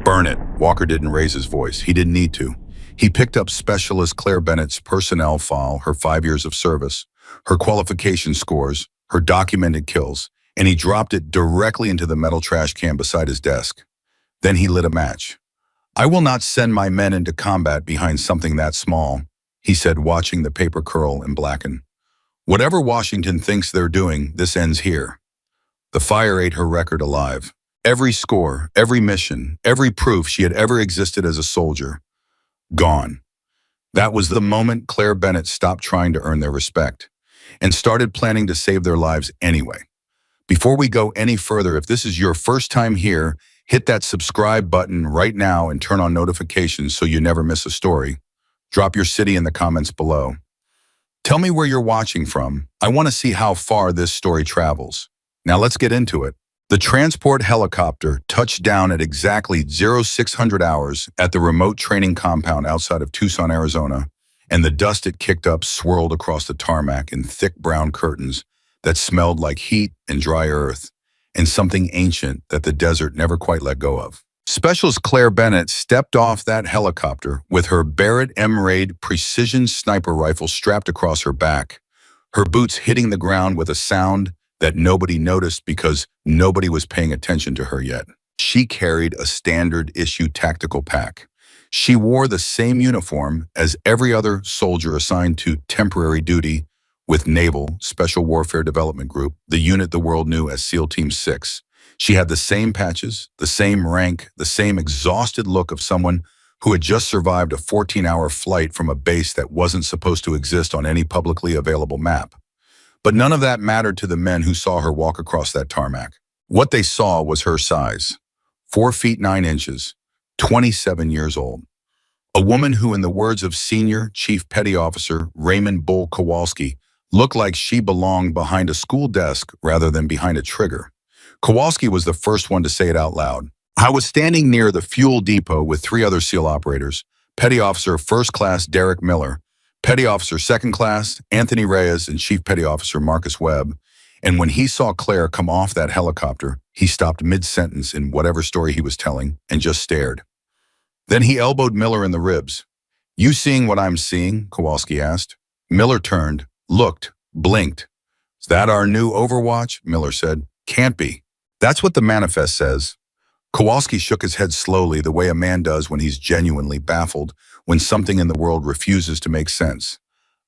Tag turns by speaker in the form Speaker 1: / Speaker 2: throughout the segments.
Speaker 1: Burn it. Walker didn't raise his voice. He didn't need to. He picked up Specialist Claire Bennett's personnel file, her 5 years of service, her qualification scores, her documented kills, and he dropped it directly into the metal trash can beside his desk. Then he lit a match. "I will not send my men into combat behind something that small," he said, watching the paper curl and blacken. "Whatever Washington thinks they're doing, this ends here." The fire ate her record alive. Every score, every mission, every proof she had ever existed as a soldier. Gone. That was the moment Claire Bennett stopped trying to earn their respect and started planning to save their lives anyway. Before we go any further, if this is your first time here, hit that subscribe button right now and turn on notifications so you never miss a story. Drop your city in the comments below. Tell me where you're watching from. I want to see how far this story travels. Now let's get into it. The transport helicopter touched down at exactly 0600 hours at the remote training compound outside of Tucson, Arizona, and the dust it kicked up swirled across the tarmac in thick brown curtains that smelled like heat and dry earth, and something ancient that the desert never quite let go of. Specialist Claire Bennett stepped off that helicopter with her Barrett M-Raid precision sniper rifle strapped across her back, her boots hitting the ground with a sound that nobody noticed because nobody was paying attention to her yet. She carried a standard-issue tactical pack. She wore the same uniform as every other soldier assigned to temporary duty with Naval Special Warfare Development Group, the unit the world knew as SEAL Team 6. She had the same patches, the same rank, the same exhausted look of someone who had just survived a 14-hour flight from a base that wasn't supposed to exist on any publicly available map. But none of that mattered to the men who saw her walk across that tarmac. What they saw was her size, 4 feet 9 inches, 27 years old. A woman who, in the words of Senior Chief Petty Officer Raymond Bull Kowalski, looked like she belonged behind a school desk rather than behind a trigger. Kowalski was the first one to say it out loud. "I was standing near the fuel depot with 3 other SEAL operators, Petty Officer First Class Derek Miller, Petty Officer Second Class Anthony Reyes, and Chief Petty Officer Marcus Webb. And when he saw Claire come off that helicopter, he stopped mid-sentence in whatever story he was telling and just stared. Then he elbowed Miller in the ribs. 'You seeing what I'm seeing?' Kowalski asked. Miller turned, looked, blinked. 'Is that our new Overwatch?' Miller said. 'Can't be. That's what the manifest says.' Kowalski shook his head slowly, the way a man does when he's genuinely baffled, when something in the world refuses to make sense.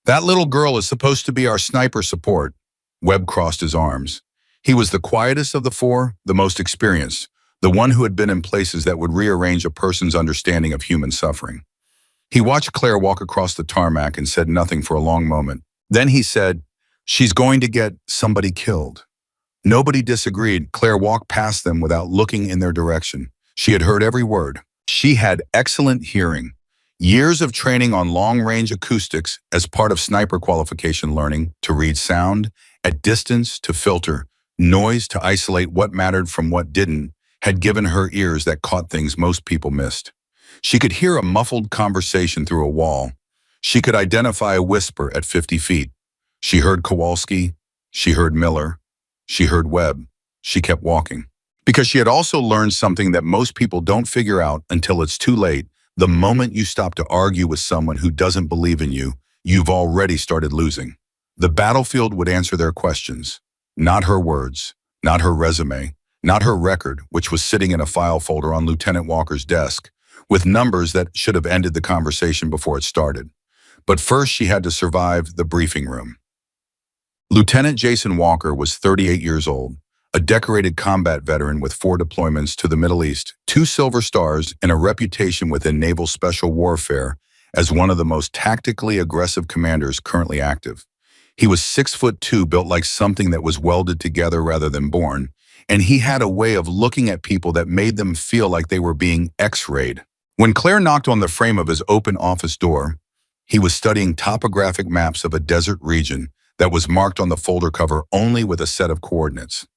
Speaker 1: 'That little girl is supposed to be our sniper support.' Webb crossed his arms. He was the quietest of the 4, the most experienced, the one who had been in places that would rearrange a person's understanding of human suffering. He watched Claire walk across the tarmac and said nothing for a long moment. Then he said, 'She's going to get somebody killed.' Nobody disagreed. Claire walked past them without looking in their direction. She had heard every word. She had excellent hearing. Years of training on long-range acoustics as part of sniper qualification learning to read sound, at distance to filter, noise to isolate what mattered from what didn't, had given her ears that caught things most people missed. She could hear a muffled conversation through a wall. She could identify a whisper at 50 feet. She heard Kowalski. She heard Miller. She heard Webb. She kept walking. Because she had also learned something that most people don't figure out until it's too late. The moment you stop to argue with someone who doesn't believe in you, you've already started losing. The battlefield would answer their questions. Not her words, not her resume, not her record, which was sitting in a file folder on Lieutenant Walker's desk, with numbers that should have ended the conversation before it started. But first she had to survive the briefing room. Lieutenant Jason Walker was 38 years old, a decorated combat veteran with 4 deployments to the Middle East, 2 Silver Stars, and a reputation within naval special warfare as one of the most tactically aggressive commanders currently active. He was 6'2", built like something that was welded together rather than born, and he had a way of looking at people that made them feel like they were being X-rayed. When Claire knocked on the frame of his open office door, he was studying topographic maps of a desert region that was marked on the folder cover only with a set of coordinates.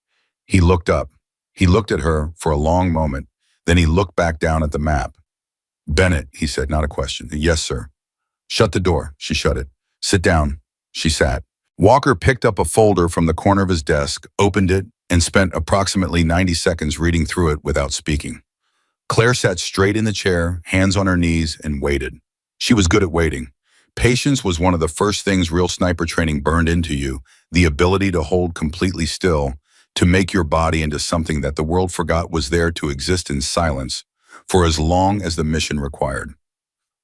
Speaker 1: He looked up. He looked at her for a long moment. Then he looked back down at the map. "Bennett," he said, not a question. "Yes, sir." "Shut the door." She shut it. "Sit down." She sat. Walker picked up a folder from the corner of his desk, opened it, and spent approximately 90 seconds reading through it without speaking. Claire sat straight in the chair, hands on her knees, and waited. She was good at waiting. Patience was one of the first things real sniper training burned into you, the ability to hold completely still, to make your body into something that the world forgot was there to exist in silence for as long as the mission required.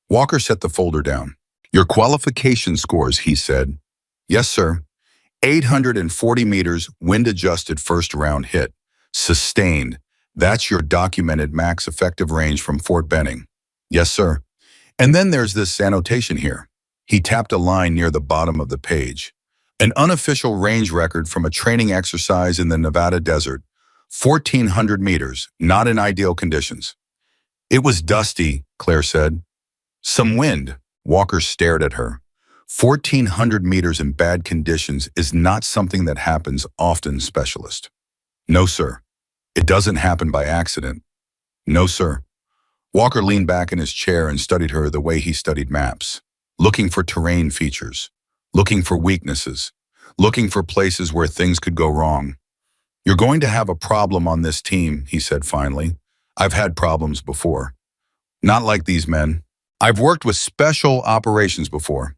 Speaker 1: Walker set the folder down. Your qualification scores, he said. Yes, sir. 840 meters, wind-adjusted first round hit. Sustained. That's your documented max effective range from Fort Benning. Yes, sir. And then there's this annotation here. He tapped a line near the bottom of the page. An unofficial range record from a training exercise in the Nevada desert. 1,400 meters, not in ideal conditions. It was dusty, Claire said. Some wind. Walker stared at her. 1,400 meters in bad conditions is not something that happens often, specialist. No, sir. It doesn't happen by accident. No, sir. Walker leaned back in his chair and studied her the way he studied maps, looking for terrain features, looking for weaknesses, looking for places where things could go wrong. You're going to have a problem on this team, he said finally. I've had problems before. Not like these men. I've worked with special operations before.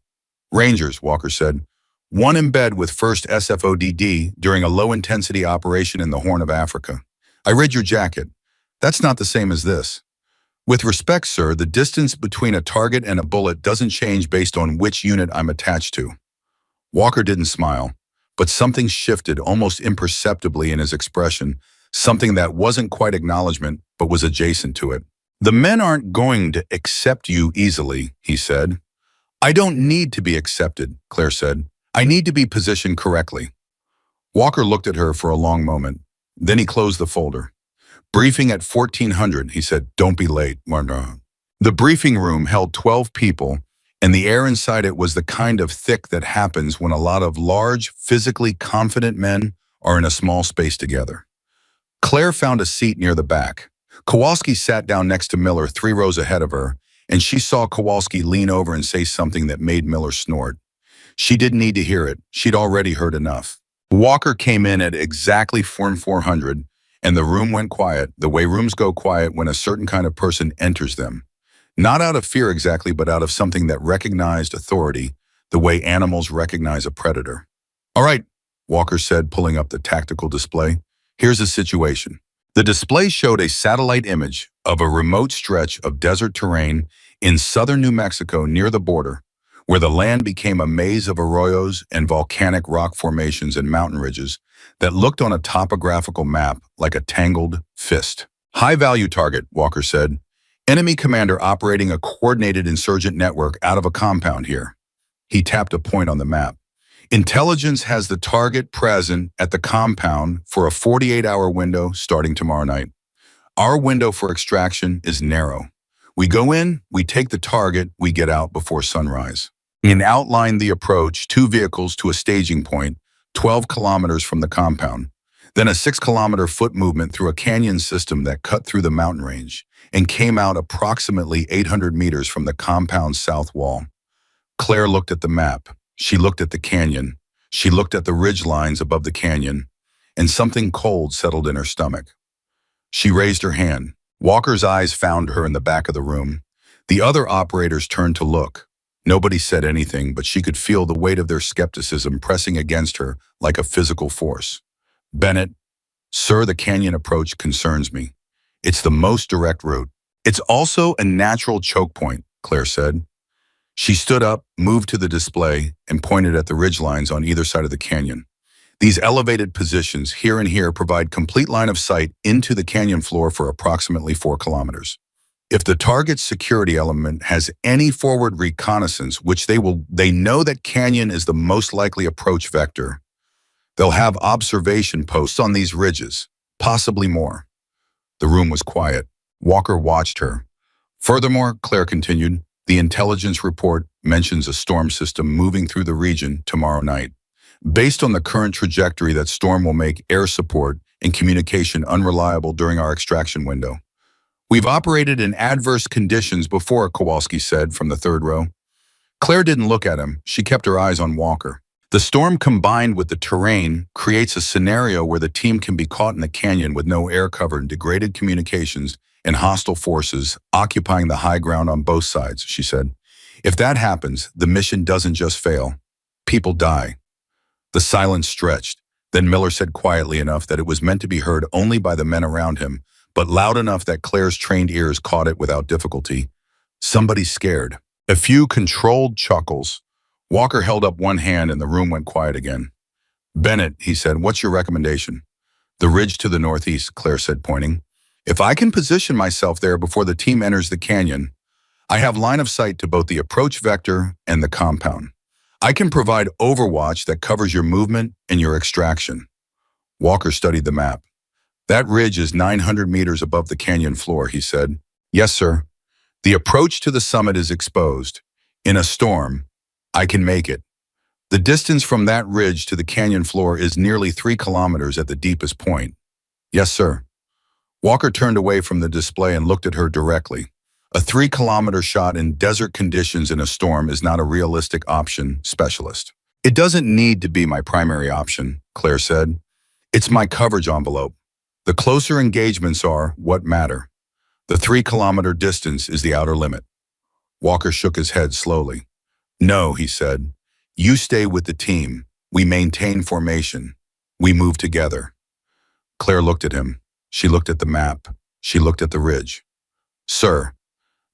Speaker 1: Rangers, Walker said. One in bed with 1st SFODD during a low-intensity operation in the Horn of Africa. I read your jacket. That's not the same as this. With respect, sir, the distance between a target and a bullet doesn't change based on which unit I'm attached to. Walker didn't smile, but something shifted almost imperceptibly in his expression, something that wasn't quite acknowledgement, but was adjacent to it. The men aren't going to accept you easily, he said. I don't need to be accepted, Claire said. I need to be positioned correctly. Walker looked at her for a long moment. Then he closed the folder. Briefing at 1400, he said. Don't be late, Marna. The briefing room held 12 people, and the air inside it was the kind of thick that happens when a lot of large, physically confident men are in a small space together. Claire found a seat near the back. Kowalski sat down next to Miller 3 rows ahead of her, and she saw Kowalski lean over and say something that made Miller snort. She didn't need to hear it. She'd already heard enough. Walker came in at exactly 400, and the room went quiet, the way rooms go quiet when a certain kind of person enters them. Not out of fear exactly, but out of something that recognized authority, the way animals recognize a predator. All right, Walker said, pulling up the tactical display. Here's the situation. The display showed a satellite image of a remote stretch of desert terrain in southern New Mexico near the border, where the land became a maze of arroyos and volcanic rock formations and mountain ridges that looked on a topographical map like a tangled fist. High-value target, Walker said. Enemy commander operating a coordinated insurgent network out of a compound here. He tapped a point on the map. Intelligence has the target present at the compound for a 48-hour window starting tomorrow night. Our window for extraction is narrow. We go in, we take the target, we get out before sunrise. He outlined the approach, 2 vehicles to a staging point, 12 kilometers from the compound, then a 6-kilometer foot movement through a canyon system that cut through the mountain range and came out approximately 800 meters from the compound's south wall. Claire looked at the map. She looked at the canyon. She looked at the ridge lines above the canyon, and something cold settled in her stomach. She raised her hand. Walker's eyes found her in the back of the room. The other operators turned to look. Nobody said anything, but she could feel the weight of their skepticism pressing against her like a physical force. Bennett, sir, the canyon approach concerns me. It's the most direct route. It's also a natural choke point, Claire said. She stood up, moved to the display, and pointed at the ridgelines on either side of the canyon. These elevated positions here and here provide complete line of sight into the canyon floor for approximately 4 kilometers. If the target's security element has any forward reconnaissance, which they know that canyon is the most likely approach vector, they'll have observation posts on these ridges, possibly more. The room was quiet. Walker watched her. Furthermore, Claire continued, the intelligence report mentions a storm system moving through the region tomorrow night. Based on the current trajectory, that storm will make air support and communication unreliable during our extraction window. We've operated in adverse conditions before, Kowalski said from the 3rd row. Claire didn't look at him. She kept her eyes on Walker. The storm combined with the terrain creates a scenario where the team can be caught in the canyon with no air cover and degraded communications and hostile forces occupying the high ground on both sides, she said. If that happens, the mission doesn't just fail. People die. The silence stretched. Then Miller said quietly enough that it was meant to be heard only by the men around him, but loud enough that Claire's trained ears caught it without difficulty. Somebody's scared. A few controlled chuckles. Walker held up one hand and the room went quiet again. Bennett, he said, what's your recommendation? The ridge to the northeast, Claire said, pointing. If I can position myself there before the team enters the canyon, I have line of sight to both the approach vector and the compound. I can provide overwatch that covers your movement and your extraction. Walker studied the map. That ridge is 900 meters above the canyon floor, he said. Yes, sir. The approach to the summit is exposed. In a storm, I can make it. The distance from that ridge to the canyon floor is nearly 3 kilometers at the deepest point. Yes, sir. Walker turned away from the display and looked at her directly. A 3-kilometer shot in desert conditions in a storm is not a realistic option, specialist. It doesn't need to be my primary option, Claire said. It's my coverage envelope. The closer engagements are what matter. The 3-kilometer distance is the outer limit. Walker shook his head slowly. No, he said. You stay with the team. We maintain formation. We move together. Claire looked at him. She looked at the map. She looked at the ridge. Sir,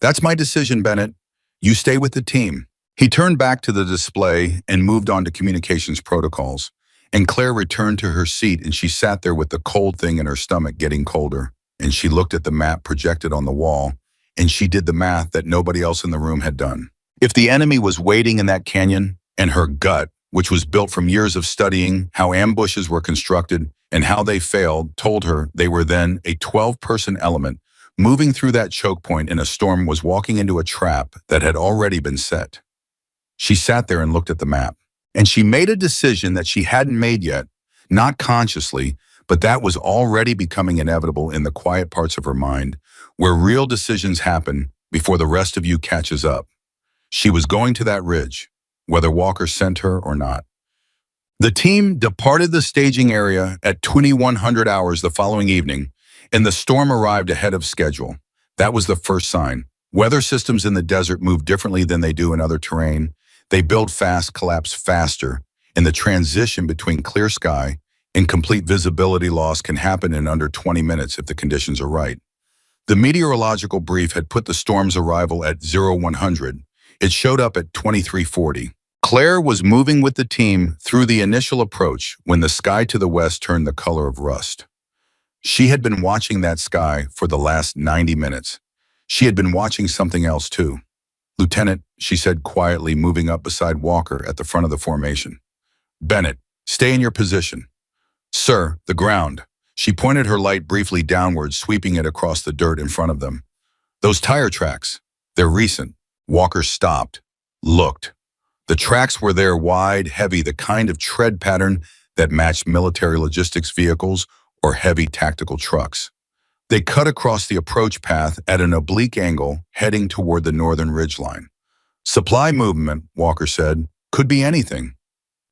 Speaker 1: that's my decision, Bennett. You stay with the team. He turned back to the display and moved on to communications protocols. And Claire returned to her seat and she sat there with the cold thing in her stomach getting colder. And she looked at the map projected on the wall and she did the math that nobody else in the room had done. If the enemy was waiting in that canyon, and her gut, which was built from years of studying how ambushes were constructed and how they failed, told her they were then a 12-person element moving through that choke point in a storm was walking into a trap that had already been set. She sat there and looked at the map, and she made a decision that she hadn't made yet, not consciously, but that was already becoming inevitable in the quiet parts of her mind, where real decisions happen before the rest of you catches up. She was going to that ridge, whether Walker sent her or not. The team departed the staging area at 2100 hours the following evening, and the storm arrived ahead of schedule. That was the first sign. Weather systems in the desert move differently than they do in other terrain. They build fast, collapse faster, and the transition between clear sky and complete visibility loss can happen in under 20 minutes if the conditions are right. The meteorological brief had put the storm's arrival at 0100. It showed up at 2340. Claire was moving with the team through the initial approach when the sky to the west turned the color of rust. She had been watching that sky for the last 90 minutes. She had been watching something else too. Lieutenant, she said quietly, moving up beside Walker at the front of the formation. Bennett, stay in your position. Sir, the ground. She pointed her light briefly downward, sweeping it across the dirt in front of them. Those tire tracks, they're recent. Walker stopped, looked. The tracks were there, wide, heavy, the kind of tread pattern that matched military logistics vehicles or heavy tactical trucks. They cut across the approach path at an oblique angle, heading toward the northern ridgeline. Supply movement, Walker said, could be anything.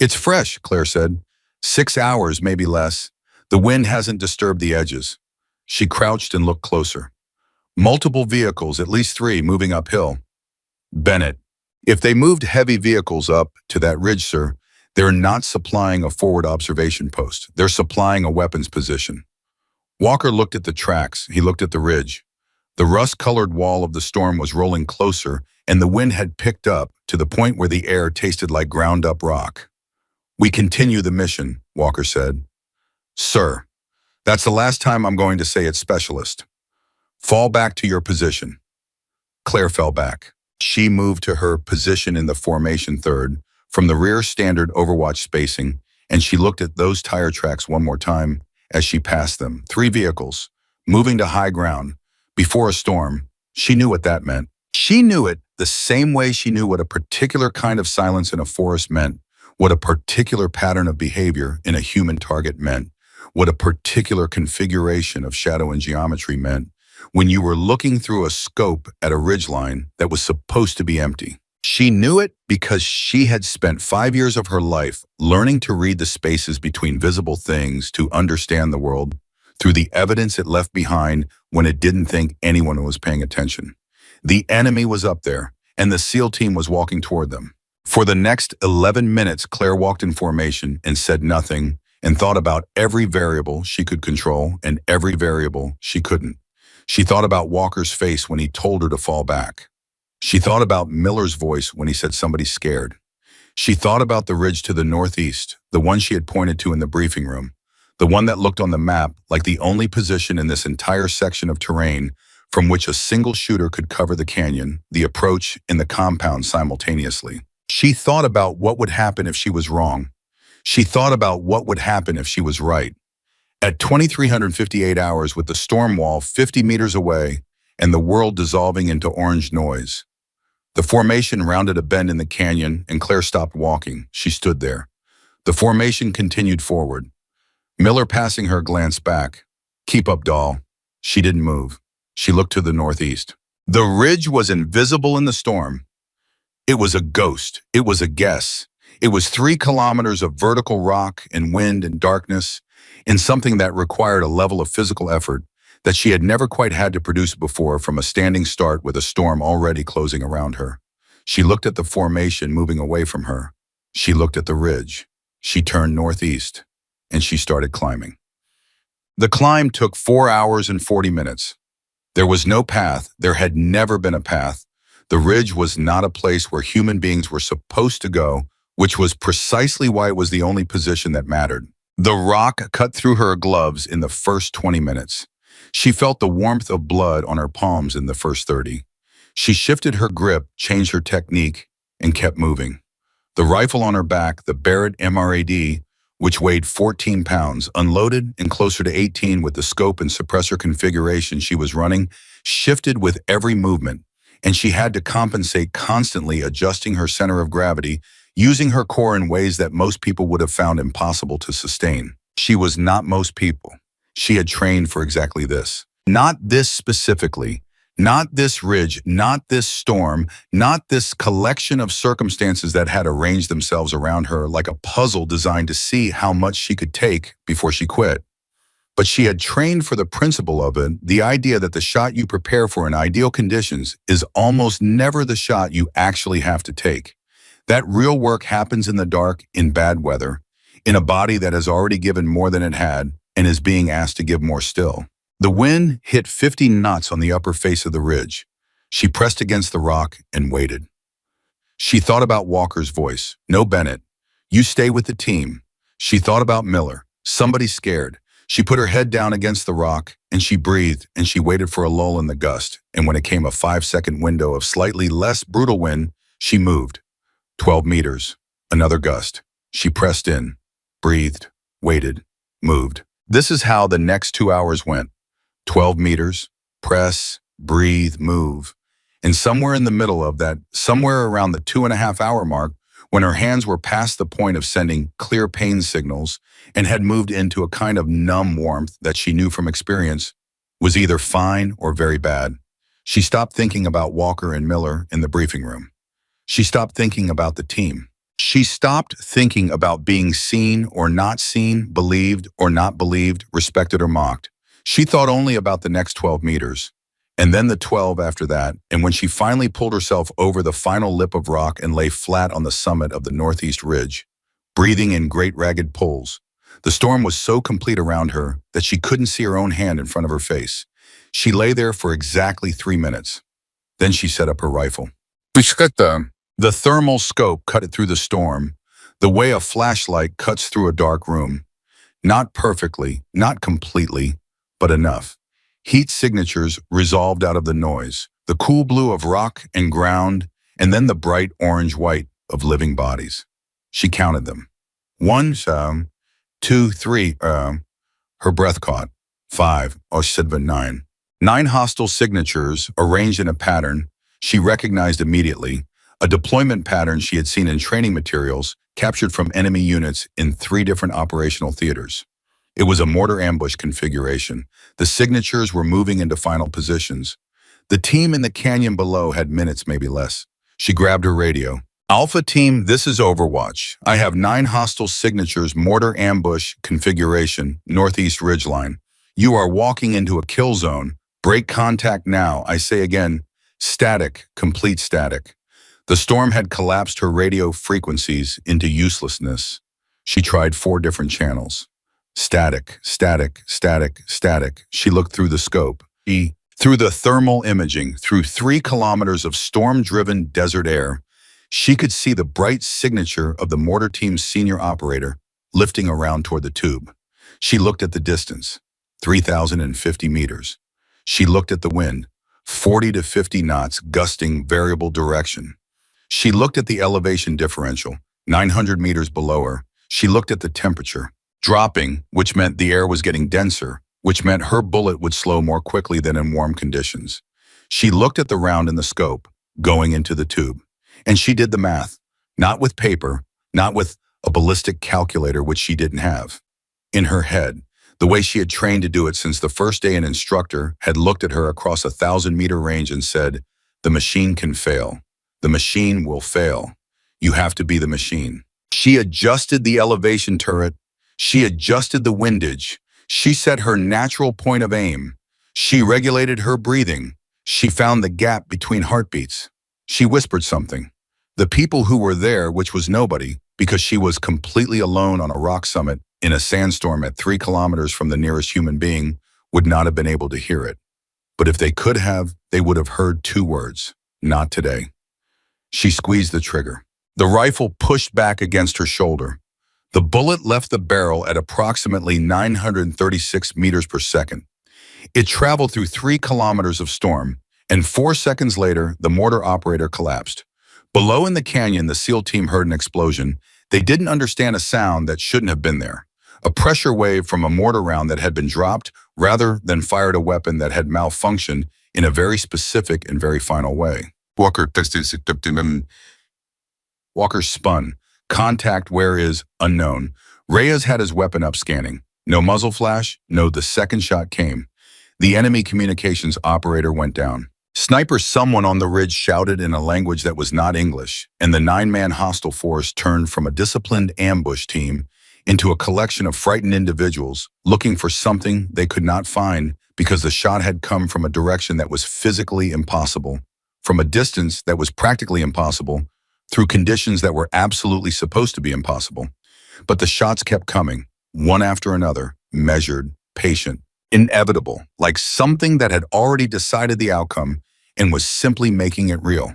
Speaker 1: It's fresh, Claire said. 6 hours, maybe less. The wind hasn't disturbed the edges. She crouched and looked closer. Multiple vehicles, at least 3, moving uphill. Bennett, if they moved heavy vehicles up to that ridge, sir, they're not supplying a forward observation post. They're supplying a weapons position. Walker looked at the tracks. He looked at the ridge. The rust-colored wall of the storm was rolling closer, and the wind had picked up to the point where the air tasted like ground-up rock. We continue the mission, Walker said. Sir, that's the last time I'm going to say it, specialist. Fall back to your position. Claire fell back. She moved to her position in the formation third, from the rear standard overwatch spacing, and she looked at those tire tracks one more time as she passed them. 3 vehicles, moving to high ground. Before a storm, she knew what that meant. She knew it the same way she knew what a particular kind of silence in a forest meant, what a particular pattern of behavior in a human target meant, what a particular configuration of shadow and geometry meant, when you were looking through a scope at a ridgeline that was supposed to be empty. She knew it because she had spent 5 years of her life learning to read the spaces between visible things, to understand the world, through the evidence it left behind when it didn't think anyone was paying attention. The enemy was up there, and the SEAL team was walking toward them. For the next 11 minutes, Claire walked in formation and said nothing and thought about every variable she could control and every variable she couldn't. She thought about Walker's face when he told her to fall back. She thought about Miller's voice when he said somebody's scared. She thought about the ridge to the northeast, the one she had pointed to in the briefing room, the one that looked on the map like the only position in this entire section of terrain from which a single shooter could cover the canyon, the approach, and the compound simultaneously. She thought about what would happen if she was wrong. She thought about what would happen if she was right. At 2358 hours with the storm wall 50 meters away and the world dissolving into orange noise, the formation rounded a bend in the canyon and Claire stopped walking. She stood there. The formation continued forward. Miller, passing her, glanced back. "Keep up, doll." She didn't move. She looked to the northeast. The ridge was invisible in the storm. It was a ghost. It was a guess. It was 3 kilometers of vertical rock and wind and darkness, in something that required a level of physical effort that she had never quite had to produce before from a standing start with a storm already closing around her. She looked at the formation moving away from her. She looked at the ridge. She turned northeast, and she started climbing. The climb took 4 hours and 40 minutes. There was no path. There had never been a path. The ridge was not a place where human beings were supposed to go, which was precisely why it was the only position that mattered. The rock cut through her gloves in the first 20 minutes. She felt the warmth of blood on her palms in the first 30. She shifted her grip, changed her technique, and kept moving. The rifle on her back, the Barrett MRAD, which weighed 14 pounds, unloaded and closer to 18 with the scope and suppressor configuration she was running, shifted with every movement, and she had to compensate, constantly adjusting her center of gravity, using her core in ways that most people would have found impossible to sustain. She was not most people. She had trained for exactly this. Not this specifically. Not this ridge, not this storm, not this collection of circumstances that had arranged themselves around her like a puzzle designed to see how much she could take before she quit. But she had trained for the principle of it, the idea that the shot you prepare for in ideal conditions is almost never the shot you actually have to take. That real work happens in the dark, in bad weather, in a body that has already given more than it had and is being asked to give more still. The wind hit 50 knots on the upper face of the ridge. She pressed against the rock and waited. She thought about Walker's voice. "No, Bennett. You stay with the team." She thought about Miller. "Somebody scared." She put her head down against the rock, and she breathed, and she waited for a lull in the gust. And when it came a 5-second window of slightly less brutal wind, she moved. 12 meters. Another gust. She pressed in, breathed, waited, moved. This is how the next 2 hours went. 12 meters, press, breathe, move. And somewhere in the middle of that, somewhere around the 2.5-hour mark, when her hands were past the point of sending clear pain signals and had moved into a kind of numb warmth that she knew from experience was either fine or very bad, she stopped thinking about Walker and Miller in the briefing room. She stopped thinking about the team. She stopped thinking about being seen or not seen, believed or not believed, respected or mocked. She thought only about the next 12 meters, and then the 12 after that, and when she finally pulled herself over the final lip of rock and lay flat on the summit of the northeast ridge, breathing in great ragged pulls, the storm was so complete around her that she couldn't see her own hand in front of her face. She lay there for exactly 3 minutes. Then she set up her rifle. The thermal scope cut it through the storm, the way a flashlight cuts through a dark room. Not perfectly, not completely, but enough. Heat signatures resolved out of the noise, the cool blue of rock and ground, and then the bright orange-white of living bodies. She counted them. 1, 2, 3, her breath caught. 5, she said 9. 9 hostile signatures arranged in a pattern she recognized immediately, a deployment pattern she had seen in training materials captured from enemy units in 3 different operational theaters. It was a mortar ambush configuration. The signatures were moving into final positions. The team in the canyon below had minutes, maybe less. She grabbed her radio. "Alpha Team, this is Overwatch. I have 9 hostile signatures, mortar ambush configuration, northeast ridgeline. You are walking into a kill zone. Break contact now. I say again, static, complete static. The storm had collapsed her radio frequencies into uselessness. She tried 4 different channels. Static, static, static, static. She looked through the scope. Through the thermal imaging, through 3 kilometers of storm-driven desert air, she could see the bright signature of the mortar team's senior operator lifting around toward the tube. She looked at the distance, 3,050 meters. She looked at the wind, 40 to 50 knots gusting variable direction. She looked at the elevation differential, 900 meters below her. She looked at the temperature, dropping, which meant the air was getting denser, which meant her bullet would slow more quickly than in warm conditions. She looked at the round in the scope, going into the tube. And she did the math, not with paper, not with a ballistic calculator, which she didn't have. In her head, the way she had trained to do it since the first day an instructor had looked at her across a 1,000-meter range and said, "The machine can fail. The machine will fail. You have to be the machine." She adjusted the elevation turret. She adjusted the windage. She set her natural point of aim. She regulated her breathing. She found the gap between heartbeats. She whispered something. The people who were there, which was nobody, because she was completely alone on a rock summit in a sandstorm at 3 kilometers from the nearest human being, would not have been able to hear it. But if they could have, they would have heard 2 words. Not today. She squeezed the trigger. The rifle pushed back against her shoulder. The bullet left the barrel at approximately 936 meters per second. It traveled through 3 kilometers of storm, and 4 seconds later, the mortar operator collapsed. Below in the canyon, the SEAL team heard an explosion. They didn't understand a sound that shouldn't have been there. A pressure wave from a mortar round that had been dropped rather than fired a weapon that had malfunctioned in a very specific and very final way. Walker spun. Contact where is unknown. Reyes had his weapon up scanning. No muzzle flash. No, the second shot came. The enemy communications operator went down. Sniper someone on the ridge shouted in a language that was not English, and the 9-man hostile force turned from a disciplined ambush team into a collection of frightened individuals looking for something they could not find because the shot had come from a direction that was physically impossible, from a distance that was practically impossible, through conditions that were absolutely supposed to be impossible. But the shots kept coming, one after another, measured, patient, inevitable, like something that had already decided the outcome and was simply making it real.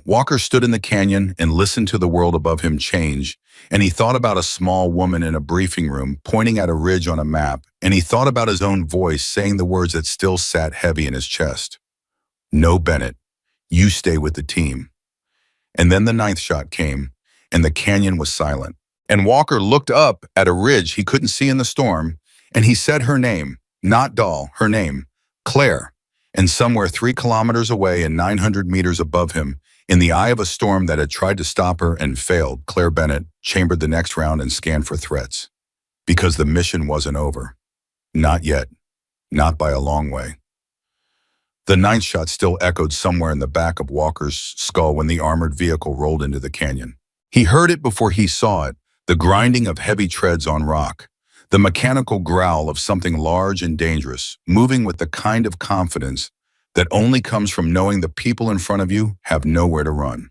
Speaker 1: Walker stood in the canyon and listened to the world above him change, and he thought about a small woman in a briefing room pointing at a ridge on a map, and he thought about his own voice saying the words that still sat heavy in his chest. "No, Bennett, you stay with the team." And then the 9th shot came, and the canyon was silent. And Walker looked up at a ridge he couldn't see in the storm, and he said her name, not Doll, her name, Claire. And somewhere 3 kilometers away and 900 meters above him, in the eye of a storm that had tried to stop her and failed, Claire Bennett chambered the next round and scanned for threats. Because the mission wasn't over. Not yet. Not by a long way. The 9th shot still echoed somewhere in the back of Walker's skull when the armored vehicle rolled into the canyon. He heard it before he saw it, the grinding of heavy treads on rock, the mechanical growl of something large and dangerous, moving with the kind of confidence that only comes from knowing the people in front of you have nowhere to run.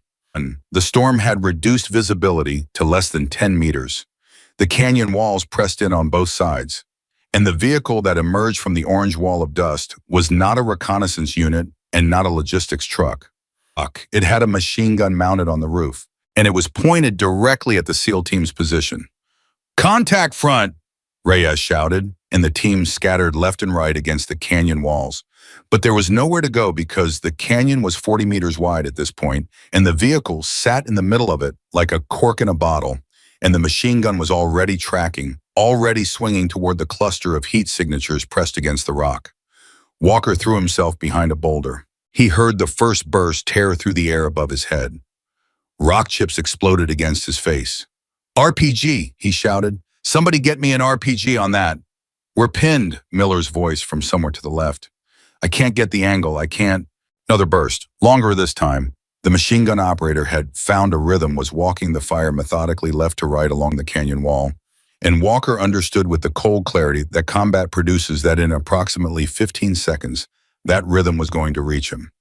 Speaker 1: The storm had reduced visibility to less than 10 meters. The canyon walls pressed in on both sides, and the vehicle that emerged from the orange wall of dust was not a reconnaissance unit and not a logistics truck. It had a machine gun mounted on the roof, and it was pointed directly at the SEAL team's position. "Contact front!" Reyes shouted, and the team scattered left and right against the canyon walls. But there was nowhere to go because the canyon was 40 meters wide at this point, and the vehicle sat in the middle of it like a cork in a bottle, and the machine gun was already tracking, already swinging toward the cluster of heat signatures pressed against the rock. Walker threw himself behind a boulder. He heard the first burst tear through the air above his head. Rock chips exploded against his face. "RPG!" he shouted. "Somebody get me an RPG on that." "We're pinned," Miller's voice from somewhere to the left. "I can't get the angle, I can't." Another burst, longer this time. The machine gun operator had found a rhythm, was walking the fire methodically left to right along the canyon wall. And Walker understood with the cold clarity that combat produces that in approximately 15 seconds, that rhythm was going to reach him.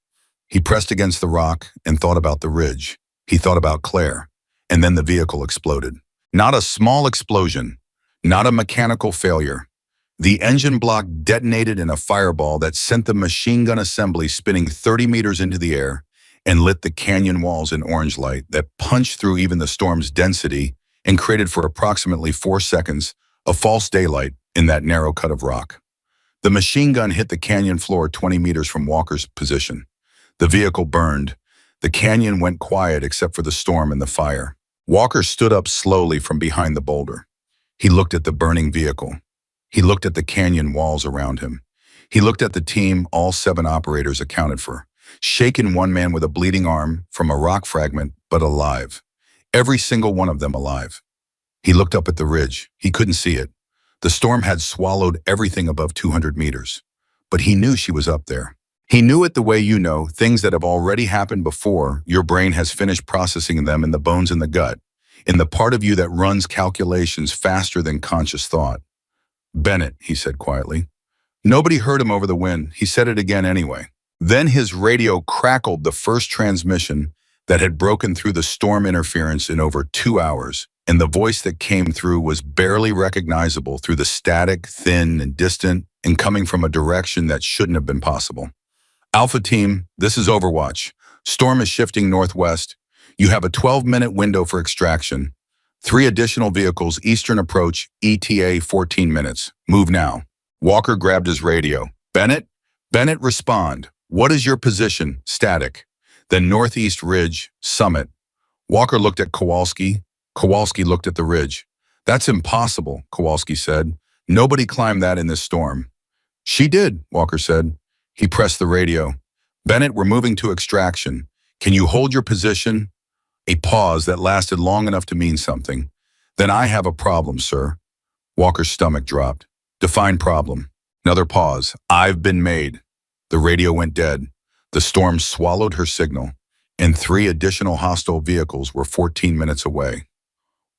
Speaker 1: He pressed against the rock and thought about the ridge. He thought about Claire. And then the vehicle exploded. Not a small explosion, not a mechanical failure. The engine block detonated in a fireball that sent the machine gun assembly spinning 30 meters into the air and lit the canyon walls in orange light that punched through even the storm's density and created for approximately 4 seconds a false daylight in that narrow cut of rock. The machine gun hit the canyon floor 20 meters from Walker's position. The vehicle burned. The canyon went quiet except for the storm and the fire. Walker stood up slowly from behind the boulder. He looked at the burning vehicle. He looked at the canyon walls around him. He looked at the team all 7 operators accounted for. Shaken one man with a bleeding arm from a rock fragment, but alive. Every single one of them alive. He looked up at the ridge. He couldn't see it. The storm had swallowed everything above 200 meters. But he knew she was up there. He knew it the way you know, things that have already happened before, your brain has finished processing them in the bones in the gut, in the part of you that runs calculations faster than conscious thought. Bennett, he said quietly. Nobody heard him over the wind. He said it again anyway. Then his radio crackled the first transmission that had broken through the storm interference in over 2 hours, and the voice that came through was barely recognizable through the static, thin and distant, and coming from a direction that shouldn't have been possible. Alpha Team, this is Overwatch. Storm is shifting northwest. You have a 12-minute window for extraction. 3 additional vehicles, eastern approach, ETA 14 minutes. Move now. Walker grabbed his radio. Bennett? Bennett, respond. What is your position? Static. Then northeast ridge, summit. Walker looked at Kowalski. Kowalski looked at the ridge. That's impossible, Kowalski said. Nobody climbed that in this storm. She did, Walker said. He pressed the radio. Bennett, we're moving to extraction. Can you hold your position? A pause that lasted long enough to mean something. Then I have a problem, sir. Walker's stomach dropped. Define problem. Another pause. I've been made. The radio went dead. The storm swallowed her signal, and 3 additional hostile vehicles were 14 minutes away.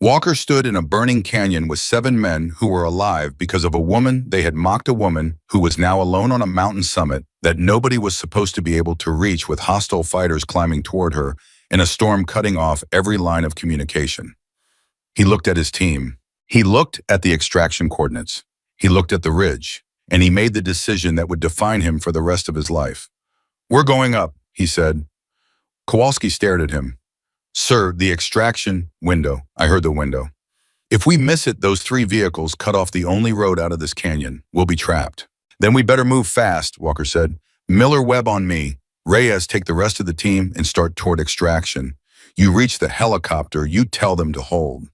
Speaker 1: Walker stood in a burning canyon with 7 men who were alive because of a woman they had mocked, a woman who was now alone on a mountain summit that nobody was supposed to be able to reach, with hostile fighters climbing toward her and a storm cutting off every line of communication. He looked at his team. He looked at the extraction coordinates. He looked at the ridge, and he made the decision that would define him for the rest of his life. We're going up, he said. Kowalski stared at him. Sir, the extraction window. I heard the window. If we miss it, those 3 vehicles cut off the only road out of this canyon. We'll be trapped. Then we better move fast, Walker said. Miller, Webb on me. Reyes, take the rest of the team and start toward extraction. You reach the helicopter, you tell them to hold.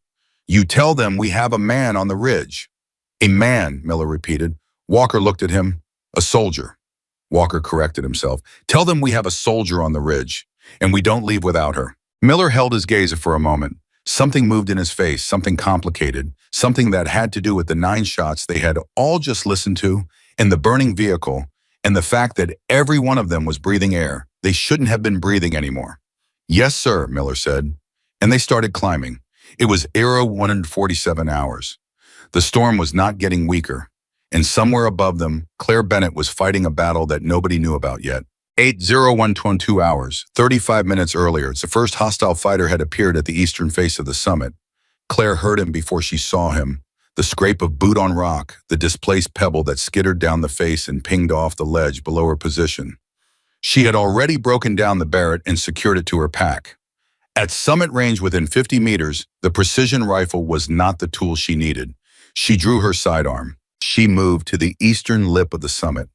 Speaker 1: You tell them we have a man on the ridge. A man, Miller repeated. Walker looked at him. A soldier. Walker corrected himself. Tell them we have a soldier on the ridge, and we don't leave without her. Miller held his gaze for a moment. Something moved in his face, something complicated, something that had to do with the 9 shots they had all just listened to, and the burning vehicle, and the fact that every one of them was breathing air. They shouldn't have been breathing anymore. Yes, sir, Miller said. And they started climbing. It was Aero 147 hours. The storm was not getting weaker. And somewhere above them, Claire Bennett was fighting a battle that nobody knew about yet. 8:01:22 hours, 35 minutes earlier, the first hostile fighter had appeared at the eastern face of the summit. Claire heard him before she saw him. The scrape of boot on rock, the displaced pebble that skittered down the face and pinged off the ledge below her position. She had already broken down the Barrett and secured it to her pack. At summit range within 50 meters, the precision rifle was not the tool she needed. She drew her sidearm. She moved to the eastern lip of the summit.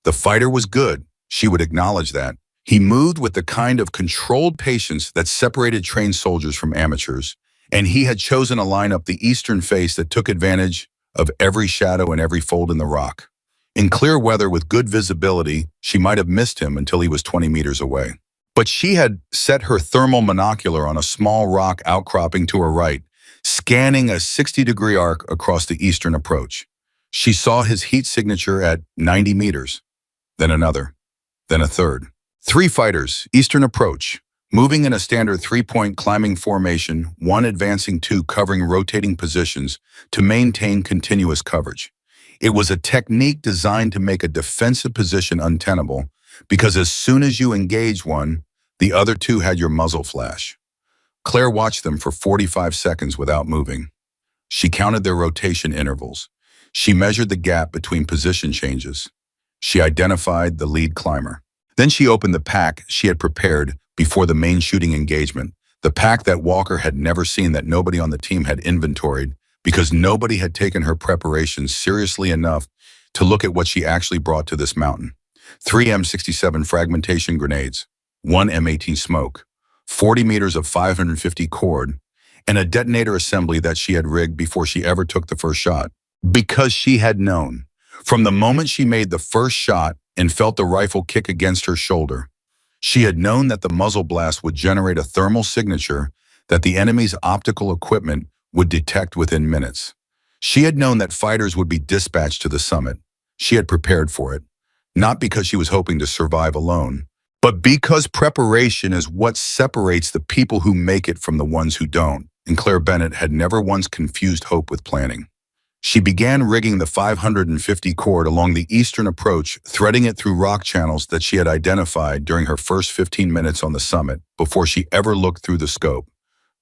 Speaker 1: The fighter was good. She would acknowledge that. He moved with the kind of controlled patience that separated trained soldiers from amateurs, and he had chosen a line up the eastern face that took advantage of every shadow and every fold in the rock. In clear weather with good visibility, she might have missed him until he was 20 meters away. But she had set her thermal monocular on a small rock outcropping to her right, scanning a 60-degree arc across the eastern approach. She saw his heat signature at 90 meters, then another, then a third. 3 fighters, eastern approach. moving in a standard three-point climbing formation, one advancing, two covering rotating positions to maintain continuous coverage. It was a technique designed to make a defensive position untenable, because as soon as you engaged one, the other two had your muzzle flash. Claire watched them for 45 seconds without moving. She counted their rotation intervals. She measured the gap between position changes. She identified the lead climber. Then she opened the pack she had prepared before the main shooting engagement, the pack that Walker had never seen, that nobody on the team had inventoried, because nobody had taken her preparations seriously enough to look at what she actually brought to this mountain. 3 M67 fragmentation grenades, 1 M18 smoke, 40 meters of 550 cord, and a detonator assembly that she had rigged before she ever took the first shot. Because she had known. From the moment she made the first shot and felt the rifle kick against her shoulder, she had known that the muzzle blast would generate a thermal signature that the enemy's optical equipment would detect within minutes. She had known that fighters would be dispatched to the summit. She had prepared for it, not because she was hoping to survive alone, but because preparation is what separates the people who make it from the ones who don't. And Claire Bennett had never once confused hope with planning. She began rigging the 550 cord along the eastern approach, threading it through rock channels that she had identified during her first 15 minutes on the summit before she ever looked through the scope.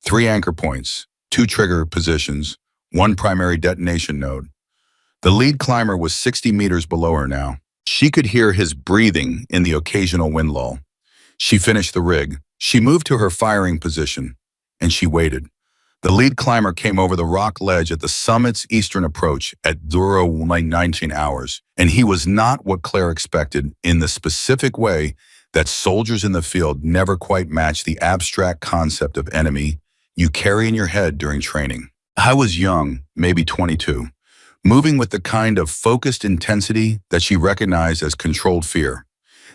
Speaker 1: 3 anchor points, 2 trigger positions, 1 primary detonation node. The lead climber was 60 meters below her now. She could hear his breathing in the occasional wind lull. She finished the rig. She moved to her firing position, and she waited. The lead climber came over the rock ledge at the summit's eastern approach at 19 hours, and he was not what Claire expected, in the specific way that soldiers in the field never quite match the abstract concept of enemy you carry in your head during training. I was young, maybe 22, moving with the kind of focused intensity that she recognized as controlled fear.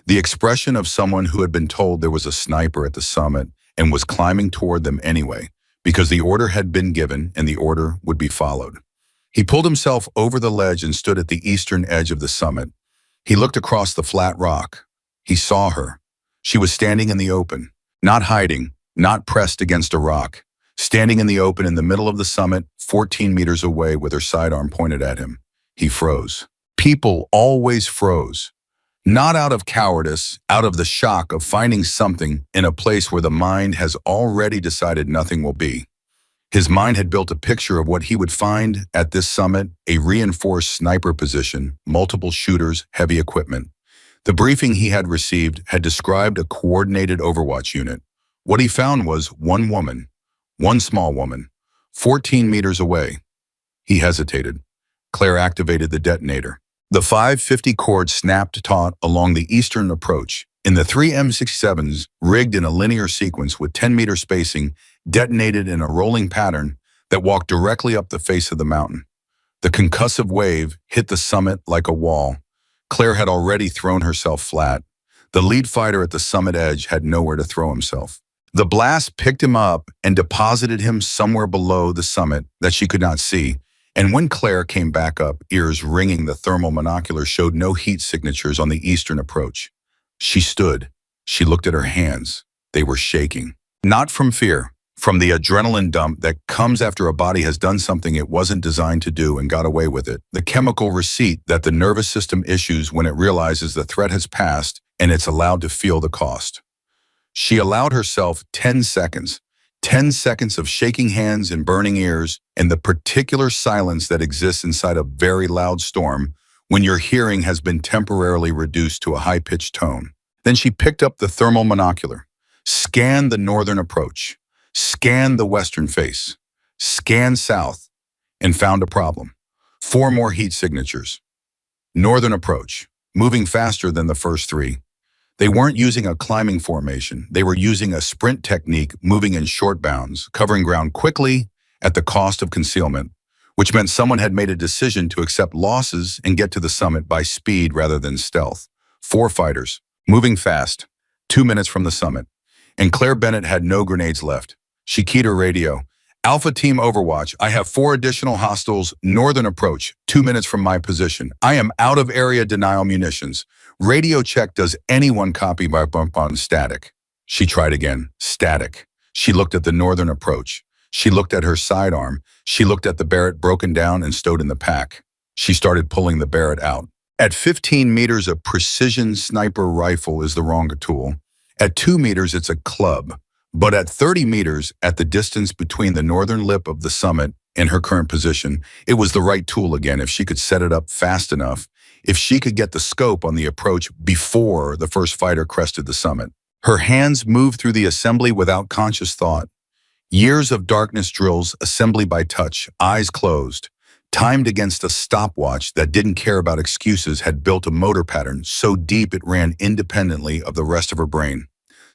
Speaker 1: The expression of someone who had been told there was a sniper at the summit and was climbing toward them anyway, because the order had been given and the order would be followed. He pulled himself over the ledge and stood at the eastern edge of the summit. He looked across the flat rock. He saw her. She was standing in the open, not hiding, not pressed against a rock, standing in the open in the middle of the summit, 14 meters away with her sidearm pointed at him. He froze. People always froze. Not out of cowardice, out of the shock of finding something in a place where the mind has already decided nothing will be. His mind had built a picture of what he would find at this summit: a reinforced sniper position, multiple shooters, heavy equipment. The briefing he had received had described a coordinated overwatch unit. What he found was one woman, one small woman, 14 meters away. He hesitated. Claire activated the detonator. The 550 cord snapped taut along the eastern approach, and the 3 M67s, rigged in a linear sequence with 10-meter spacing, detonated in a rolling pattern that walked directly up the face of the mountain. The concussive wave hit the summit like a wall. Claire had already thrown herself flat. The lead fighter at the summit edge had nowhere to throw himself. The blast picked him up and deposited him somewhere below the summit that she could not see. And when Claire came back up, ears ringing, the thermal monocular showed no heat signatures on the eastern approach. She stood. She looked at her hands. They were shaking. Not from fear, from the adrenaline dump that comes after a body has done something it wasn't designed to do and got away with it. The chemical receipt that the nervous system issues when it realizes the threat has passed and it's allowed to feel the cost. She allowed herself 10 seconds. 10 seconds of shaking hands and burning ears, and the particular silence that exists inside a very loud storm when your hearing has been temporarily reduced to a high-pitched tone. Then she picked up the thermal monocular, scanned the northern approach, scanned the western face, scanned south, and found a problem. 4 more heat signatures. Northern approach, moving faster than the first 3. They weren't using a climbing formation. They were using a sprint technique, moving in short bounds, covering ground quickly at the cost of concealment, which meant someone had made a decision to accept losses and get to the summit by speed rather than stealth. 4 fighters, moving fast, 2 minutes from the summit. And Claire Bennett had no grenades left. She keyed her radio. Alpha Team Overwatch, I have 4 additional hostiles, northern approach, 2 minutes from my position. I am out of area denial munitions. Radio check, does anyone copy by bump on static? She tried again. Static. She looked at the northern approach. She looked at her sidearm. She looked at the Barrett broken down and stowed in the pack. She started pulling the Barrett out. At 15 meters, a precision sniper rifle is the wrong tool. At 2 meters, it's a club. But at 30 meters, at the distance between the northern lip of the summit and her current position, it was the right tool again if she could set it up fast enough, if she could get the scope on the approach before the first fighter crested the summit. Her hands moved through the assembly without conscious thought. Years of darkness drills, assembly by touch, eyes closed, timed against a stopwatch that didn't care about excuses, had built a motor pattern so deep it ran independently of the rest of her brain.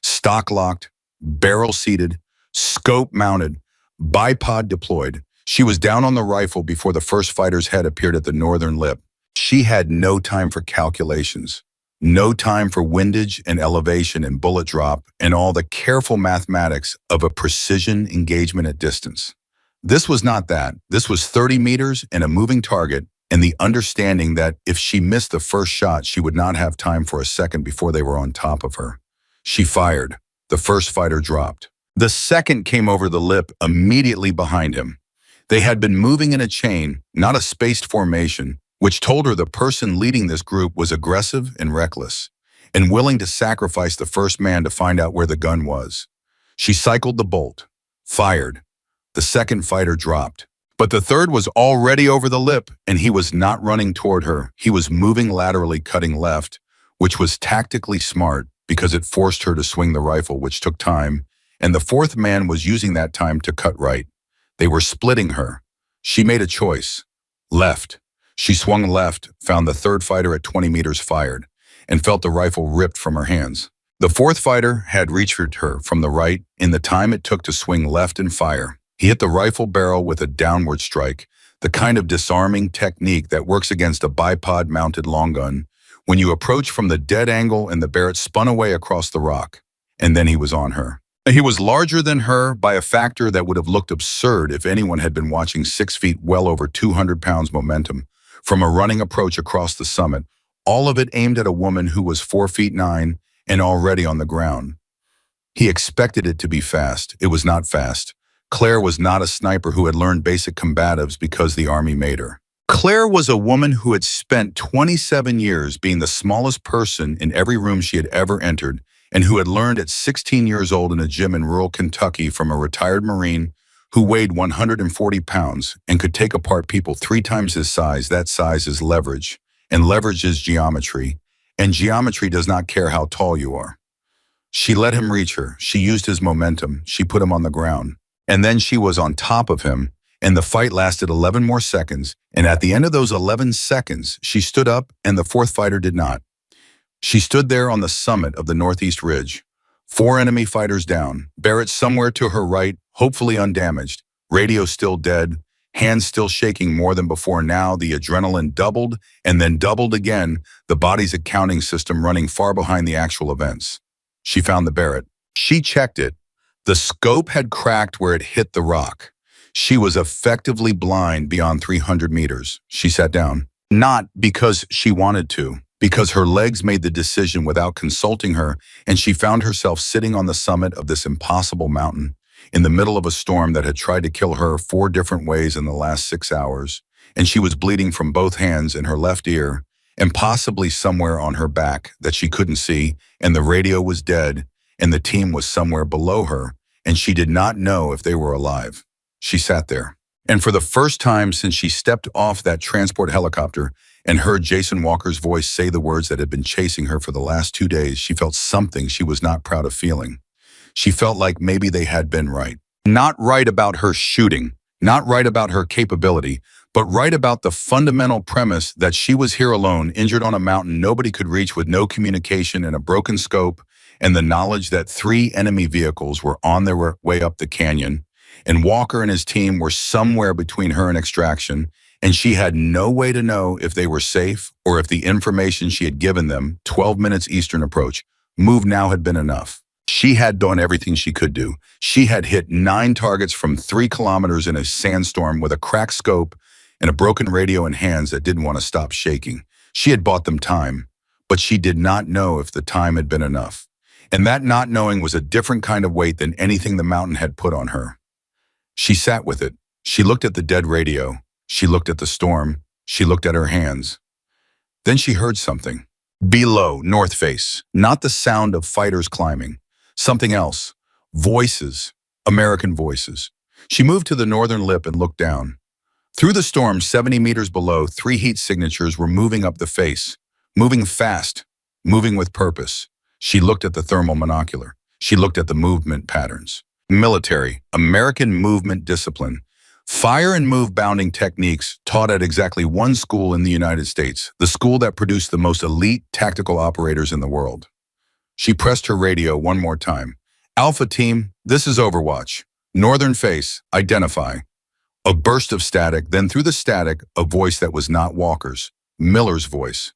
Speaker 1: Stock locked, barrel seated, scope mounted, bipod deployed. She was down on the rifle before the first fighter's head appeared at the northern lip. She had no time for calculations. No time for windage and elevation and bullet drop and all the careful mathematics of a precision engagement at distance. This was not that. This was 30 meters and a moving target and the understanding that if she missed the first shot, she would not have time for a second before they were on top of her. She fired. The first fighter dropped. The second came over the lip immediately behind him. They had been moving in a chain, not a spaced formation, which told her the person leading this group was aggressive and reckless, and willing to sacrifice the first man to find out where the gun was. She cycled the bolt, fired. The second fighter dropped. But the third was already over the lip, and he was not running toward her. He was moving laterally, cutting left, which was tactically smart because it forced her to swing the rifle, which took time, and the fourth man was using that time to cut right. They were splitting her. She made a choice. Left. She swung left, found the third fighter at 20 meters, fired, and felt the rifle ripped from her hands. The fourth fighter had reached her from the right in the time it took to swing left and fire. He hit the rifle barrel with a downward strike, the kind of disarming technique that works against a bipod-mounted long gun, when you approach from the dead angle and the Barrett spun away across the rock. And then he was on her. He was larger than her by a factor that would have looked absurd if anyone had been watching 6 feet, well over 200 pounds momentum, from a running approach across the summit, all of it aimed at a woman who was 4 feet 9 and already on the ground. He expected it to be fast. It was not fast. Claire was not a sniper who had learned basic combatives because the Army made her. Claire was a woman who had spent 27 years being the smallest person in every room she had ever entered, and who had learned at 16 years old in a gym in rural Kentucky from a retired Marine who weighed 140 pounds and could take apart people 3 times his size. That size is leverage, and leverage is geometry, and geometry does not care how tall you are. She let him reach her. She used his momentum. She put him on the ground. And then she was on top of him, and the fight lasted 11 more seconds, and at the end of those 11 seconds, she stood up and the fourth fighter did not. She stood there on the summit of the northeast ridge. 4 enemy fighters down, Barrett somewhere to her right, hopefully undamaged, radio still dead, hands still shaking more than before now, the adrenaline doubled and then doubled again, the body's accounting system running far behind the actual events. She found the Barrett. She checked it. The scope had cracked where it hit the rock. She was effectively blind beyond 300 meters. She sat down, not because she wanted to, because her legs made the decision without consulting her, and she found herself sitting on the summit of this impossible mountain, in the middle of a storm that had tried to kill her 4 different ways in the last 6 hours, and she was bleeding from both hands and her left ear, and possibly somewhere on her back that she couldn't see, and the radio was dead, and the team was somewhere below her, and she did not know if they were alive. She sat there, and for the first time since she stepped off that transport helicopter and heard Jason Walker's voice say the words that had been chasing her for the last 2 days, she felt something she was not proud of feeling. She felt like maybe they had been right. Not right about her shooting, not right about her capability, but right about the fundamental premise that she was here alone, injured on a mountain nobody could reach, with no communication and a broken scope, and the knowledge that 3 enemy vehicles were on their way up the canyon, and Walker and his team were somewhere between her and extraction, and she had no way to know if they were safe or if the information she had given them, 12 minutes Eastern approach, move now, had been enough. She had done everything she could do. She had hit 9 targets from 3 kilometers in a sandstorm with a cracked scope and a broken radio in hands that didn't want to stop shaking. She had bought them time, but she did not know if the time had been enough. And that not knowing was a different kind of weight than anything the mountain had put on her. She sat with it. She looked at the dead radio. She looked at the storm. She looked at her hands. Then she heard something. Below, north face, not the sound of fighters climbing. Something else. Voices. American voices. She moved to the northern lip and looked down. Through the storm, 70 meters below, 3 heat signatures were moving up the face. Moving fast. Moving with purpose. She looked at the thermal monocular. She looked at the movement patterns. Military, American movement discipline. Fire and move bounding techniques taught at exactly one school in the United States, the school that produced the most elite tactical operators in the world. She pressed her radio one more time. Alpha team, this is Overwatch. Northern face, identify. A burst of static, then through the static, a voice that was not Walker's. Miller's voice.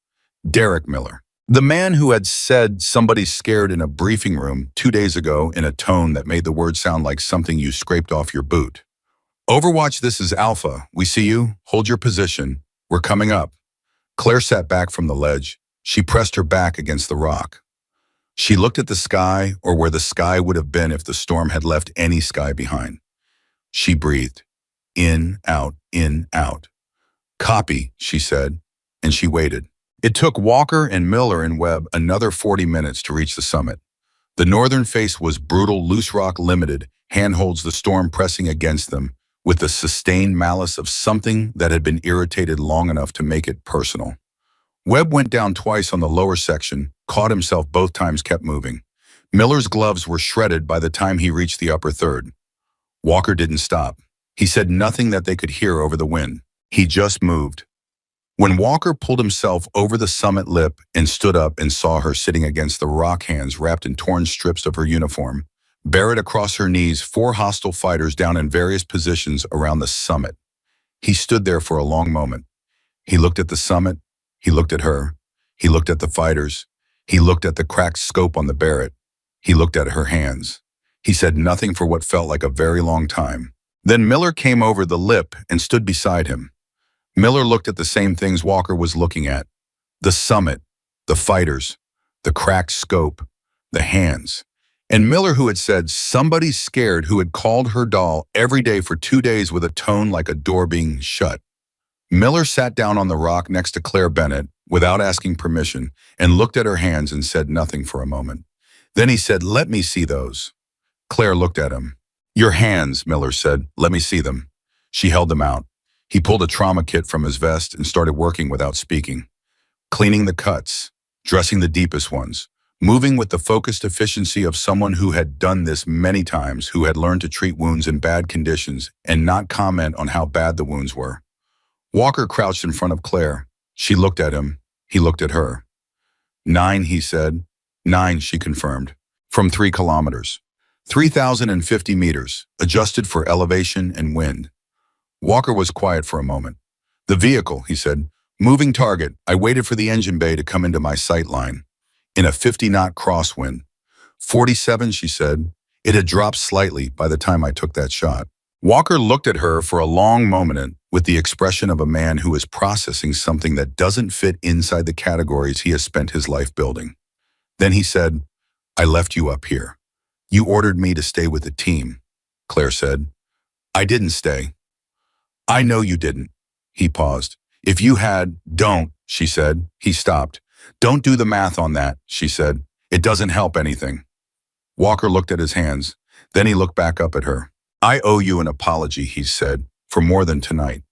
Speaker 1: Derek Miller. The man who had said somebody's scared in a briefing room 2 days ago in a tone that made the word sound like something you scraped off your boot. Overwatch, this is Alpha. We see you. Hold your position. We're coming up. Claire sat back from the ledge. She pressed her back against the rock. She looked at the sky, or where the sky would have been if the storm had left any sky behind. She breathed. In, out, in, out. Copy, she said, and she waited. It took Walker and Miller and Webb another 40 minutes to reach the summit. The northern face was brutal, loose rock limited, handholds the storm pressing against them, with the sustained malice of something that had been irritated long enough to make it personal. Webb went down twice on the lower section, caught himself both times, kept moving. Miller's gloves were shredded by the time he reached the upper third. Walker didn't stop. He said nothing that they could hear over the wind. He just moved. When Walker pulled himself over the summit lip and stood up and saw her sitting against the rock, hands wrapped in torn strips of her uniform, buried across her knees, 4 hostile fighters down in various positions around the summit. He stood there for a long moment. He looked at the summit. He looked at her. He looked at the fighters. He looked at the cracked scope on the Barrett. He looked at her hands. He said nothing for what felt like a very long time. Then Miller came over the lip and stood beside him. Miller looked at the same things Walker was looking at. The summit, the fighters, the cracked scope, the hands. And Miller, who had said somebody's scared, who had called her doll every day for 2 days with a tone like a door being shut. Miller sat down on the rock next to Claire Bennett without asking permission and looked at her hands and said nothing for a moment. Then he said, "Let me see those." Claire looked at him. "Your hands," Miller said. "Let me see them." She held them out. He pulled a trauma kit from his vest and started working without speaking. Cleaning the cuts, dressing the deepest ones, moving with the focused efficiency of someone who had done this many times, who had learned to treat wounds in bad conditions and not comment on how bad the wounds were. Walker crouched in front of Claire. She looked at him. He looked at her. 9, he said. 9, she confirmed. From 3 kilometers. 3,050 meters, adjusted for elevation and wind. Walker was quiet for a moment. "The vehicle," he said. "Moving target. I waited for the engine bay to come into my sight line. In a 50-knot crosswind. 47, she said. It had dropped slightly by the time I took that shot." Walker looked at her for a long moment with the expression of a man who is processing something that doesn't fit inside the categories he has spent his life building. Then he said, "I left you up here. You ordered me to stay with the team," Claire said. "I didn't stay." "I know you didn't." He paused. "If you had, don't," she said. He stopped. "Don't do the math on that," she said. "It doesn't help anything." Walker looked at his hands. Then he looked back up at her. "I owe you an apology," he said, "for more than tonight."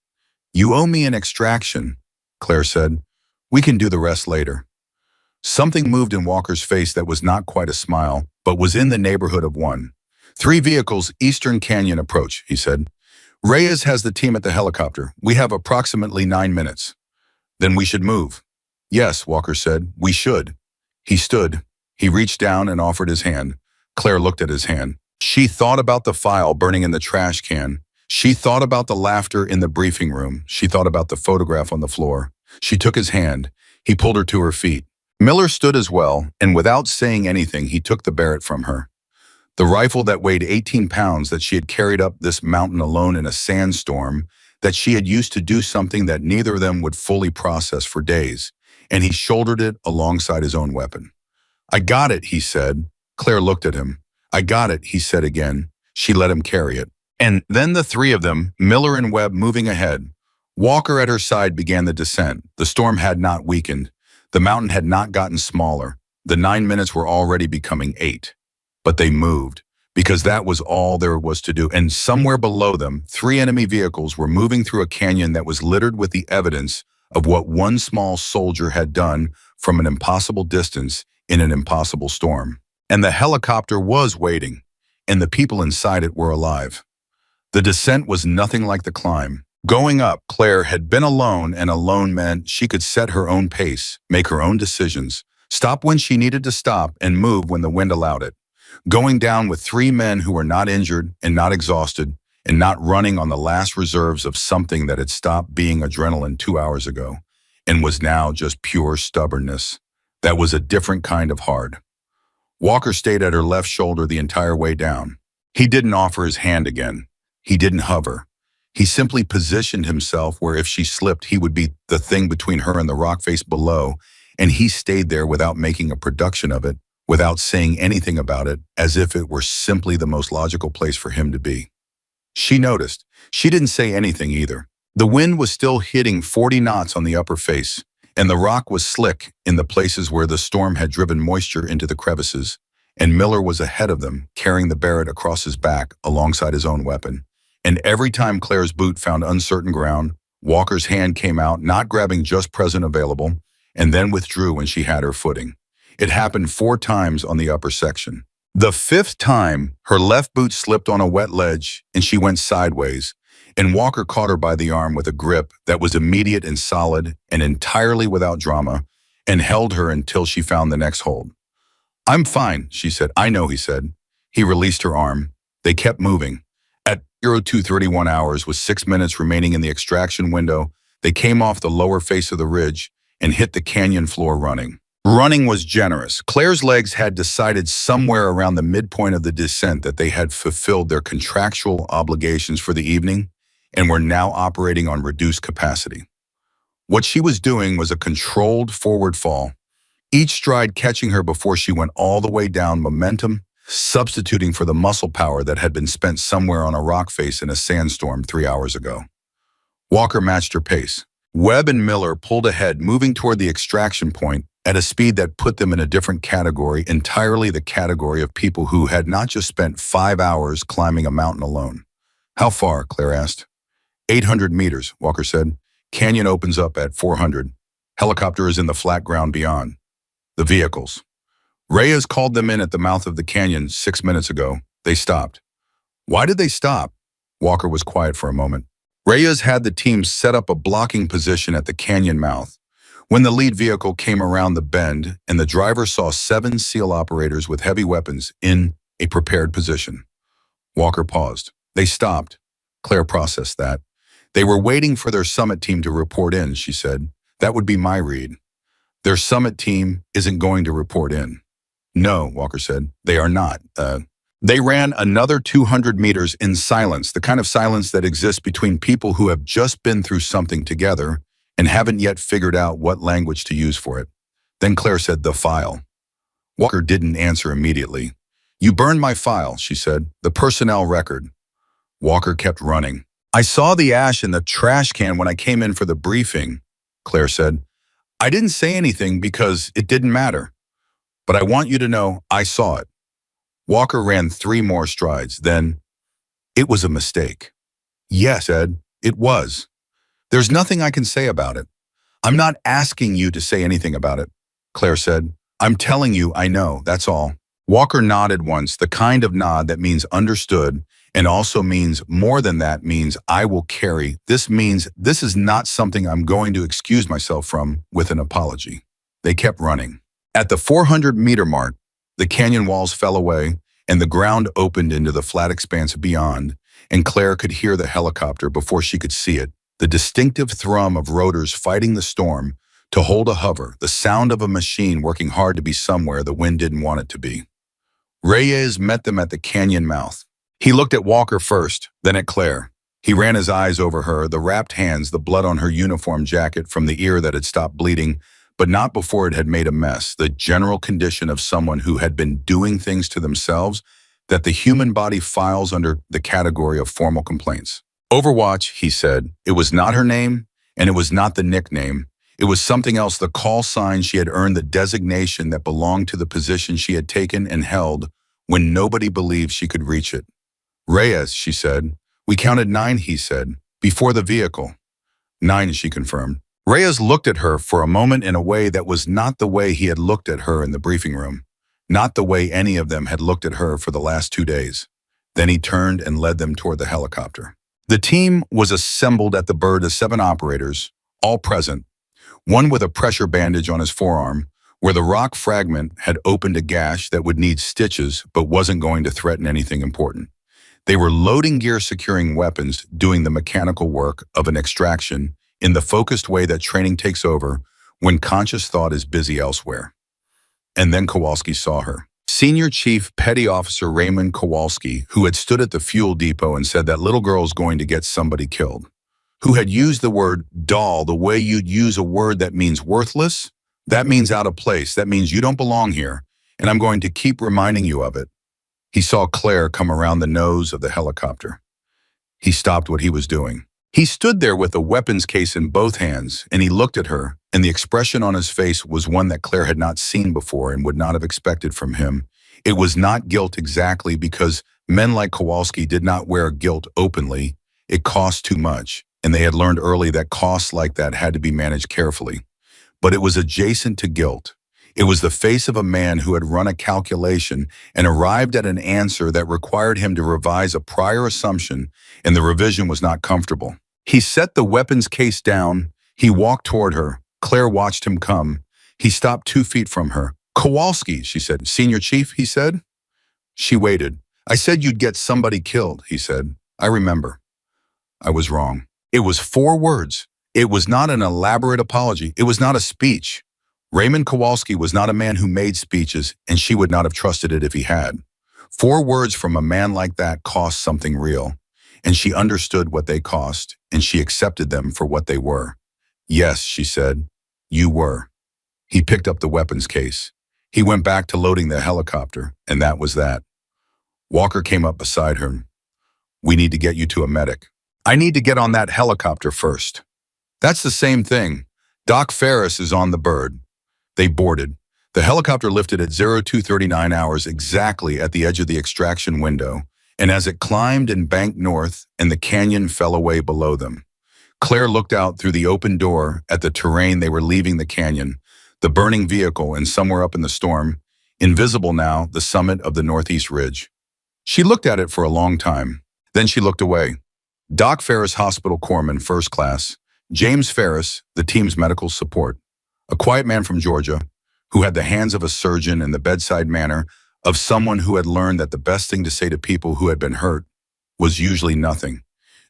Speaker 1: "You owe me an extraction," Claire said. "We can do the rest later." Something moved in Walker's face that was not quite a smile, but was in the neighborhood of one. 3 vehicles, Eastern Canyon approach, he said. "Reyes has the team at the helicopter. We have approximately 9 minutes. Then we should move." "Yes," Walker said, "we should." He stood. He reached down and offered his hand. Claire looked at his hand. She thought about the file burning in the trash can. She thought about the laughter in the briefing room. She thought about the photograph on the floor. She took his hand. He pulled her to her feet. Miller stood as well, and without saying anything, he took the Barrett from her. The rifle that weighed 18 pounds that she had carried up this mountain alone in a sandstorm, that she had used to do something that neither of them would fully process for days, and he shouldered it alongside his own weapon. "I got it," he said. Claire looked at him. I got it, he said again. She let him carry it. And then the three of them, Miller and Webb, moving ahead. Walker at her side began the descent. The storm had not weakened. The mountain had not gotten smaller. The 9 minutes were already becoming 8. But they moved, because that was all there was to do. And somewhere below them, 3 enemy vehicles were moving through a canyon that was littered with the evidence of what one small soldier had done from an impossible distance in an impossible storm. And the helicopter was waiting, and the people inside it were alive. The descent was nothing like the climb. Going up, Claire had been alone, and alone meant she could set her own pace, make her own decisions, stop when she needed to stop, and move when the wind allowed it. Going down with 3 men who were not injured and not exhausted and not running on the last reserves of something that had stopped being adrenaline 2 hours ago and was now just pure stubbornness. That was a different kind of hard. Walker stayed at her left shoulder the entire way down. He didn't offer his hand again. He didn't hover. He simply positioned himself where if she slipped, he would be the thing between her and the rock face below, and he stayed there without making a production of it, without saying anything about it, as if it were simply the most logical place for him to be. She noticed. She didn't say anything either. The wind was still hitting 40 knots on the upper face, and the rock was slick in the places where the storm had driven moisture into the crevices, and Miller was ahead of them, carrying the Barrett across his back alongside his own weapon. And every time Claire's boot found uncertain ground, Walker's hand came out, not grabbing just present available, and then withdrew when she had her footing. It happened 4 times on the upper section. The 5th time, her left boot slipped on a wet ledge and she went sideways, and Walker caught her by the arm with a grip that was immediate and solid and entirely without drama, and held her until she found the next hold. I'm fine, she said. I know, he said. He released her arm. They kept moving. At 0231 hours, with 6 minutes remaining in the extraction window, they came off the lower face of the ridge and hit the canyon floor running. Running was generous. Claire's legs had decided somewhere around the midpoint of the descent that they had fulfilled their contractual obligations for the evening and were now operating on reduced capacity. What she was doing was a controlled forward fall, each stride catching her before she went all the way down, momentum substituting for the muscle power that had been spent somewhere on a rock face in a sandstorm 3 hours ago. Walker matched her pace. Webb and Miller pulled ahead, moving toward the extraction point at a speed that put them in a different category, entirely the category of people who had not just spent 5 hours climbing a mountain alone. How far? Claire asked. 800 meters, Walker said. Canyon opens up at 400. Helicopter is in the flat ground beyond. The vehicles. Reyes called them in at the mouth of the canyon 6 minutes ago. They stopped. Why did they stop? Walker was quiet for a moment. Reyes had the team set up a blocking position at the canyon mouth. When the lead vehicle came around the bend and the driver saw 7 SEAL operators with heavy weapons in a prepared position. Walker paused. They stopped. Claire processed that. They were waiting for their summit team to report in, she said. That would be my read. Their summit team isn't going to report in. No, Walker said, they are not. They ran another 200 meters in silence, the kind of silence that exists between people who have just been through something together and haven't yet figured out what language to use for it. Then Claire said, the file. Walker didn't answer immediately. You burned my file, she said, the personnel record. Walker kept running. I saw the ash in the trash can when I came in for the briefing, Claire said. I didn't say anything because it didn't matter. But I want you to know I saw it. Walker ran 3 more strides. Then, it was a mistake. Yes, Ed, it was. There's nothing I can say about it. I'm not asking you to say anything about it, Claire said. I'm telling you I know, that's all. Walker nodded once, the kind of nod that means understood and also means more than that, means I will carry. This means this is not something I'm going to excuse myself from with an apology. They kept running. At the 400-meter mark, the canyon walls fell away and the ground opened into the flat expanse beyond, and Claire could hear the helicopter before she could see it, the distinctive thrum of rotors fighting the storm to hold a hover, the sound of a machine working hard to be somewhere the wind didn't want it to be. Reyes met them at the canyon mouth. He looked at Walker first, then at Claire. He ran his eyes over her, the wrapped hands, the blood on her uniform jacket from the ear that had stopped bleeding, but not before it had made a mess, the general condition of someone who had been doing things to themselves that the human body files under the category of formal complaints. Overwatch, he said. It was not her name, and it was not the nickname. It was something else, the call sign she had earned, the designation that belonged to the position she had taken and held when nobody believed she could reach it. Reyes, she said. We counted 9, he said, before the vehicle. 9, she confirmed. Reyes looked at her for a moment in a way that was not the way he had looked at her in the briefing room, not the way any of them had looked at her for the last 2 days. Then he turned and led them toward the helicopter. The team was assembled at the bird of 7 operators, all present, one with a pressure bandage on his forearm, where the rock fragment had opened a gash that would need stitches but wasn't going to threaten anything important. They were loading gear, securing weapons, doing the mechanical work of an extraction in the focused way that training takes over when conscious thought is busy elsewhere. And then Kowalski saw her. Senior Chief Petty Officer Raymond Kowalski, who had stood at the fuel depot and said that little girl's going to get somebody killed, who had used the word doll the way you'd use a word that means worthless, that means out of place, that means you don't belong here, and I'm going to keep reminding you of it. He saw Claire come around the nose of the helicopter. He stopped what he was doing. He stood there with a weapons case in both hands, and he looked at her, and the expression on his face was one that Claire had not seen before and would not have expected from him. It was not guilt exactly, because men like Kowalski did not wear guilt openly. It cost too much, and they had learned early that costs like that had to be managed carefully. But it was adjacent to guilt. It was the face of a man who had run a calculation and arrived at an answer that required him to revise a prior assumption, and the revision was not comfortable. He set the weapons case down. He walked toward her. Claire watched him come. He stopped 2 feet from her. Kowalski, she said. Senior Chief, he said. She waited. I said you'd get somebody killed, he said. I remember. I was wrong. It was 4 words. It was not an elaborate apology. It was not a speech. Raymond Kowalski was not a man who made speeches, and she would not have trusted it if he had. 4 words from a man like that cost something real, and she understood what they cost, and she accepted them for what they were. Yes, she said, you were. He picked up the weapons case. He went back to loading the helicopter, and that was that. Walker came up beside her. We need to get you to a medic. I need to get on that helicopter first. That's the same thing. Doc Ferris is on the bird. They boarded. The helicopter lifted at 0239 hours exactly at the edge of the extraction window, and as it climbed and banked north and the canyon fell away below them, Claire looked out through the open door at the terrain. They were leaving the canyon, the burning vehicle, and somewhere up in the storm, invisible now, the summit of the northeast ridge. She looked at it for a long time. Then she looked away. Doc Ferris, Hospital Corpsman, First Class. James Ferris, the team's medical support. A quiet man from Georgia who had the hands of a surgeon and the bedside manner of someone who had learned that the best thing to say to people who had been hurt was usually nothing.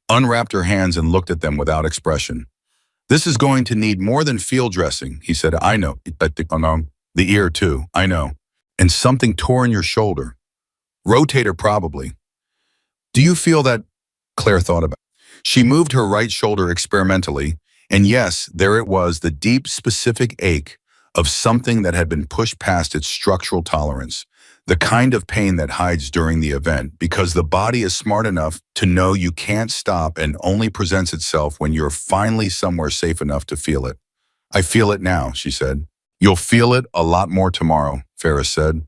Speaker 1: Unwrapped her hands and looked at them without expression. This is going to need more than field dressing, he said. I know. The ear too, I know. And something tore in your shoulder. Rotator probably. Do you feel that? Claire thought about it. She moved her right shoulder experimentally, and yes, there it was, the deep, specific ache of something that had been pushed past its structural tolerance, the kind of pain that hides during the event because the body is smart enough to know you can't stop and only presents itself when you're finally somewhere safe enough to feel it. I feel it now, she said. You'll feel it a lot more tomorrow, Ferris said.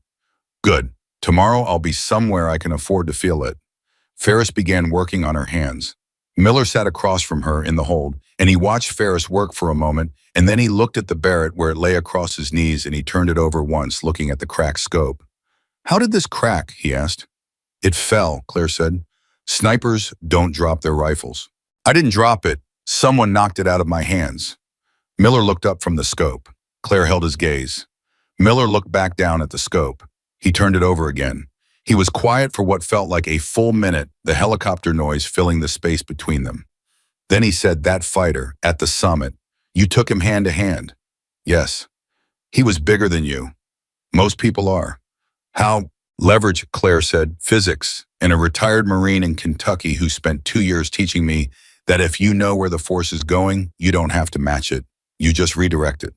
Speaker 1: Good. Tomorrow I'll be somewhere I can afford to feel it. Ferris began working on her hands. Miller sat across from her in the hold, and he watched Ferris work for a moment, and then he looked at the Barrett where it lay across his knees, and he turned it over once, looking at the cracked scope. How did this crack? He asked. It fell, Claire said. Snipers don't drop their rifles. I didn't drop it. Someone knocked it out of my hands. Miller looked up from the scope. Claire held his gaze. Miller looked back down at the scope. He turned it over again. He was quiet for what felt like a full minute, the helicopter noise filling the space between them. Then he said, that fighter, at the summit, you took him hand to hand. Yes. He was bigger than you. Most people are. How? Leverage, Claire said, physics, and a retired Marine in Kentucky who spent 2 years teaching me that if you know where the force is going, you don't have to match it. You just redirect it.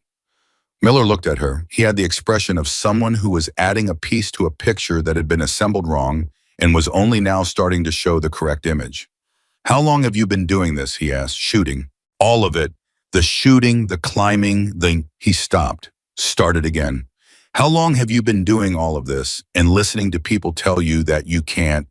Speaker 1: Miller looked at her. He had the expression of someone who was adding a piece to a picture that had been assembled wrong and was only now starting to show the correct image. How long have you been doing this? He asked. Shooting. All of it. The shooting, the climbing, He stopped. Started again. How long have you been doing all of this and listening to people tell you that you can't?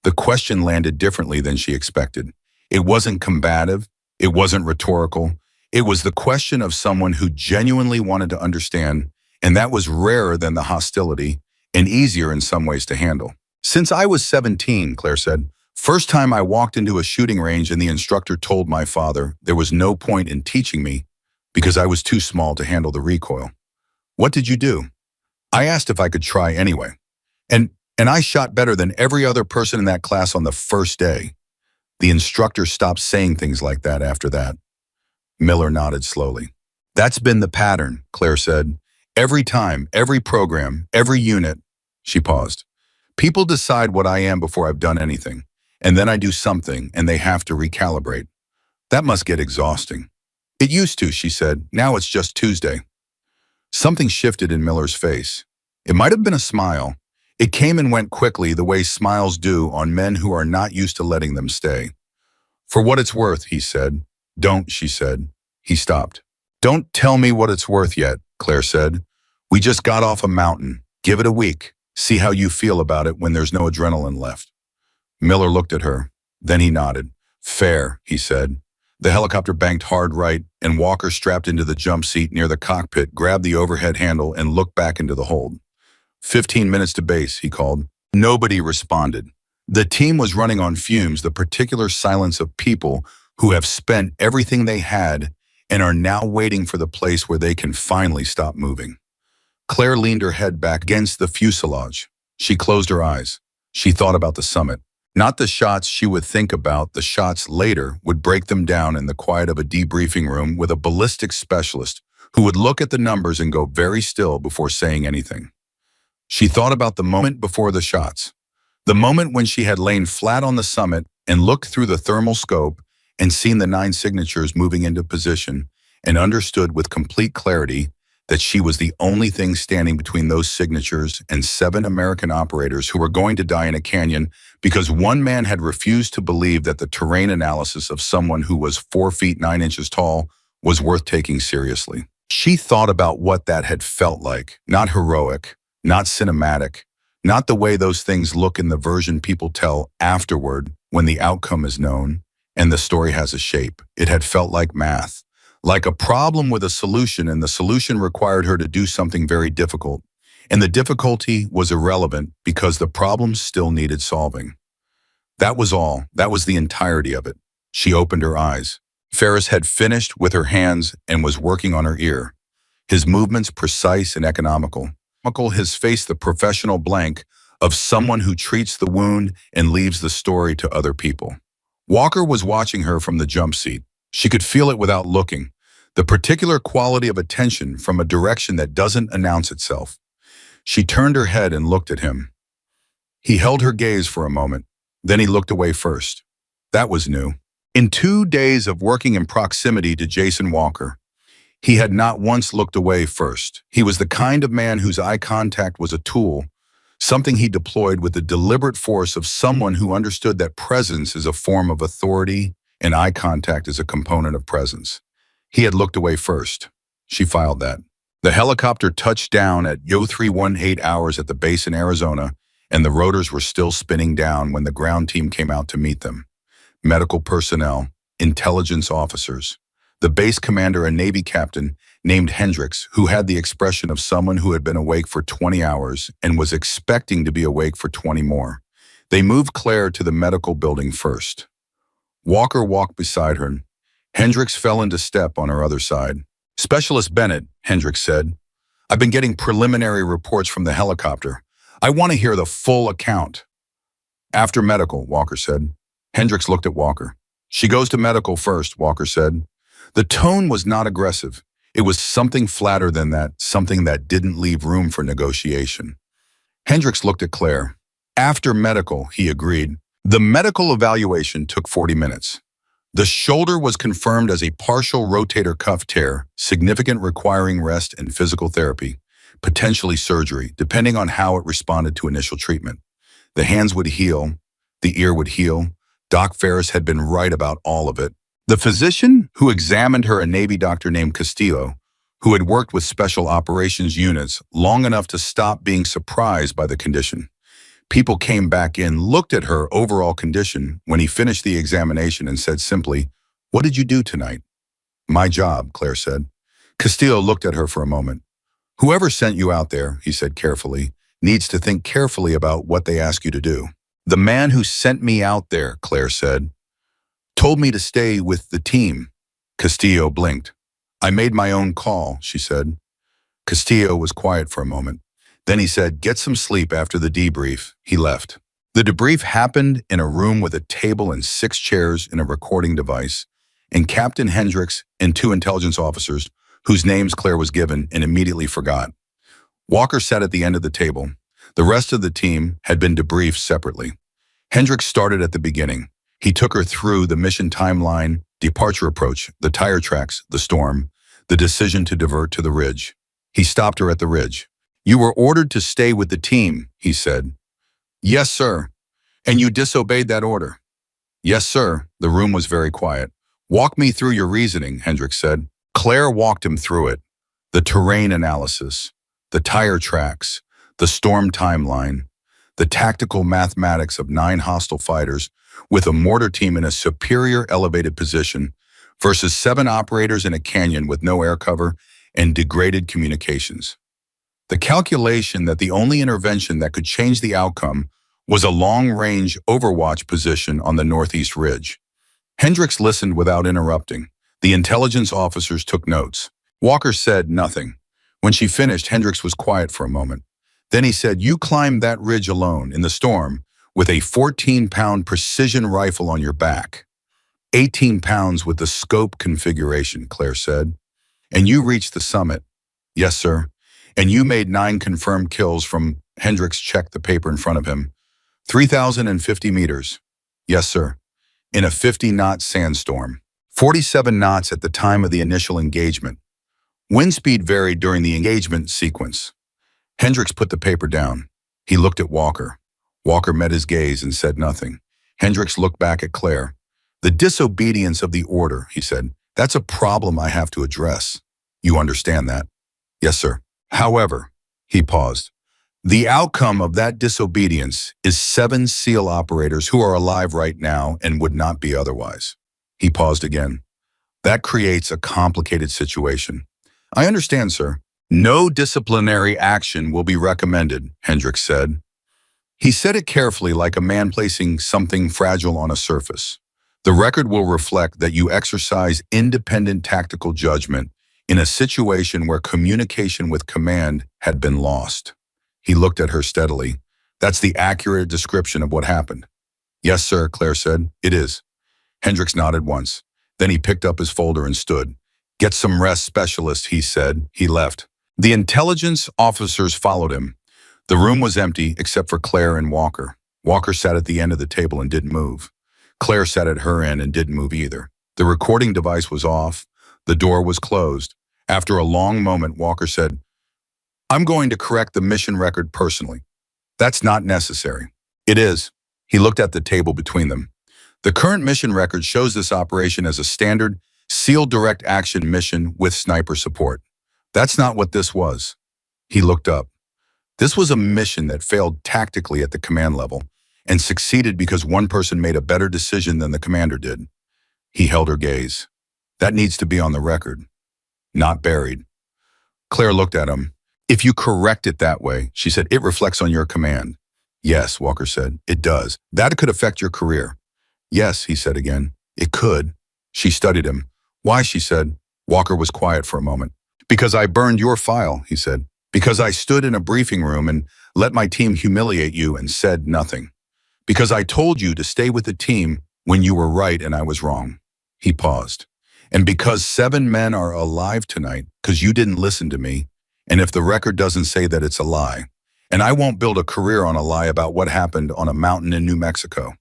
Speaker 1: The question landed differently than she expected. It wasn't combative. It wasn't rhetorical. It was the question of someone who genuinely wanted to understand, and that was rarer than the hostility and easier in some ways to handle. Since I was 17, Claire said, first time I walked into a shooting range and the instructor told my father there was no point in teaching me because I was too small to handle the recoil. What did you do? I asked if I could try anyway. And I shot better than every other person in that class on the first day. The instructor stopped saying things like that after that. Miller nodded slowly. That's been the pattern, Claire said. Every time, every program, every unit. She paused. People decide what I am before I've done anything, and then I do something and they have to recalibrate. That must get exhausting. It used to, she said. Now it's just Tuesday. Something shifted in Miller's face. It might have been a smile. It came and went quickly the way smiles do on men who are not used to letting them stay. For what it's worth, he said. Don't, she said. He stopped. Don't tell me what it's worth yet, Claire said. We just got off a mountain. Give it a week. See how you feel about it when there's no adrenaline left. Miller looked at her. Then he nodded. Fair, he said. The helicopter banked hard right, and Walker strapped into the jump seat near the cockpit, grabbed the overhead handle, and looked back into the hold. 15 minutes to base, he called. Nobody responded. The team was running on fumes, the particular silence of people who have spent everything they had and are now waiting for the place where they can finally stop moving. Claire leaned her head back against the fuselage. She closed her eyes. She thought about the summit. Not the shots she would think about, the shots later would break them down in the quiet of a debriefing room with a ballistics specialist who would look at the numbers and go very still before saying anything. She thought about the moment before the shots, the moment when she had lain flat on the summit and looked through the thermal scope and seen the 9 signatures moving into position and understood with complete clarity that she was the only thing standing between those signatures and 7 American operators who were going to die in a canyon because one man had refused to believe that the terrain analysis of someone who was 4 feet 9 inches tall was worth taking seriously. She thought about what that had felt like, not heroic, not cinematic, not the way those things look in the version people tell afterward when the outcome is known and the story has a shape. It had felt like math, like a problem with a solution, and the solution required her to do something very difficult. And the difficulty was irrelevant because the problem still needed solving. That was all. That was the entirety of it. She opened her eyes. Ferris had finished with her hands and was working on her ear. His movements precise and economical. His face the professional blank of someone who treats the wound and leaves the story to other people. Walker was watching her from the jump seat. She could feel it without looking, the particular quality of attention from a direction that doesn't announce itself. She turned her head and looked at him. He held her gaze for a moment, then he looked away first. That was new. In 2 days of working in proximity to Jason Walker, he had not once looked away first. He was the kind of man whose eye contact was a tool, something he deployed with the deliberate force of someone who understood that presence is a form of authority and eye contact is a component of presence. He had looked away first. She filed that. The helicopter touched down at Yo 318 hours at the base in Arizona, and the rotors were still spinning down when the ground team came out to meet them. Medical personnel, intelligence officers, the base commander, a Navy captain named Hendricks, who had the expression of someone who had been awake for 20 hours and was expecting to be awake for 20 more. They moved Claire to the medical building first. Walker walked beside her. Hendricks fell into step on her other side. Specialist Bennett, Hendricks said, I've been getting preliminary reports from the helicopter. I want to hear the full account. After medical, Walker said. Hendricks looked at Walker. She goes to medical first, Walker said. The tone was not aggressive. It was something flatter than that, something that didn't leave room for negotiation. Hendricks looked at Claire. After medical, he agreed. The medical evaluation took 40 minutes. The shoulder was confirmed as a partial rotator cuff tear, significant requiring rest and physical therapy, potentially surgery, depending on how it responded to initial treatment. The hands would heal, the ear would heal. Doc Ferris had been right about all of it. The physician who examined her, a Navy doctor named Castillo, who had worked with special operations units long enough to stop being surprised by the condition. People came back in, looked at her overall condition when he finished the examination and said simply, "What did you do tonight?" "My job," Claire said. Castillo looked at her for a moment. "Whoever sent you out there," he said carefully, "needs to think carefully about what they ask you to do." "The man who sent me out there," Claire said, "told me to stay with the team." Castillo blinked. "I made my own call," she said. Castillo was quiet for a moment. Then he said, "Get some sleep after the debrief." He left. The debrief happened in a room with a table and 6 chairs and a recording device, and Captain Hendricks and 2 intelligence officers, whose names Claire was given and immediately forgot. Walker sat at the end of the table. The rest of the team had been debriefed separately. Hendricks started at the beginning. He took her through the mission timeline, departure approach, the tire tracks, the storm, the decision to divert to the ridge. He stopped her at the ridge. "You were ordered to stay with the team," he said. "Yes, sir." "And you disobeyed that order?" "Yes, sir." The room was very quiet. "Walk me through your reasoning," Hendricks said. Claire walked him through it. The terrain analysis, the tire tracks, the storm timeline, the tactical mathematics of 9 hostile fighters with a mortar team in a superior elevated position versus 7 operators in a canyon with no air cover and degraded communications. The calculation that the only intervention that could change the outcome was a long-range overwatch position on the northeast ridge. Hendricks listened without interrupting. The intelligence officers took notes. Walker said nothing. When she finished, Hendricks was quiet for a moment. Then he said, "You climbed that ridge alone in the storm with a 14-pound precision rifle on your back. 18 pounds with the scope configuration," Claire said. "And you reached the summit." "Yes, sir." "And you made 9 confirmed kills from," Hendricks checked the paper in front of him, 3,050 meters. "Yes, sir." "In a 50-knot sandstorm. 47 knots at the time of the initial engagement. Wind speed varied during the engagement sequence." Hendricks put the paper down. He looked at Walker. Walker met his gaze and said nothing. Hendricks looked back at Claire. "The disobedience of the order," he said. "That's a problem I have to address. You understand that?" "Yes, sir." "However," he paused, "the outcome of that disobedience is 7 SEAL operators who are alive right now and would not be otherwise." He paused again. "That creates a complicated situation." "I understand, sir." "No disciplinary action will be recommended," Hendricks said. He said it carefully, like a man placing something fragile on a surface. "The record will reflect that you exercise independent tactical judgment in a situation where communication with command had been lost." He looked at her steadily. "That's the accurate description of what happened." "Yes, sir," Claire said. "It is." Hendricks nodded once. Then he picked up his folder and stood. "Get some rest, specialist," he said. He left. The intelligence officers followed him. The room was empty except for Claire and Walker. Walker sat at the end of the table and didn't move. Claire sat at her end and didn't move either. The recording device was off. The door was closed. After a long moment, Walker said, "I'm going to correct the mission record personally." "That's not necessary." "It is." He looked at the table between them. "The current mission record shows this operation as a standard SEAL direct action mission with sniper support. That's not what this was." He looked up. "This was a mission that failed tactically at the command level and succeeded because one person made a better decision than the commander did." He held her gaze. "That needs to be on the record, not buried." Claire looked at him. "If you correct it that way," she said, "it reflects on your command." "Yes," Walker said, "it does. That could affect your career." "Yes," he said again, "it could." She studied him. "Why?" she said. Walker was quiet for a moment. "Because I burned your file," he said. "Because I stood in a briefing room and let my team humiliate you and said nothing. Because I told you to stay with the team when you were right and I was wrong." He paused. "And because 7 men are alive tonight, because you didn't listen to me, and if the record doesn't say that, it's a lie. And I won't build a career on a lie about what happened on a mountain in New Mexico."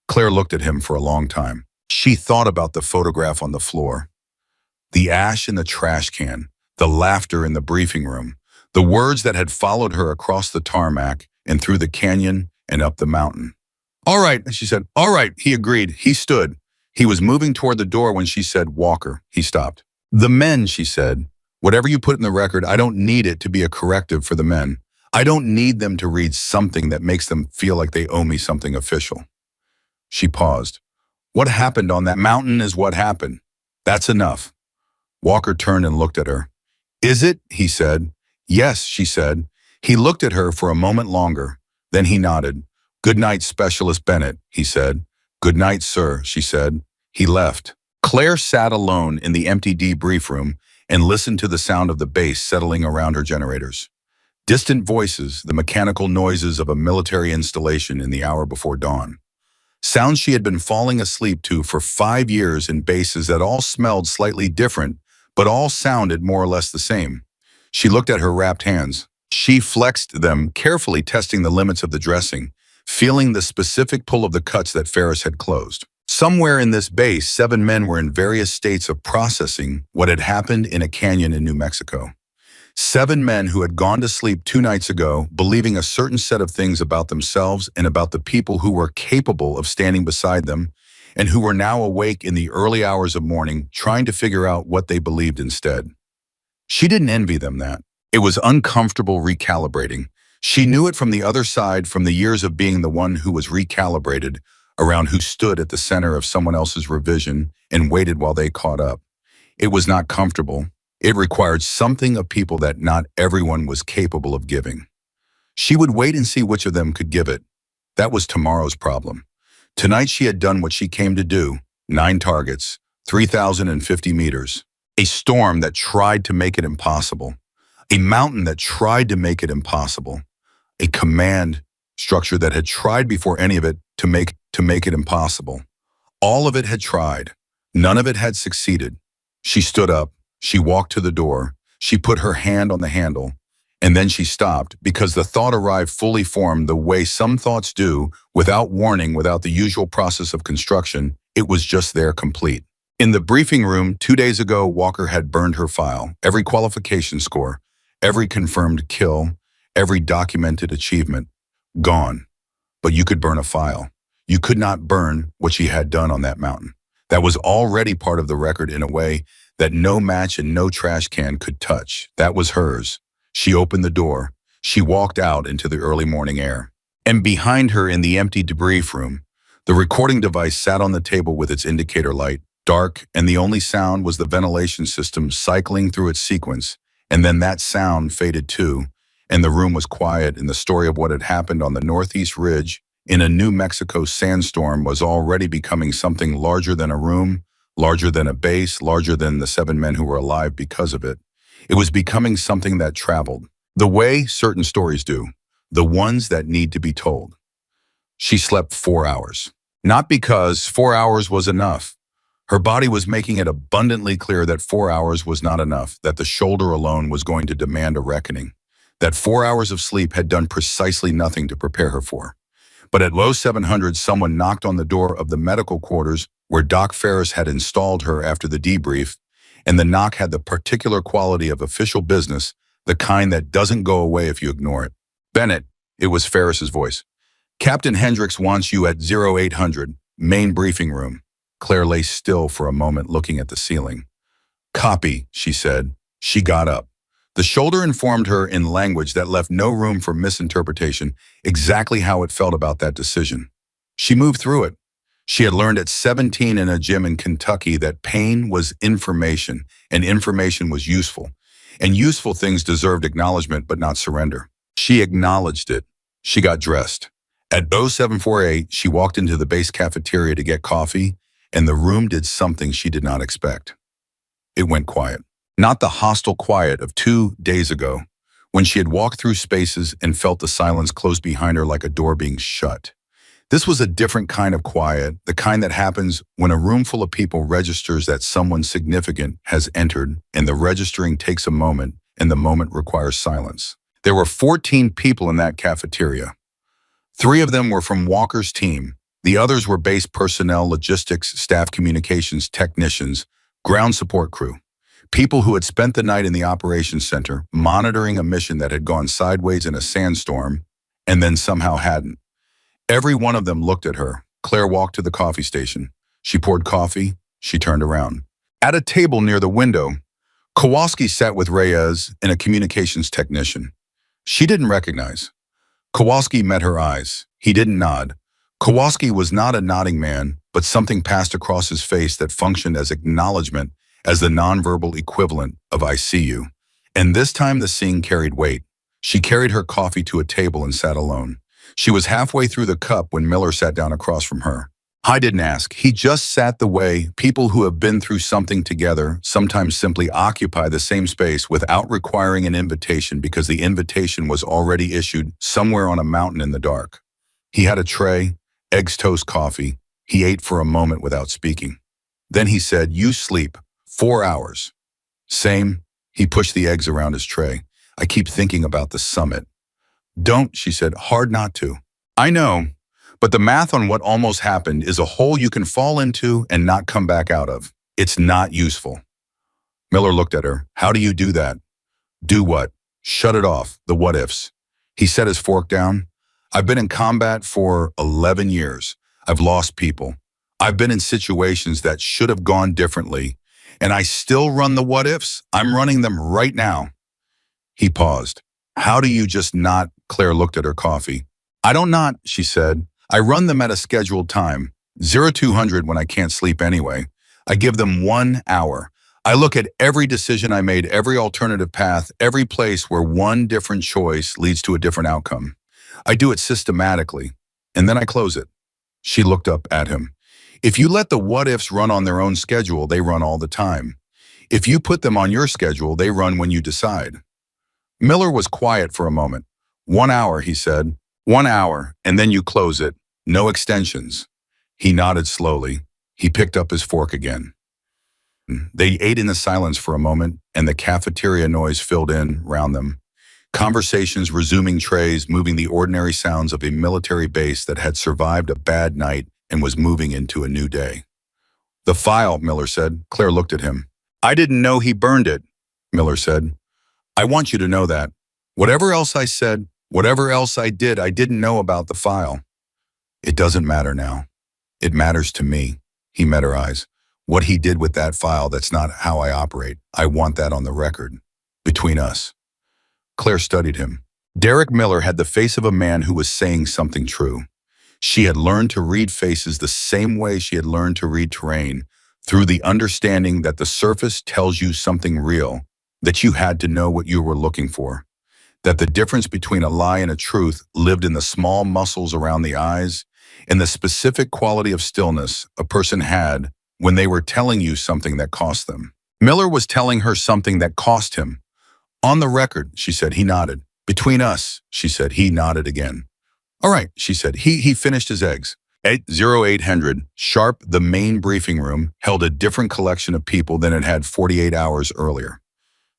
Speaker 1: Claire looked at him for a long time. She thought about the photograph on the floor, the ash in the trash can, the laughter in the briefing room, the words that had followed her across the tarmac and through the canyon and up the mountain. All right, she said. All right, he agreed. He stood. He was moving toward the door when she said, Walker. He stopped. The men, she said. Whatever you put in the record, I don't need it to be a corrective for the men. I don't need them to read something that makes them feel like they owe me something official. She paused. What happened on that mountain is what happened. That's enough. Walker turned and looked at her. Is it? He said. Yes, she said. He looked at her for a moment longer. Then he nodded. Good night, Specialist Bennett, he said. Good night, sir, she said. He left. Claire sat alone in the empty debrief room and listened to the sound of the bass settling around her generators. Distant voices, the mechanical noises of a military installation in the hour before dawn. Sounds she had been falling asleep to for 5 years in bases that all smelled slightly different, but all sounded more or less the same. She looked at her wrapped hands. She flexed them, carefully testing the limits of the dressing, feeling the specific pull of the cuts that Ferris had closed. Somewhere in this base, 7 men were in various states of processing what had happened in a canyon in New Mexico. 7 men who had gone to sleep 2 nights ago, believing a certain set of things about themselves and about the people who were capable of standing beside them, and who were now awake in the early hours of morning, trying to figure out what they believed instead. She didn't envy them that. It was uncomfortable recalibrating. She knew it from the other side, from the years of being the one who was recalibrated, around who stood at the center of someone else's revision and waited while they caught up. It was not comfortable. It required something of people that not everyone was capable of giving. She would wait and see which of them could give it. That was tomorrow's problem. Tonight she had done what she came to do, 9 targets, 3,050 meters. A storm that tried to make it impossible. A mountain that tried to make it impossible. A command structure that had tried before any of it to make it impossible. All of it had tried. None of it had succeeded. She stood up. She walked to the door. She put her hand on the handle. And then she stopped because the thought arrived fully formed the way some thoughts do, without warning, without the usual process of construction. It was just there, complete. In the briefing room 2 days ago, Walker had burned her file, every qualification score, every confirmed kill, every documented achievement, gone. But you could burn a file. You could not burn what she had done on that mountain. That was already part of the record in a way that no match and no trash can could touch. That was hers. She opened the door. She walked out into the early morning air. And behind her in the empty debrief room, the recording device sat on the table with its indicator light, dark, and the only sound was the ventilation system cycling through its sequence. And then that sound faded too, and the room was quiet, and the story of what had happened on the Northeast Ridge in a New Mexico sandstorm was already becoming something larger than a room, larger than a base, larger than the 7 men who were alive because of it. It was becoming something that traveled, the way certain stories do, the ones that need to be told. She slept 4 hours. Not because 4 hours was enough. Her body was making it abundantly clear that 4 hours was not enough, that the shoulder alone was going to demand a reckoning, that 4 hours of sleep had done precisely nothing to prepare her for. But at low 700, someone knocked on the door of the medical quarters where Doc Ferris had installed her after the debrief, and the knock had the particular quality of official business, the kind that doesn't go away if you ignore it. Bennett, it was Ferris's voice. Captain Hendricks wants you at 0800, main briefing room. Claire lay still for a moment looking at the ceiling. Copy, she said. She got up. The shoulder informed her in language that left no room for misinterpretation exactly how it felt about that decision. She moved through it. She had learned at 17 in a gym in Kentucky that pain was information, and information was useful. And useful things deserved acknowledgement but not surrender. She acknowledged it. She got dressed. At 0748, she walked into the base cafeteria to get coffee, and the room did something she did not expect. It went quiet. Not the hostile quiet of 2 days ago, when she had walked through spaces and felt the silence close behind her like a door being shut. This was a different kind of quiet, the kind that happens when a room full of people registers that someone significant has entered, and the registering takes a moment, and the moment requires silence. There were 14 people in that cafeteria. 3 of them were from Walker's team, The others were base personnel, logistics, staff communications, technicians, ground support crew. People who had spent the night in the operations center, monitoring a mission that had gone sideways in a sandstorm, and then somehow hadn't. Every one of them looked at her. Claire walked to the coffee station. She poured coffee. She turned around. At a table near the window, Kowalski sat with Reyes and a communications technician. She didn't recognize. Kowalski met her eyes. He didn't nod. Kowalski was not a nodding man, but something passed across his face that functioned as acknowledgement, as the nonverbal equivalent of "I see you." And this time the scene carried weight. She carried her coffee to a table and sat alone. She was halfway through the cup when Miller sat down across from her. I didn't ask. He just sat the way people who have been through something together sometimes simply occupy the same space without requiring an invitation because the invitation was already issued somewhere on a mountain in the dark. He had a tray, eggs, toast, coffee. He ate for a moment without speaking. Then he said, "You sleep. 4 hours." "Same." He pushed the eggs around his tray. "I keep thinking about the summit." "Don't," she said, "hard not to." "I know. But the math on what almost happened is a hole you can fall into and not come back out of. It's not useful." Miller looked at her. "How do you do that?" "Do what?" "Shut it off, the what ifs." He set his fork down. "I've been in combat for 11 years. I've lost people. I've been in situations that should have gone differently. And I still run the what ifs. I'm running them right now." He paused. "How do you just not?" Claire looked at her coffee. "I don't not," she said. "I run them at a scheduled time, 0200 when I can't sleep anyway. I give them 1 hour. I look at every decision I made, every alternative path, every place where one different choice leads to a different outcome. I do it systematically, and then I close it." She looked up at him. "If you let the what-ifs run on their own schedule, they run all the time. If you put them on your schedule, they run when you decide." Miller was quiet for a moment. "1 hour," he said. 1 hour, and then you close it. No extensions." He nodded slowly. He picked up his fork again. They ate in the silence for a moment, and the cafeteria noise filled in round them. Conversations resuming trays, moving the ordinary sounds of a military base that had survived a bad night and was moving into a new day. "The file," Miller said. Claire looked at him. "I didn't know he burned it," Miller said. "I want you to know that. Whatever else I said, whatever else I did, I didn't know about the file." "It doesn't matter now. It matters to me." He met her eyes. "What he did with that file, that's not how I operate. I want that on the record. Between us." Claire studied him. Derek Miller had the face of a man who was saying something true. She had learned to read faces the same way she had learned to read terrain, through the understanding that the surface tells you something real, that you had to know what you were looking for, that the difference between a lie and a truth lived in the small muscles around the eyes and the specific quality of stillness a person had when they were telling you something that cost them. Miller was telling her something that cost him. "On the record," she said. He nodded. "Between us," she said. He nodded again. "All right," she said. He finished his eggs. 80800 sharp, the main briefing room held a different collection of people than it had 48 hours earlier.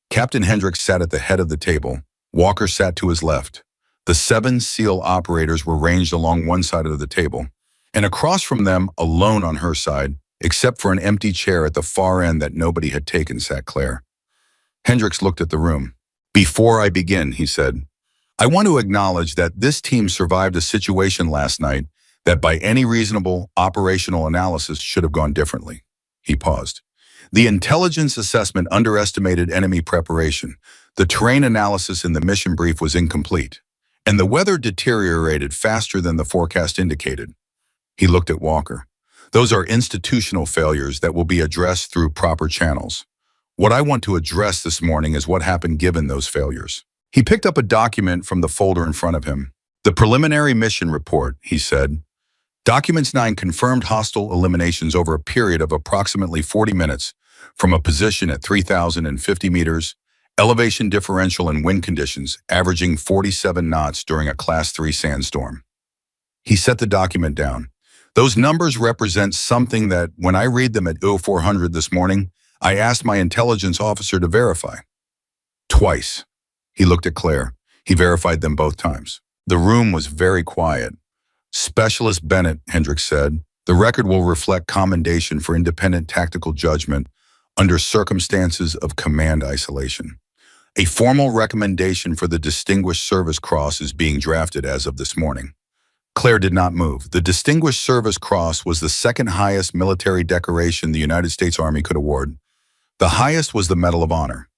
Speaker 1: Captain Hendricks sat at the head of the table. Walker sat to his left. The 7 SEAL operators were ranged along one side of the table, and across from them, alone on her side, except for an empty chair at the far end that nobody had taken, sat Claire. Hendricks looked at the room. "Before I begin," he said, "I want to acknowledge that this team survived a situation last night that by any reasonable operational analysis should have gone differently." He paused. "The intelligence assessment underestimated enemy preparation. The terrain analysis in the mission brief was incomplete, and the weather deteriorated faster than the forecast indicated." He looked at Walker. "Those are institutional failures that will be addressed through proper channels. What I want to address this morning is what happened given those failures." He picked up a document from the folder in front of him. "The preliminary mission report," he said. "Documents 9 confirmed hostile eliminations over a period of approximately 40 minutes from a position at 3,050 meters, elevation differential and wind conditions averaging 47 knots during a Class 3 sandstorm." He set the document down. "Those numbers represent something that, when I read them at 0400 this morning, I asked my intelligence officer to verify. Twice." He looked at Claire. He verified them both times. The room was very quiet. Specialist Bennett, Hendricks said, the record will reflect commendation for independent tactical judgment under circumstances of command isolation. A formal recommendation for the Distinguished Service Cross is being drafted as of this morning. Claire did not move. The Distinguished Service Cross was the second highest military decoration the United States Army could award. The highest was the Medal of Honor.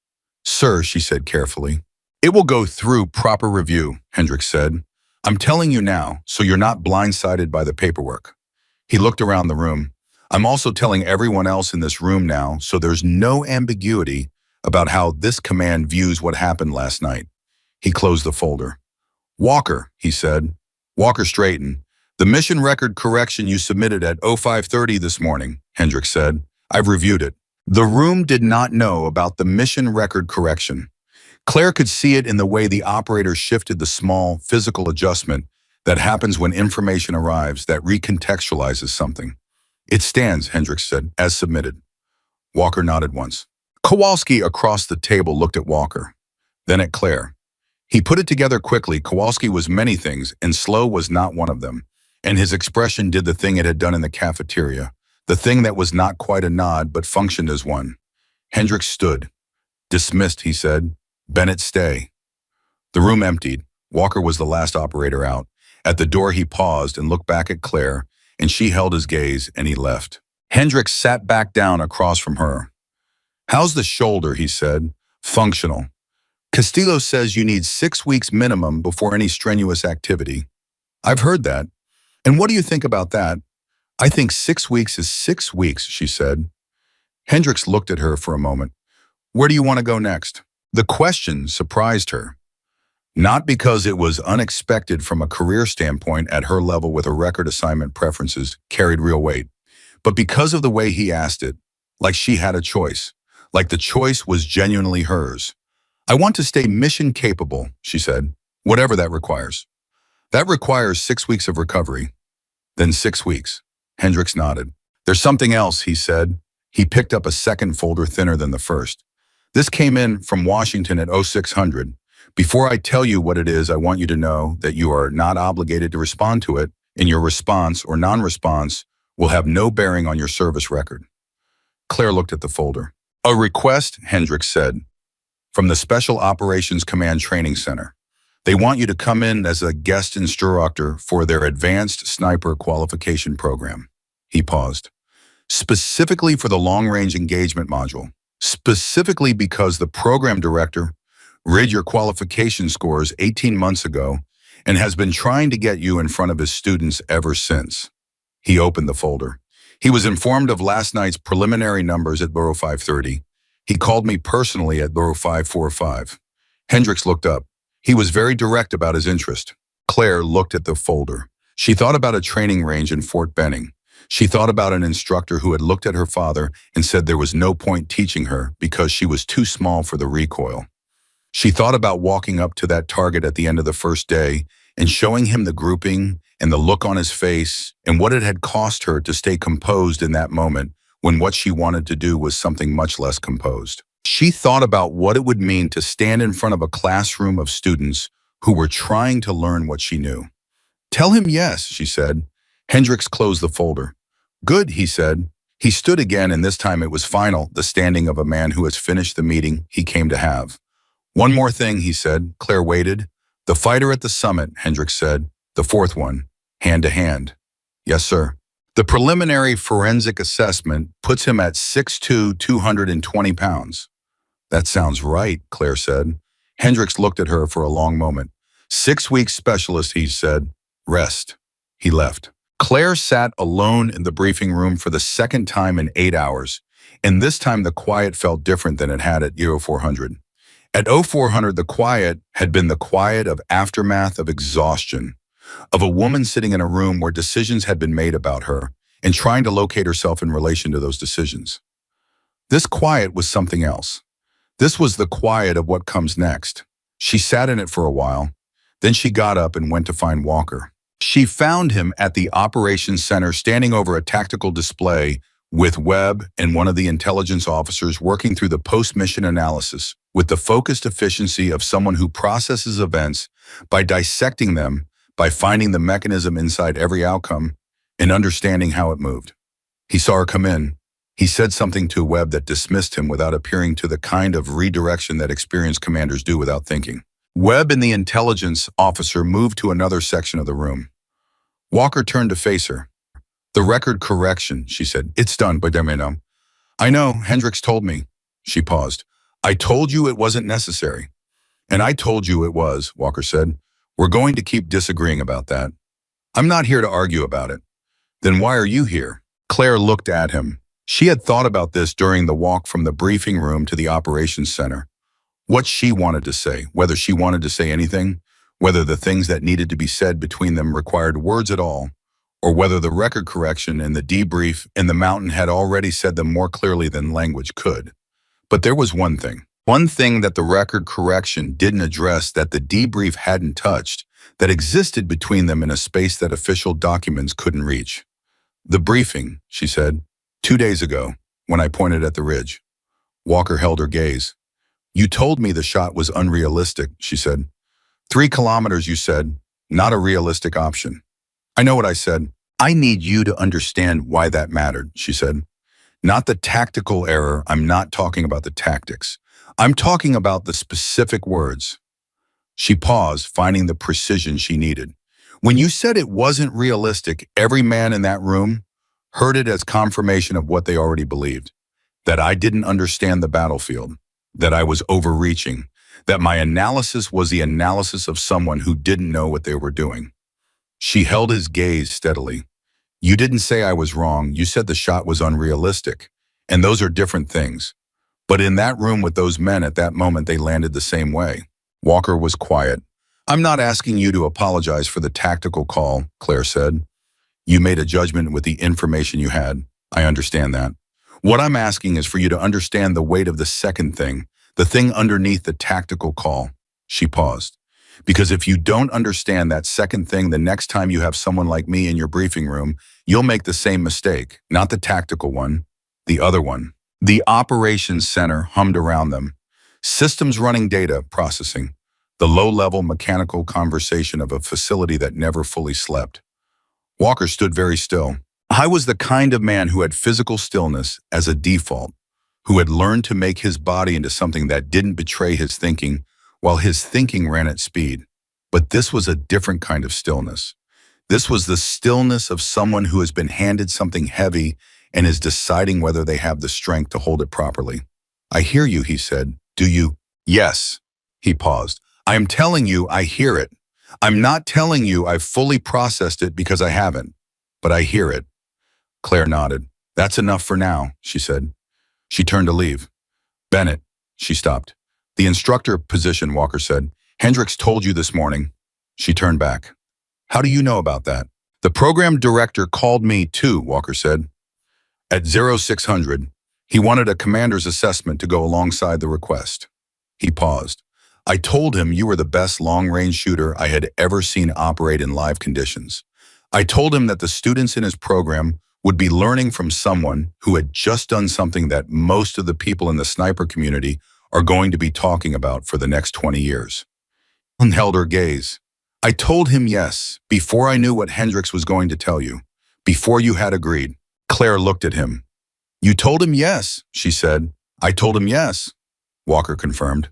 Speaker 1: Sir, she said carefully. It will go through proper review, Hendricks said. I'm telling you now, so you're not blindsided by the paperwork. He looked around the room. I'm also telling everyone else in this room now, so there's no ambiguity about how this command views what happened last night. He closed the folder. Walker, he said. Walker straightened. The mission record correction you submitted at 0530 this morning, Hendricks said. I've reviewed it. The room did not know about the mission record correction. Claire could see it in the way the operator shifted the small, physical adjustment that happens when information arrives that recontextualizes something. It stands, Hendricks said, as submitted. Walker nodded once. Kowalski across the table looked at Walker, then at Claire. He put it together quickly. Kowalski was many things, and slow was not one of them. And his expression did the thing it had done in the cafeteria, the thing that was not quite a nod but functioned as one. Hendricks stood. Dismissed, he said. Bennett, stay. The room emptied. Walker was the last operator out. At the door he paused and looked back at Claire, and she held his gaze, and he left. Hendricks sat back down across from her. How's the shoulder, he said. Functional. Castillo says you need 6 weeks minimum before any strenuous activity. I've heard that. And what do you think about that? I think 6 weeks is 6 weeks, she said. Hendricks looked at her for a moment. Where do you want to go next? The question surprised her. Not because it was unexpected from a career standpoint at her level with a record assignment preferences carried real weight, but because of the way he asked it, like she had a choice, like the choice was genuinely hers. I want to stay mission capable, she said, whatever that requires. That requires 6 weeks of recovery. Then 6 weeks. Hendricks nodded. There's something else, he said. He picked up a second folder thinner than the first. This came in from Washington at 0600. Before I tell you what it is, I want you to know that you are not obligated to respond to it, and your response or non-response will have no bearing on your service record. Claire looked at the folder. A request, Hendricks said, from the Special Operations Command Training Center. They want you to come in as a guest instructor for their Advanced Sniper Qualification Program. He paused. Specifically for the Long-Range Engagement Module. Specifically because the program director read your qualification scores 18 months ago and has been trying to get you in front of his students ever since. He opened the folder. He was informed of last night's preliminary numbers at Borough 530. He called me personally at Borough 545. Hendricks looked up. He was very direct about his interest. Claire looked at the folder. She thought about a training range in Fort Benning. She thought about an instructor who had looked at her father and said there was no point teaching her because she was too small for the recoil. She thought about walking up to that target at the end of the first day and showing him the grouping and the look on his face and what it had cost her to stay composed in that moment when what she wanted to do was something much less composed. She thought about what it would mean to stand in front of a classroom of students who were trying to learn what she knew. Tell him yes, she said. Hendricks closed the folder. Good, he said. He stood again, and this time it was final, the standing of a man who has finished the meeting he came to have. One more thing, he said. Claire waited. The fighter at the summit, Hendricks said. The fourth one, hand to hand. Yes, sir. The preliminary forensic assessment puts him at 6'2", 220 pounds. That sounds right, Claire said. Hendricks looked at her for a long moment. 6 weeks specialist, he said. Rest. He left. Claire sat alone in the briefing room for the second time in 8 hours, and this time the quiet felt different than it had at 0400. At 0400, the quiet had been the quiet of aftermath of exhaustion, of a woman sitting in a room where decisions had been made about her and trying to locate herself in relation to those decisions. This quiet was something else. This was the quiet of what comes next. She sat in it for a while. Then she got up and went to find Walker. She found him at the operations center standing over a tactical display with Webb and one of the intelligence officers working through the post-mission analysis with the focused efficiency of someone who processes events by dissecting them by finding the mechanism inside every outcome and understanding how it moved. He saw her come in. He said something to Webb that dismissed him without appearing to the kind of redirection that experienced commanders do without thinking. Webb and the intelligence officer moved to another section of the room. Walker turned to face her. "The record correction," she said. "It's done, but I know, Hendricks told me." She paused. "I told you it wasn't necessary." "And I told you it was," Walker said. "We're going to keep disagreeing about that. I'm not here to argue about it." "Then why are you here?" Claire looked at him. She had thought about this during the walk from the briefing room to the operations center. What she wanted to say, whether she wanted to say anything, whether the things that needed to be said between them required words at all, or whether the record correction and the debrief in the mountain had already said them more clearly than language could. But there was one thing that the record correction didn't address, that the debrief hadn't touched, that existed between them in a space that official documents couldn't reach. "The briefing," she said, "2 days ago, when I pointed at the ridge." Walker held her gaze. "You told me the shot was unrealistic," she said. 3 kilometers, you said, not a realistic option." "I know what I said." "I need you to understand why that mattered," she said. "Not the tactical error. I'm not talking about the tactics. I'm talking about the specific words." She paused, finding the precision she needed. "When you said it wasn't realistic, every man in that room heard it as confirmation of what they already believed. That I didn't understand the battlefield, that I was overreaching, that my analysis was the analysis of someone who didn't know what they were doing." She held his gaze steadily. "You didn't say I was wrong. You said the shot was unrealistic. And those are different things. But in that room with those men at that moment, they landed the same way." Walker was quiet. "I'm not asking you to apologize for the tactical call," Claire said. "You made a judgment with the information you had. I understand that. What I'm asking is for you to understand the weight of the second thing, the thing underneath the tactical call." She paused. "Because if you don't understand that second thing, the next time you have someone like me in your briefing room, you'll make the same mistake, not the tactical one, the other one." The operations center hummed around them. Systems running, data processing, the low-level mechanical conversation of a facility that never fully slept. Walker stood very still. I was the kind of man who had physical stillness as a default, who had learned to make his body into something that didn't betray his thinking while his thinking ran at speed. But this was a different kind of stillness. This was the stillness of someone who has been handed something heavy and is deciding whether they have the strength to hold it properly. "I hear you," he said. "Do you?" "Yes." He paused. "I am telling you I hear it. I'm not telling you I've fully processed it, because I haven't. But I hear it." Claire nodded. "That's enough for now," she said. She turned to leave. "Bennett," she stopped. "The instructor position," Walker said. "Hendricks told you this morning." She turned back. "How do you know about that?" "The program director called me too," Walker said. "At 0600, he wanted a commander's assessment to go alongside the request." He paused. "I told him you were the best long-range shooter I had ever seen operate in live conditions. I told him that the students in his program would be learning from someone who had just done something that most of the people in the sniper community are going to be talking about for the next 20 years. And held her gaze. "I told him yes, before I knew what Hendricks was going to tell you, before you had agreed." Claire looked at him. "You told him yes," she said. "I told him yes," Walker confirmed.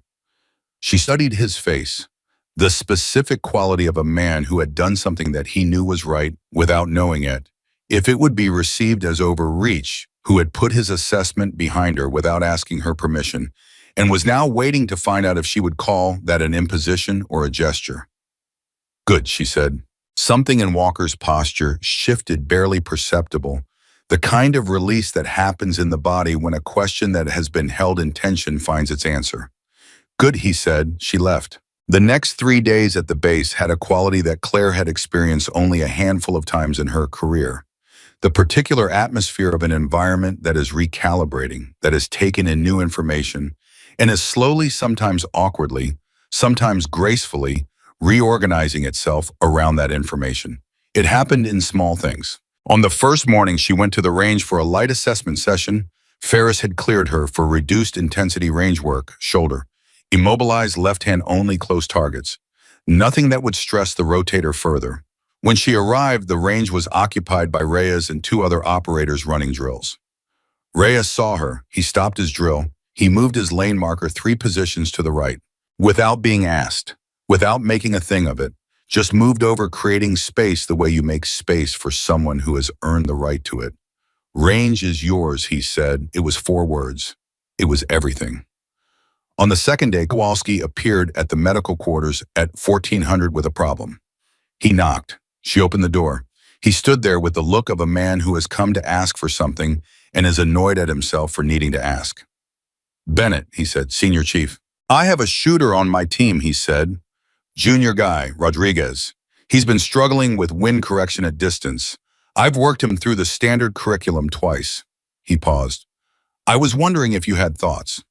Speaker 1: She studied his face, the specific quality of a man who had done something that he knew was right without knowing it, if it would be received as overreach, who had put his assessment behind her without asking her permission, and was now waiting to find out if she would call that an imposition or a gesture. "Good," she said. Something in Walker's posture shifted, barely perceptible, the kind of release that happens in the body when a question that has been held in tension finds its answer. "Good," he said. She left. The next 3 days at the base had a quality that Claire had experienced only a handful of times in her career. The particular atmosphere of an environment that is recalibrating, that has taken in new information, and is slowly, sometimes awkwardly, sometimes gracefully, reorganizing itself around that information. It happened in small things. On the first morning she went to the range for a light assessment session, Ferris had cleared her for reduced intensity range work, shoulder, immobilized left hand only close targets. Nothing that would stress the rotator further. When she arrived, the range was occupied by Reyes and two other operators running drills. Reyes saw her. He stopped his drill. He moved his lane marker 3 positions to the right. Without being asked, without making a thing of it, just moved over, creating space the way you make space for someone who has earned the right to it. Range is yours, he said. It was 4 words. It was everything. On the second day, Kowalski appeared at the medical quarters at 1400 with a problem. He knocked. She opened the door. He stood there with the look of a man who has come to ask for something and is annoyed at himself for needing to ask. Bennett, he said, senior chief. I have a shooter on my team, he said. Junior guy, Rodriguez. He's been struggling with wind correction at distance. I've worked him through the standard curriculum twice. He paused. I was wondering if you had thoughts.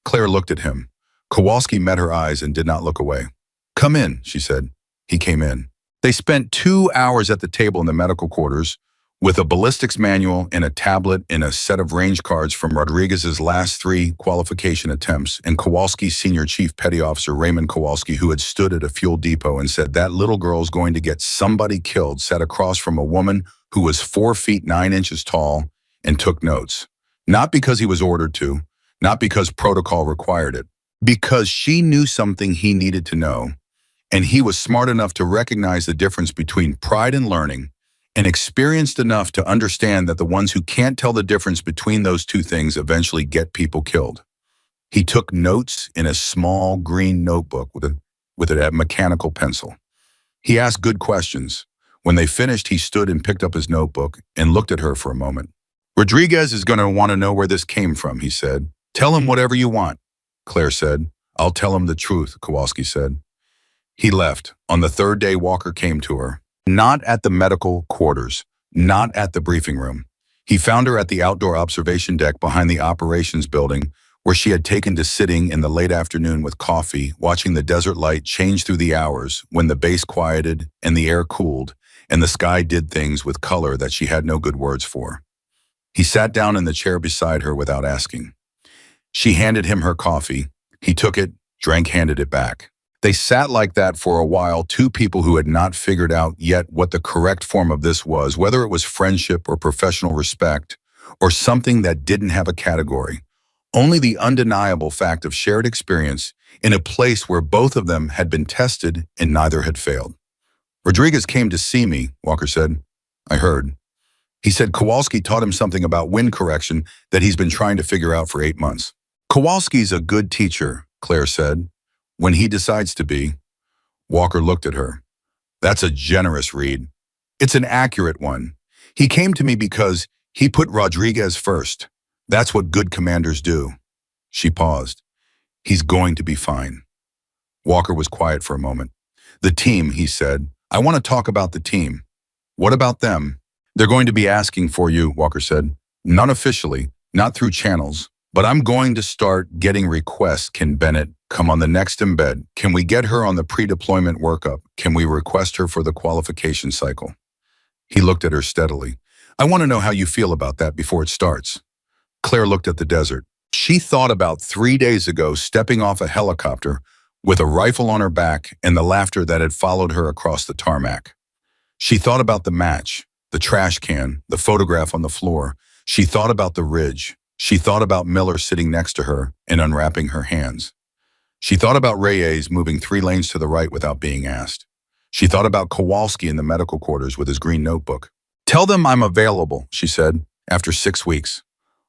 Speaker 1: Claire looked at him. Kowalski met her eyes and did not look away. Come in, she said. He came in. They spent 2 hours at the table in the medical quarters with a ballistics manual and a tablet and a set of range cards from Rodriguez's last 3 qualification attempts and Kowalski's senior chief petty officer Raymond Kowalski, who had stood at a fuel depot and said that little girl's going to get somebody killed, sat across from a woman who was 4 feet 9 inches tall and took notes. Not because he was ordered to, not because protocol required it, because she knew something he needed to know, and he was smart enough to recognize the difference between pride and learning, and experienced enough to understand that the ones who can't tell the difference between those two things eventually get people killed. He took notes in a small green notebook with a mechanical pencil. He asked good questions. When they finished, he stood and picked up his notebook and looked at her for a moment. Rodriguez is going to want to know where this came from, he said. Tell him whatever you want, Claire said. I'll tell him the truth, Kowalski said. He left. On the third day, Walker came to her. Not at the medical quarters, not at the briefing room. He found her at the outdoor observation deck behind the operations building, where she had taken to sitting in the late afternoon with coffee, watching the desert light change through the hours when the base quieted and the air cooled and the sky did things with color that she had no good words for. He sat down in the chair beside her without asking. She handed him her coffee. He took it, drank, handed it back. They sat like that for a while, two people who had not figured out yet what the correct form of this was, whether it was friendship or professional respect, or something that didn't have a category. Only the undeniable fact of shared experience in a place where both of them had been tested and neither had failed. Rodriguez came to see me, Walker said. I heard. He said Kowalski taught him something about wind correction that he's been trying to figure out for 8 months. Kowalski's a good teacher, Claire said. When he decides to be. Walker looked at her. That's a generous read. It's an accurate one. He came to me because he put Rodriguez first. That's what good commanders do. She paused. He's going to be fine. Walker was quiet for a moment. The team, he said. I want to talk about the team. What about them? They're going to be asking for you, Walker said. Not officially, not through channels, but I'm going to start getting requests. Can Bennett come on the next embed? Can we get her on the pre-deployment workup? Can we request her for the qualification cycle? He looked at her steadily. I want to know how you feel about that before it starts. Claire looked at the desert. She thought about 3 days ago stepping off a helicopter with a rifle on her back and the laughter that had followed her across the tarmac. She thought about the match, the trash can, the photograph on the floor. She thought about the ridge. She thought about Miller sitting next to her and unwrapping her hands. She thought about Reyes moving 3 lanes to the right without being asked. She thought about Kowalski in the medical quarters with his green notebook. Tell them I'm available, she said, after 6 weeks.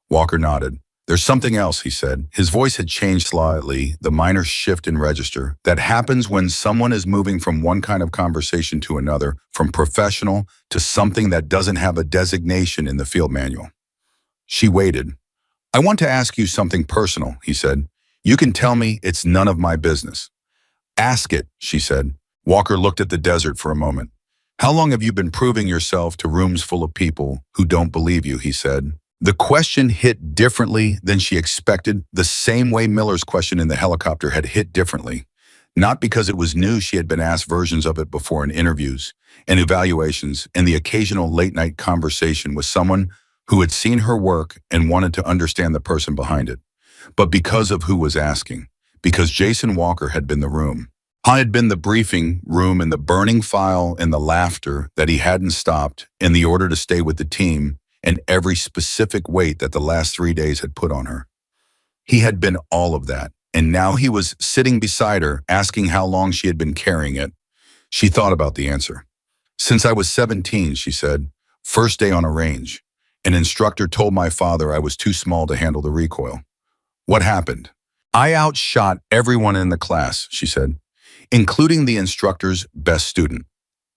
Speaker 1: Walker nodded. There's something else, he said. His voice had changed slightly, the minor shift in register that happens when someone is moving from one kind of conversation to another, from professional to something that doesn't have a designation in the field manual. She waited. I want to ask you something personal, he said. You can tell me it's none of my business. Ask it, she said. Walker looked at the desert for a moment. How long have you been proving yourself to rooms full of people who don't believe you, he said. The question hit differently than she expected, the same way Miller's question in the helicopter had hit differently. Not because it was new, she had been asked versions of it before in interviews and evaluations and the occasional late-night conversation with someone who had seen her work and wanted to understand the person behind it. But because of who was asking, because Jason Walker had been the room. Had been the briefing room and the burning file and the laughter that he hadn't stopped and the order to stay with the team and every specific weight that the last 3 days had put on her. He had been all of that, and now he was sitting beside her, asking how long she had been carrying it. She thought about the answer. Since I was 17, she said, first day on a range. An instructor told my father I was too small to handle the recoil. What happened? I outshot everyone in the class, she said, including the instructor's best student.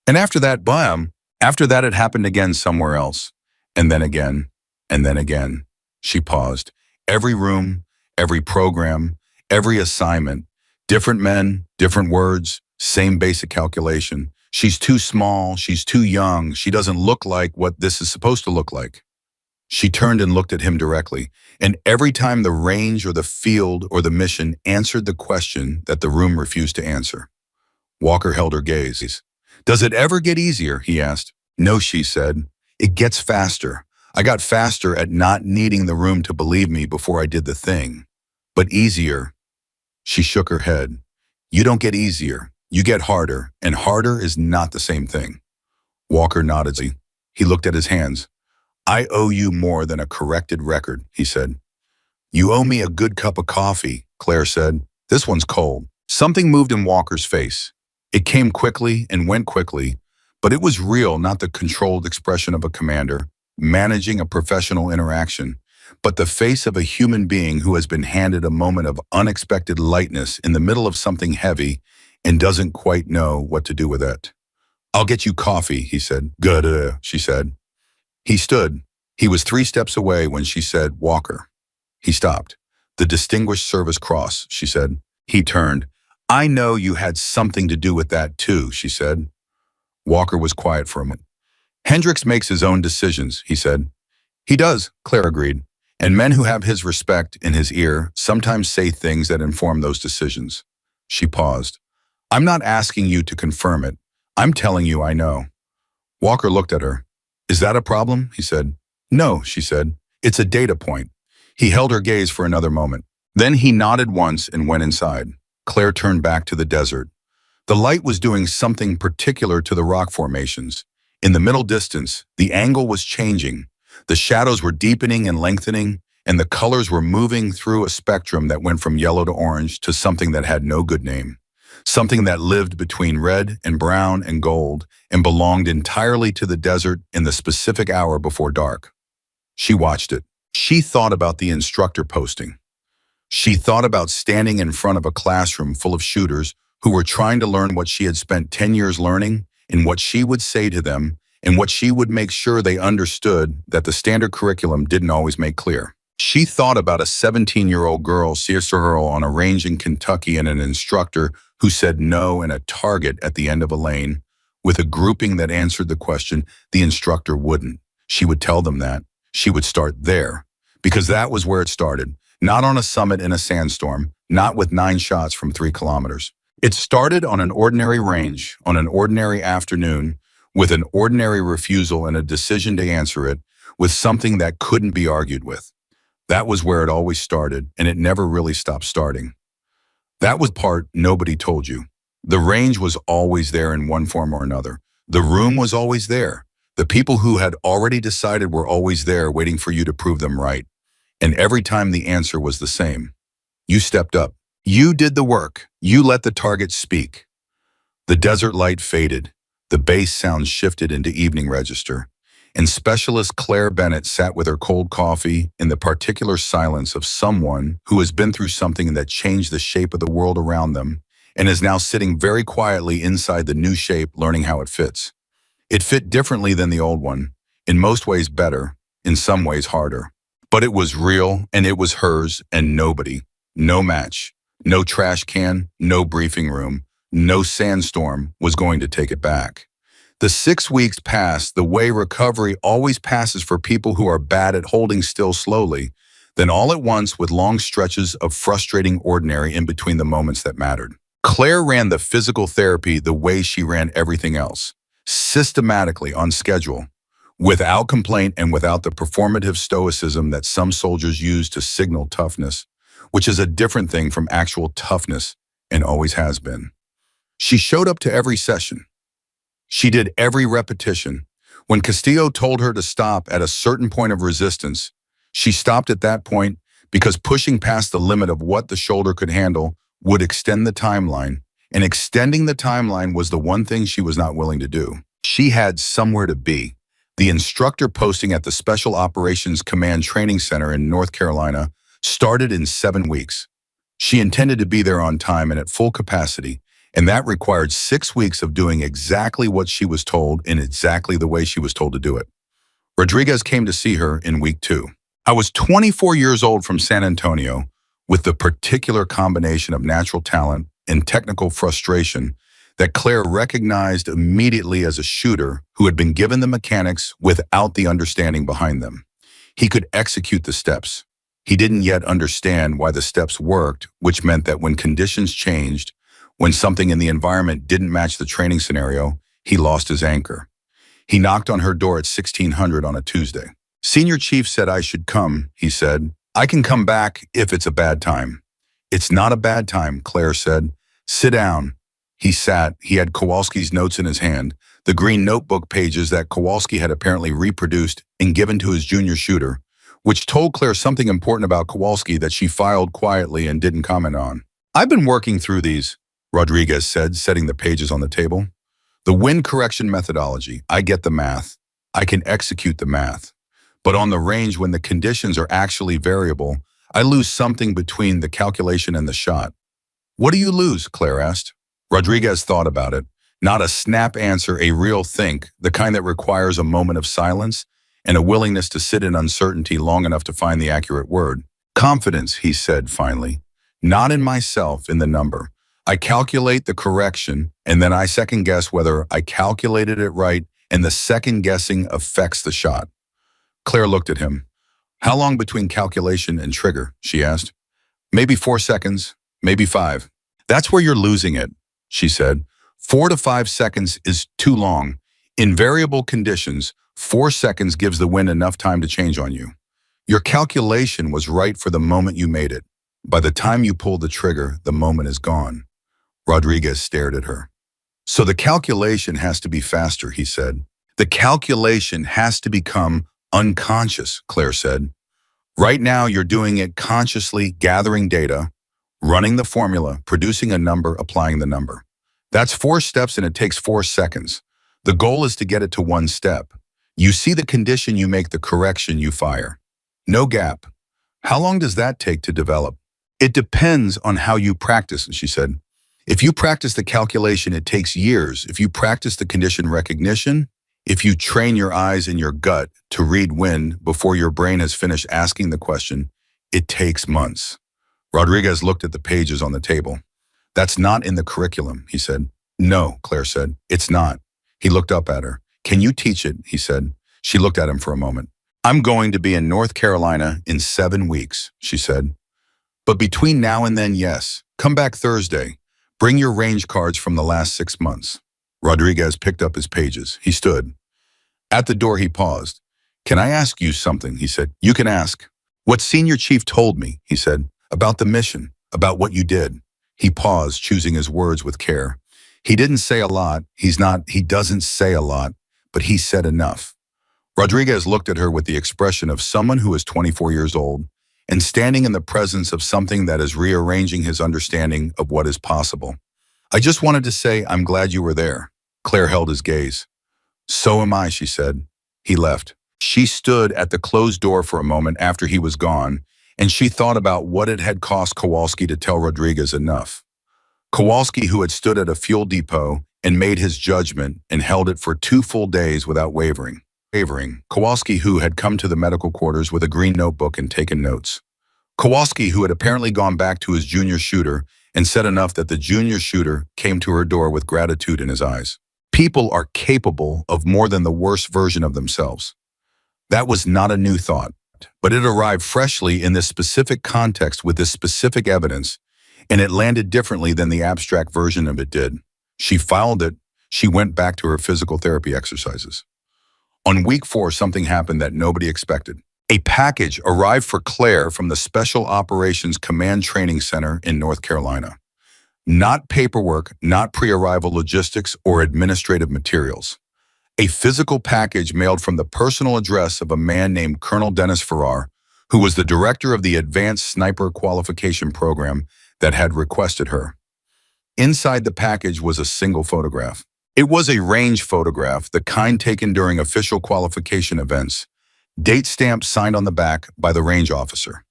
Speaker 1: And after that, bam, after that it happened again somewhere else. And then again, and then again. She paused. Every room, every program, every assignment, different men, different words, same basic calculation. She's too small, she's too young, she doesn't look like what this is supposed to look like. She turned and looked at him directly, and every time the range or the field or the mission answered the question that the room refused to answer. Walker held her gaze. Does it ever get easier? He asked. No, she said. It gets faster. I got faster at not needing the room to believe me before I did the thing. But easier. She shook her head. You don't get easier. You get harder, and harder is not the same thing. Walker nodded. He looked at his hands. I owe you more than a corrected record, he said. You owe me a good cup of coffee, Claire said. This one's cold. Something moved in Walker's face. It came quickly and went quickly, but it was real, not the controlled expression of a commander managing a professional interaction, but the face of a human being who has been handed a moment of unexpected lightness in the middle of something heavy and doesn't quite know what to do with it. I'll get you coffee, he said. Good, she said. He stood. He was 3 steps away when she said, Walker. He stopped. The Distinguished Service Cross, she said. He turned. I know you had something to do with that too, she said. Walker was quiet for a moment. Hendricks makes his own decisions, he said. He does, Claire agreed. And men who have his respect in his ear sometimes say things that inform those decisions. She paused. I'm not asking you to confirm it. I'm telling you I know. Walker looked at her. Is that a problem? He said. No, she said. It's a data point. He held her gaze for another moment. Then he nodded once and went inside. Claire turned back to the desert. The light was doing something particular to the rock formations. In the middle distance, the angle was changing. The shadows were deepening and lengthening, and the colors were moving through a spectrum that went from yellow to orange to something that had no good name. Something that lived between red and brown and gold and belonged entirely to the desert in the specific hour before dark. She watched it. She thought about the instructor posting. She thought about standing in front of a classroom full of shooters who were trying to learn what she had spent 10 years learning and what she would say to them and what she would make sure they understood that the standard curriculum didn't always make clear. She thought about a 17-year-old girl, Searle, on a range in Kentucky and an instructor who said no and a target at the end of a lane with a grouping that answered the question the instructor wouldn't. She would tell them that. She would start there because that was where it started. Not on a summit in a sandstorm, not with 9 shots from 3 kilometers. It started on an ordinary range, on an ordinary afternoon, with an ordinary refusal and a decision to answer it, with something that couldn't be argued with. That was where it always started, and it never really stopped starting. That was part nobody told you. The range was always there in one form or another. The room was always there. The people who had already decided were always there waiting for you to prove them right. And every time the answer was the same. You stepped up. You did the work. You let the target speak. The desert light faded. The bass sound shifted into evening register. And Specialist Claire Bennett sat with her cold coffee in the particular silence of someone who has been through something that changed the shape of the world around them and is now sitting very quietly inside the new shape, learning how it fits. It fit differently than the old one, in most ways better, in some ways harder. But it was real, and it was hers, and nobody, no match, no trash can, no briefing room, no sandstorm was going to take it back. The 6 weeks passed the way recovery always passes for people who are bad at holding still slowly, then all at once with long stretches of frustrating ordinary in between the moments that mattered. Claire ran the physical therapy the way she ran everything else, systematically on schedule, without complaint and without the performative stoicism that some soldiers use to signal toughness, which is a different thing from actual toughness and always has been. She showed up to every session. She did every repetition. When Castillo told her to stop at a certain point of resistance, she stopped at that point because pushing past the limit of what the shoulder could handle would extend the timeline, and extending the timeline was the one thing she was not willing to do. She had somewhere to be. The instructor posting at the Special Operations Command Training Center in North Carolina started in 7 weeks. She intended to be there on time and at full capacity, and that required 6 weeks of doing exactly what she was told in exactly the way she was told to do it. Rodriguez came to see her in week 2. I was 24 years old from San Antonio with the particular combination of natural talent and technical frustration that Claire recognized immediately as a shooter who had been given the mechanics without the understanding behind them. He could execute the steps. He didn't yet understand why the steps worked, which meant that when conditions changed, when something in the environment didn't match the training scenario, he lost his anchor. He knocked on her door at 1600 on a Tuesday. Senior Chief said I should come, he said. I can come back if it's a bad time. It's not a bad time, Claire said. Sit down. He sat. He had Kowalski's notes in his hand, the green notebook pages that Kowalski had apparently reproduced and given to his junior shooter, which told Claire something important about Kowalski that she filed quietly and didn't comment on. I've been working through these, Rodriguez said, setting the pages on the table. The wind correction methodology, I get the math. I can execute the math. But on the range, when the conditions are actually variable, I lose something between the calculation and the shot. What do you lose? Claire asked. Rodriguez thought about it. Not a snap answer, a real think, the kind that requires a moment of silence and a willingness to sit in uncertainty long enough to find the accurate word. Confidence, he said finally. Not in myself, in the number. I calculate the correction, and then I second guess whether I calculated it right, and the second guessing affects the shot. Claire looked at him. How long between calculation and trigger? She asked. Maybe 4 seconds, maybe 5. That's where you're losing it, she said. 4 to 5 seconds is too long. In variable conditions, 4 seconds gives the wind enough time to change on you. Your calculation was right for the moment you made it. By the time you pull the trigger, the moment is gone. Rodriguez stared at her. So the calculation has to be faster, he said. The calculation has to become unconscious, Claire said. Right now, you're doing it consciously, gathering data, running the formula, producing a number, applying the number. That's 4 steps and it takes 4 seconds. The goal is to get it to 1 step. You see the condition, you make the correction, you fire. No gap. How long does that take to develop? It depends on how you practice, she said. If you practice the calculation, it takes years. If you practice the condition recognition, if you train your eyes and your gut to read wind before your brain has finished asking the question, it takes months. Rodriguez looked at the pages on the table. That's not in the curriculum, he said. No, Claire said. It's not. He looked up at her. Can you teach it? He said. She looked at him for a moment. I'm going to be in North Carolina in 7 weeks, she said. But between now and then, yes. Come back Thursday. Bring your range cards from the last 6 months. Rodriguez picked up his pages. He stood. At the door, he paused. Can I ask you something? He said. You can ask. What Senior Chief told me, he said, about the mission, about what you did. He paused, choosing his words with care. He didn't say a lot. He doesn't say a lot, but he said enough. Rodriguez looked at her with the expression of someone who is 24 years old and standing in the presence of something that is rearranging his understanding of what is possible. I just wanted to say I'm glad you were there. Claire held his gaze. So am I, she said. He left. She stood at the closed door for a moment after he was gone, and she thought about what it had cost Kowalski to tell Rodriguez enough. Kowalski, who had stood at a fuel depot and made his judgment and held it for 2 full days without wavering. Kowalski, who had come to the medical quarters with a green notebook and taken notes. Kowalski, who had apparently gone back to his junior shooter and said enough that the junior shooter came to her door with gratitude in his eyes. People are capable of more than the worst version of themselves. That was not a new thought, but it arrived freshly in this specific context with this specific evidence, and it landed differently than the abstract version of it did. She filed it. She went back to her physical therapy exercises. On week 4, something happened that nobody expected. A package arrived for Claire from the Special Operations Command Training Center in North Carolina. Not paperwork, not pre-arrival logistics or administrative materials. A physical package mailed from the personal address of a man named Colonel Dennis Farrar, who was the director of the Advanced Sniper Qualification Program that had requested her. Inside the package was a single photograph. It was a range photograph, the kind taken during official qualification events, date stamp signed on the back by the range officer.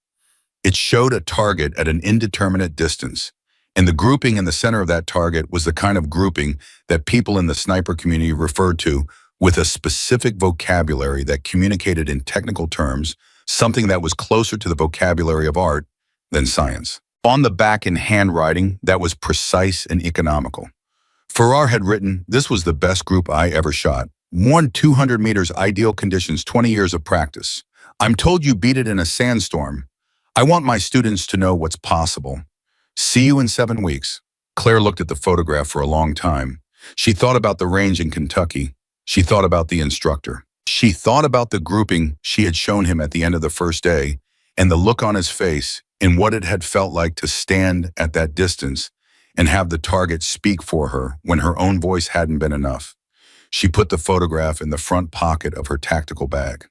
Speaker 1: It showed a target at an indeterminate distance, and the grouping in the center of that target was the kind of grouping that people in the sniper community referred to with a specific vocabulary that communicated in technical terms, something that was closer to the vocabulary of art than science. On the back in handwriting that was precise and economical. Farrar had written, "This was the best group I ever shot. Won 200 meters ideal conditions, 20 years of practice. I'm told you beat it in a sandstorm. I want my students to know what's possible. See you in 7 weeks." Claire looked at the photograph for a long time. She thought about the range in Kentucky. She thought about the instructor. She thought about the grouping she had shown him at the end of the first day and the look on his face and what it had felt like to stand at that distance and have the target speak for her when her own voice hadn't been enough. She put the photograph in the front pocket of her tactical bag.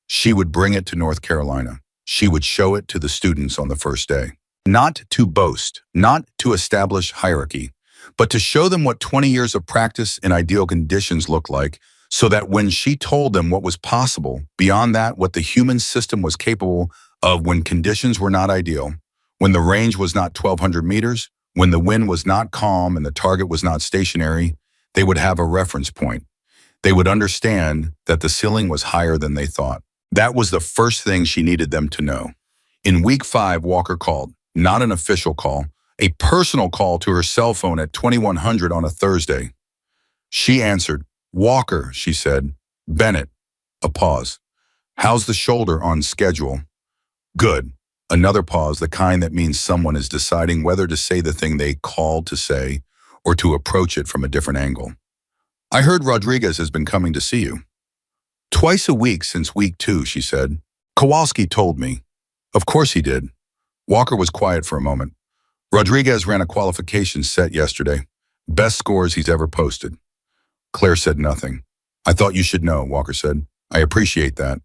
Speaker 1: She would bring it to North Carolina. She would show it to the students on the first day. Not to boast, not to establish hierarchy, but to show them what 20 years of practice in ideal conditions looked like, so that when she told them what was possible, beyond that, what the human system was capable of when conditions were not ideal, when the range was not 1,200 meters, when the wind was not calm and the target was not stationary, they would have a reference point. They would understand that the ceiling was higher than they thought. That was the first thing she needed them to know. In week 5, Walker called, not an official call, a personal call to her cell phone at 2100 on a Thursday. She answered. "Walker," she said. "Bennett." A pause. "How's the shoulder on schedule?" "Good." Another pause, the kind that means someone is deciding whether to say the thing they called to say or to approach it from a different angle. "I heard Rodriguez has been coming to see you." "Twice a week since week 2, she said. "Kowalski told me." "Of course he did." Walker was quiet for a moment. "Rodriguez ran a qualification set yesterday. Best scores he's ever posted." Claire said nothing. "I thought you should know," Walker said. "I appreciate that."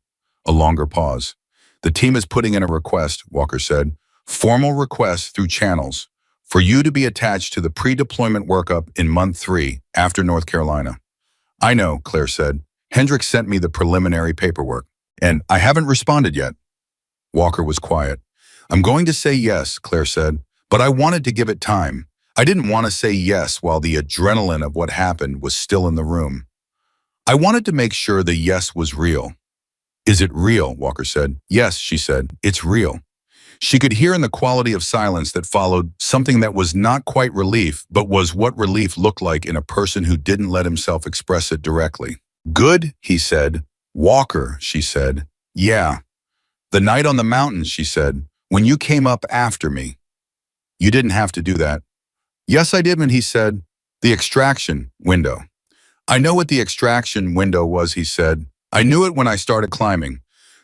Speaker 1: A longer pause. "The team is putting in a request," Walker said. "Formal request through channels for you to be attached to the pre-deployment workup in month 3 after North Carolina." "I know," Claire said. "Hendricks sent me the preliminary paperwork, and I haven't responded yet." Walker was quiet. "I'm going to say yes," Claire said, "but I wanted to give it time. I didn't want to say yes while the adrenaline of what happened was still in the room. I wanted to make sure the yes was real." "Is it real?" Walker said. "Yes," she said. "It's real." She could hear in the quality of silence that followed something that was not quite relief, but was what relief looked like in a person who didn't let himself express it directly. "Good," he said. "Walker," she said. "Yeah. The night on the mountain," she said, "when you came up after me. You didn't have to do that." "Yes, I didn't," he said. "The extraction window." "I know what the extraction window was," he said. "I knew it when I started climbing.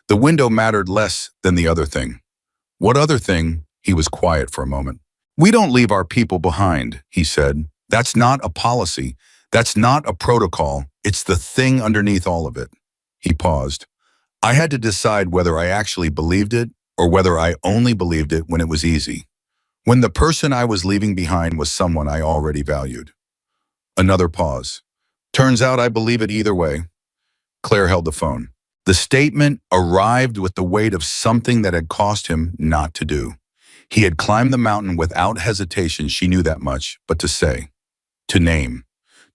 Speaker 1: The window mattered less than the other thing." "What other thing?" He was quiet for a moment. "We don't leave our people behind," he said. "That's not a policy. That's not a protocol. It's the thing underneath all of it." He paused. "I had to decide whether I actually believed it or whether I only believed it when it was easy. When the person I was leaving behind was someone I already valued." Another pause. "Turns out I believe it either way." Claire held the phone. The statement arrived with the weight of something that had cost him not to do. He had climbed the mountain without hesitation, she knew that much, but to say, to name,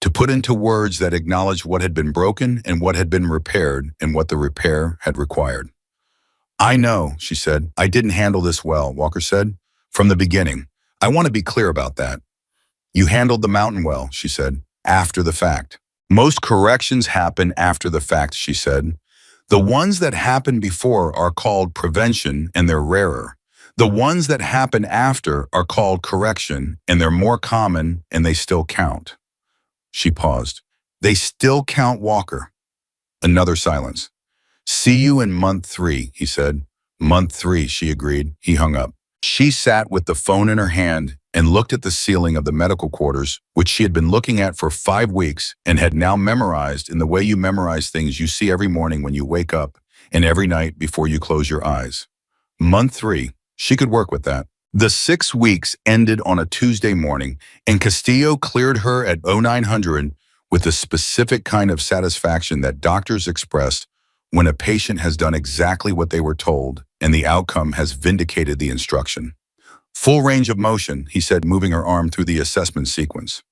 Speaker 1: to put into words that acknowledged what had been broken and what had been repaired and what the repair had required. "I know," she said. "I didn't handle this well," Walker said. "From the beginning. I want to be clear about that." "You handled the mountain well," she said, "after the fact." "Most corrections happen after the fact," she said. "The ones that happen before are called prevention, and they're rarer. The ones that happen after are called correction, and they're more common, and they still count." She paused. "They still count, Walker." Another silence. "See you in month 3, he said. "Month 3, she agreed. He hung up. She sat with the phone in her hand and looked at the ceiling of the medical quarters, which she had been looking at for 5 weeks and had now memorized in the way you memorize things you see every morning when you wake up and every night before you close your eyes. Month 3, she could work with that. The 6 weeks ended on a Tuesday morning, and Castillo cleared her at 0900 with the specific kind of satisfaction that doctors express when a patient has done exactly what they were told and the outcome has vindicated the instruction. Full range of motion, he said, moving her arm through the assessment sequence.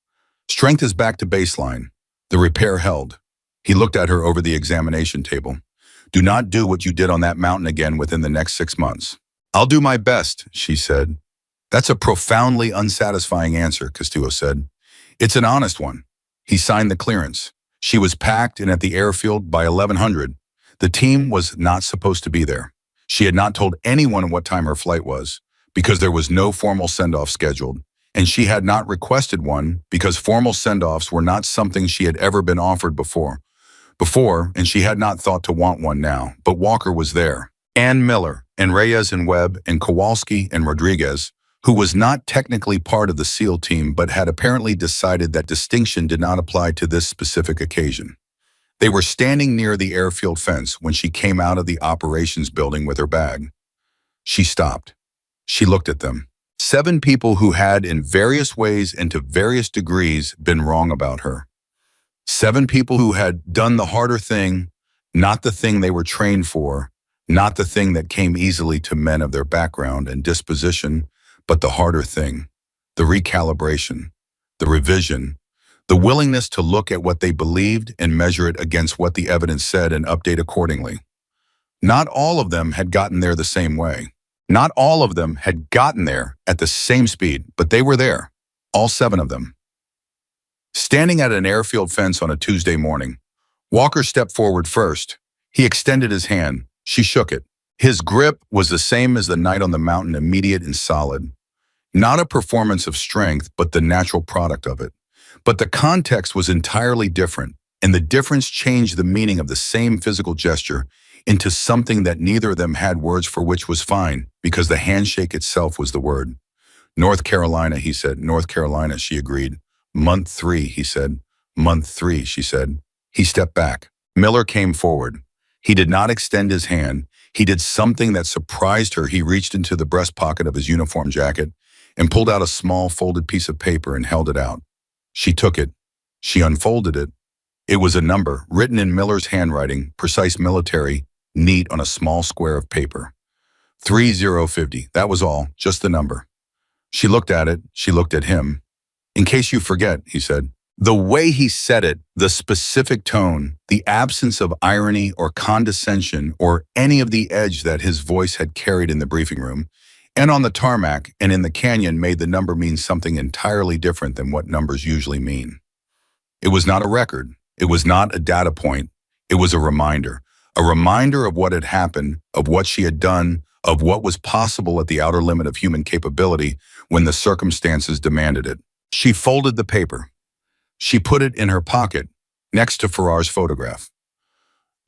Speaker 1: Strength is back to baseline. The repair held. He looked at her over the examination table. Do not do what you did on that mountain again within the next 6 months. I'll do my best, she said. That's a profoundly unsatisfying answer, Castillo said. It's an honest one. He signed the clearance. She was packed and at the airfield by 1100. The team was not supposed to be there. She had not told anyone what time her flight was, because there was no formal send-off scheduled, and she had not requested one because formal send-offs were not something she had ever been offered before, and she had not thought to want one now, but Walker was there. Ann Miller, and Reyes and Webb, and Kowalski and Rodriguez, who was not technically part of the SEAL team but had apparently decided that distinction did not apply to this specific occasion. They were standing near the airfield fence when she came out of the operations building with her bag. She stopped. She looked at them. 7 people who had, in various ways and to various degrees, been wrong about her. 7 people who had done the harder thing, not the thing they were trained for, not the thing that came easily to men of their background and disposition, but the harder thing, the recalibration, the revision, the willingness to look at what they believed and measure it against what the evidence said and update accordingly. Not all of them had gotten there the same way. Not all of them had gotten there at the same speed, but they were there, all 7 of them. Standing at an airfield fence on a Tuesday morning, Walker stepped forward first. He extended his hand. She shook it. His grip was the same as the night on the mountain, immediate and solid. Not a performance of strength, but the natural product of it. But the context was entirely different, and the difference changed the meaning of the same physical gesture into something that neither of them had words for, which was fine, because the handshake itself was the word. North Carolina, he said. North Carolina, she agreed. Month 3, he said. Month 3, she said. He stepped back. Miller came forward. He did not extend his hand. He did something that surprised her. He reached into the breast pocket of his uniform jacket and pulled out a small folded piece of paper and held it out. She took it. She unfolded it. It was a number, written in Miller's handwriting, precise military, neat on a small square of paper. 3050, that was all, just the number. She looked at it. She looked at him. In case you forget, he said. The way he said it, the specific tone, the absence of irony or condescension or any of the edge that his voice had carried in the briefing room and on the tarmac and in the canyon made the number mean something entirely different than what numbers usually mean. It was not a record. It was not a data point. It was a reminder of what had happened, of what she had done, of what was possible at the outer limit of human capability when the circumstances demanded it. She folded the paper. She put it in her pocket, next to Farrar's photograph.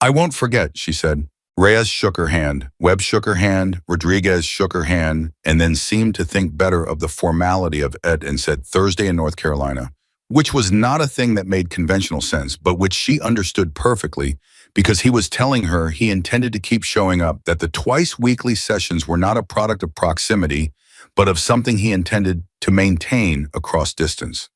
Speaker 1: I won't forget, she said. Reyes shook her hand, Webb shook her hand, Rodriguez shook her hand, and then seemed to think better of the formality of it and said Thursday in North Carolina, which was not a thing that made conventional sense, but which she understood perfectly because he was telling her he intended to keep showing up, that the twice-weekly sessions were not a product of proximity, but of something he intended to maintain across distance.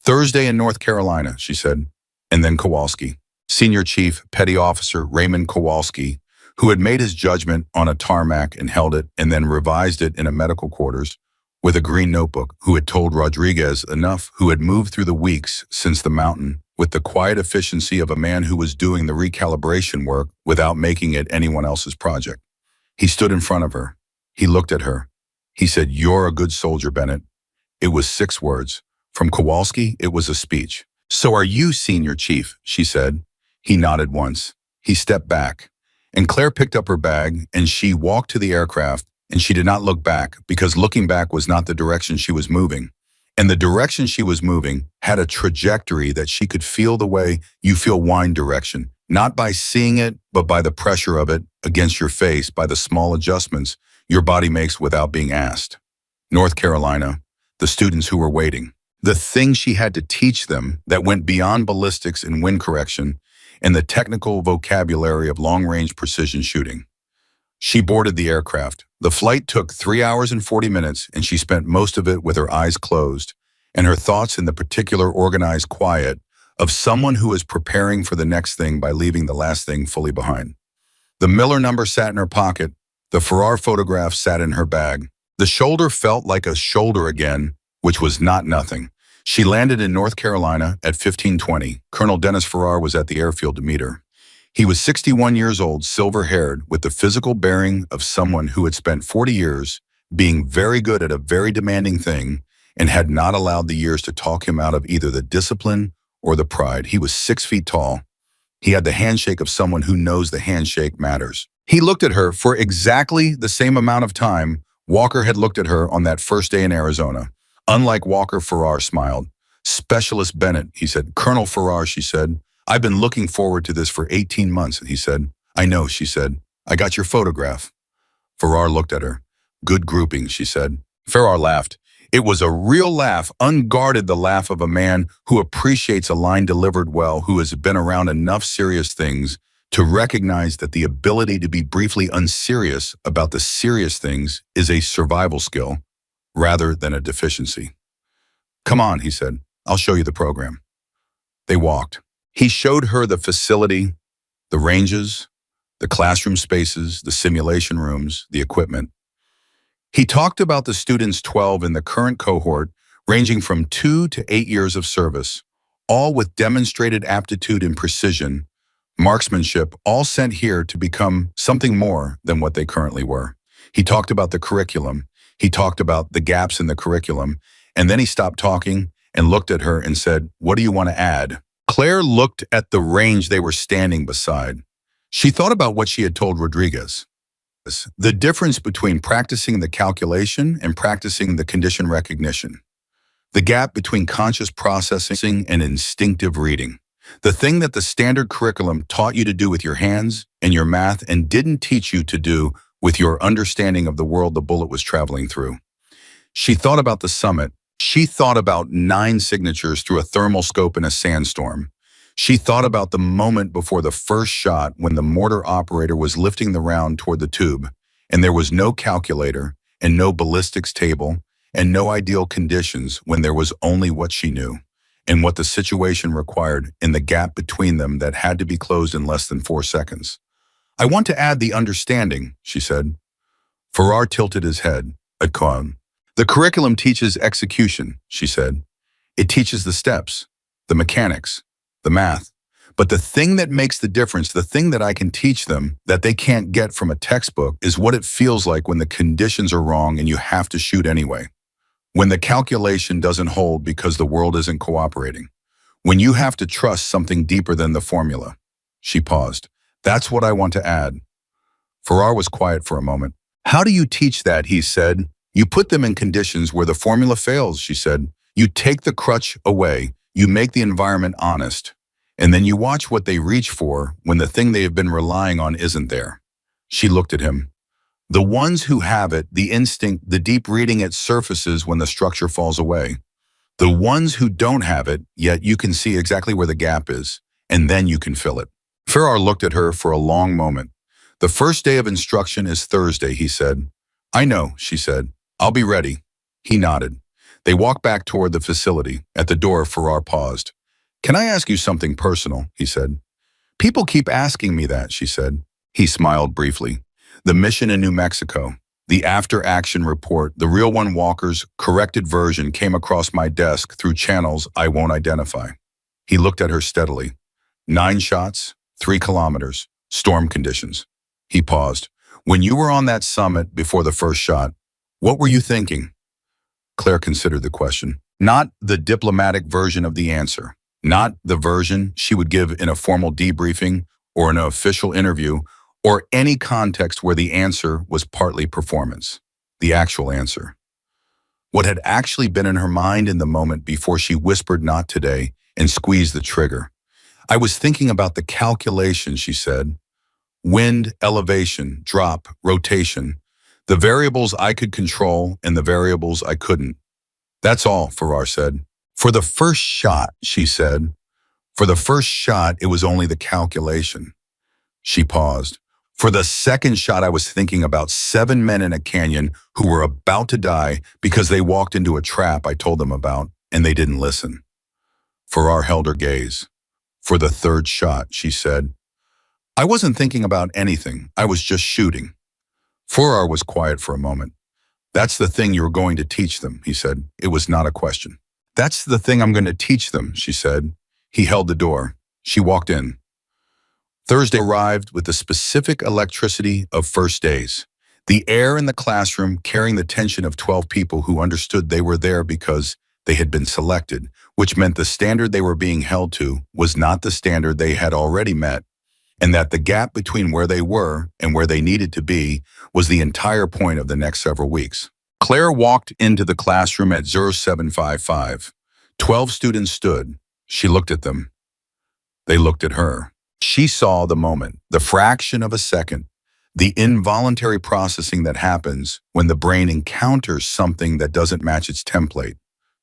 Speaker 1: Thursday in North Carolina, she said, and then Kowalski. Senior Chief Petty Officer Raymond Kowalski, who had made his judgment on a tarmac and held it and then revised it in a medical quarters with a green notebook, who had told Rodriguez enough, who had moved through the weeks since the mountain with the quiet efficiency of a man who was doing the recalibration work without making it anyone else's project. He stood in front of her. He looked at her. He said, "You're a good soldier, Bennett." It was 6 words. From Kowalski, it was a speech. "So are you, Senior Chief," she said. He nodded once. He stepped back, and Claire picked up her bag, and she walked to the aircraft, and she did not look back, because looking back was not the direction she was moving. And the direction she was moving had a trajectory that she could feel the way you feel wind direction, not by seeing it, but by the pressure of it against your face, by the small adjustments your body makes without being asked. North Carolina. the students who were waiting. The thing she had to teach them that went beyond ballistics and wind correction and the technical vocabulary of long-range precision shooting. She boarded the aircraft. The flight took 3 hours and 40 minutes, and she spent most of it with her eyes closed and her thoughts in the particular organized quiet of someone who is preparing for the next thing by leaving the last thing fully behind. The Miller number sat in her pocket. The Farrar photograph sat in her bag. The shoulder felt like a shoulder again, which was not nothing. She landed in North Carolina at 15:20. Colonel Dennis Farrar was at the airfield to meet her. He was 61 years old, silver-haired, with the physical bearing of someone who had spent 40 years being very good at a very demanding thing and had not allowed the years to talk him out of either the discipline or the pride. He was 6 feet tall. He had the handshake of someone who knows the handshake matters. He looked at her for exactly the same amount of time Walker had looked at her on that first day in Arizona. Unlike Walker, Farrar smiled. "Specialist Bennett," he said. "Colonel Farrar," she said. "I've been looking forward to this for 18 months, he said. "I know," she said. "I got your photograph." Farrar looked at her. "Good grouping," she said. Farrar laughed. It was a real laugh, unguarded, the laugh of a man who appreciates a line delivered well, who has been around enough serious things to recognize that the ability to be briefly unserious about the serious things is a survival skill rather than a deficiency. "Come on," he said. "I'll show you the program." They walked. He showed her the facility, the ranges, the classroom spaces, the simulation rooms, the equipment. He talked about the students 12 in the current cohort, ranging from 2 to 8 years of service, all with demonstrated aptitude and precision, marksmanship, all sent here to become something more than what they currently were. He talked about the curriculum. He talked about the gaps in the curriculum, and then he stopped talking and looked at her and said, "What do you want to add?" Claire looked at the range they were standing beside. She thought about what she had told Rodriguez. The difference between practicing the calculation and practicing the condition recognition. The gap between conscious processing and instinctive reading. The thing that the standard curriculum taught you to do with your hands and your math and didn't teach you to do with your understanding of the world the bullet was traveling through. She thought about the summit. She thought about 9 signatures through a thermal scope in a sandstorm. She thought about the moment before the first shot when the mortar operator was lifting the round toward the tube, and there was no calculator and no ballistics table and no ideal conditions, when there was only what she knew and what the situation required in the gap between them that had to be closed in less than 4 seconds. "I want to add the understanding," she said. Farrar tilted his head. "The curriculum teaches execution," she said. "It teaches the steps, the mechanics, the math. But the thing that makes the difference, the thing that I can teach them that they can't get from a textbook, is what it feels like when the conditions are wrong and you have to shoot anyway. When the calculation doesn't hold because the world isn't cooperating. When you have to trust something deeper than the formula." She paused. "That's what I want to add." Farrar was quiet for a moment. "How do you teach that?" he said. "You put them in conditions where the formula fails," she said. "You take the crutch away. You make the environment honest. And then you watch what they reach for when the thing they have been relying on isn't there." She looked at him. "The ones who have it, the instinct, the deep reading, it surfaces when the structure falls away. The ones who don't have it, yet you can see exactly where the gap is, and then you can fill it." Farrar looked at her for a long moment. "The first day of instruction is Thursday," he said. "I know," she said. "I'll be ready." He nodded. They walked back toward the facility. At the door, Farrar paused. "Can I ask you something personal?" he said. "People keep asking me that," she said. He smiled briefly. "The mission in New Mexico, the after-action report, the real one, Walker's corrected version, came across my desk through channels I won't identify." He looked at her steadily. 9 shots, 3 kilometers, storm conditions." He paused. "When you were on that summit before the first shot, what were you thinking?" Claire considered the question. Not the diplomatic version of the answer. Not the version she would give in a formal debriefing or in an official interview or any context where the answer was partly performance. The actual answer. What had actually been in her mind in the moment before she whispered "not today" and squeezed the trigger. "I was thinking about the calculation," she said. "Wind, elevation, drop, rotation. The variables I could control and the variables I couldn't. That's all, Farrar said. For the first shot, she said. For the first shot, it was only the calculation. She paused. For the second shot, I was thinking about 7 men in a canyon who were about to die because they walked into a trap I told them about, and they didn't listen. Farrar held her gaze. For the third shot, she said. I wasn't thinking about anything. I was just shooting. Farrar was quiet for a moment. That's the thing you're going to teach them, he said. It was not a question. That's the thing I'm going to teach them, she said. He held the door. She walked in. Thursday arrived with the specific electricity of first days. The air in the classroom carrying the tension of 12 people who understood they were there because they had been selected, which meant the standard they were being held to was not the standard they had already met, and that the gap between where they were and where they needed to be was the entire point of the next several weeks. Claire walked into the classroom at 0755. 12 students stood. She looked at them. They looked at her. She saw the moment, the fraction of a second, the involuntary processing that happens when the brain encounters something that doesn't match its template.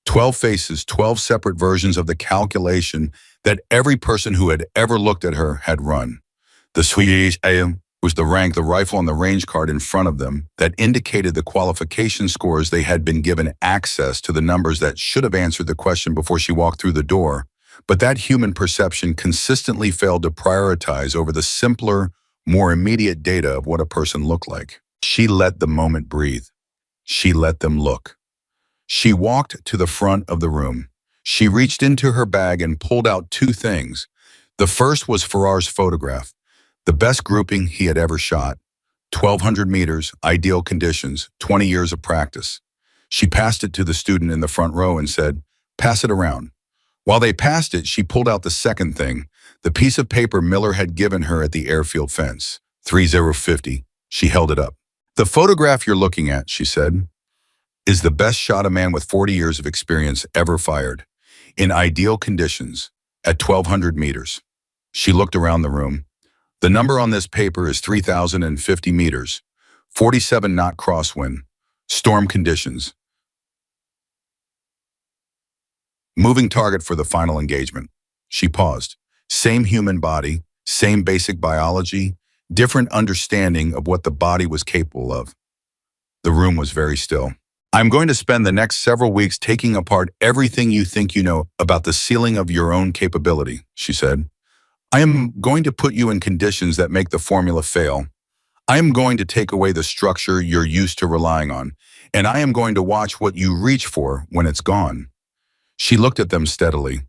Speaker 1: 12 faces, 12 separate versions of the calculation that every person who had ever looked at her had run. The Swedish AM was the rank, the rifle, and the range card in front of them that indicated the qualification scores. They had been given access to the numbers that should have answered the question before she walked through the door. But that human perception consistently failed to prioritize over the simpler, more immediate data of what a person looked like. She let the moment breathe. She let them look. She walked to the front of the room. She reached into her bag and pulled out two things. The first was Farrar's photograph, the best grouping he had ever shot. 1,200 meters, ideal conditions, 20 years of practice. She passed it to the student in the front row and said, "Pass it around." While they passed it, she pulled out the second thing, the piece of paper Miller had given her at the airfield fence. 3050. She held it up. "The photograph you're looking at," she said, "is the best shot a man with 40 years of experience ever fired, in ideal conditions, at 1,200 meters. She looked around the room. "The number on this paper is 3,050 meters, 47 knot crosswind, storm conditions. Moving target for the final engagement." She paused. Same human body, same basic biology, different understanding of what the body was capable of. The room was very still. "I'm going to spend the next several weeks taking apart everything you think you know about the ceiling of your own capability," she said. "I am going to put you in conditions that make the formula fail. I am going to take away the structure you're used to relying on, and I am going to watch what you reach for when it's gone." She looked at them steadily.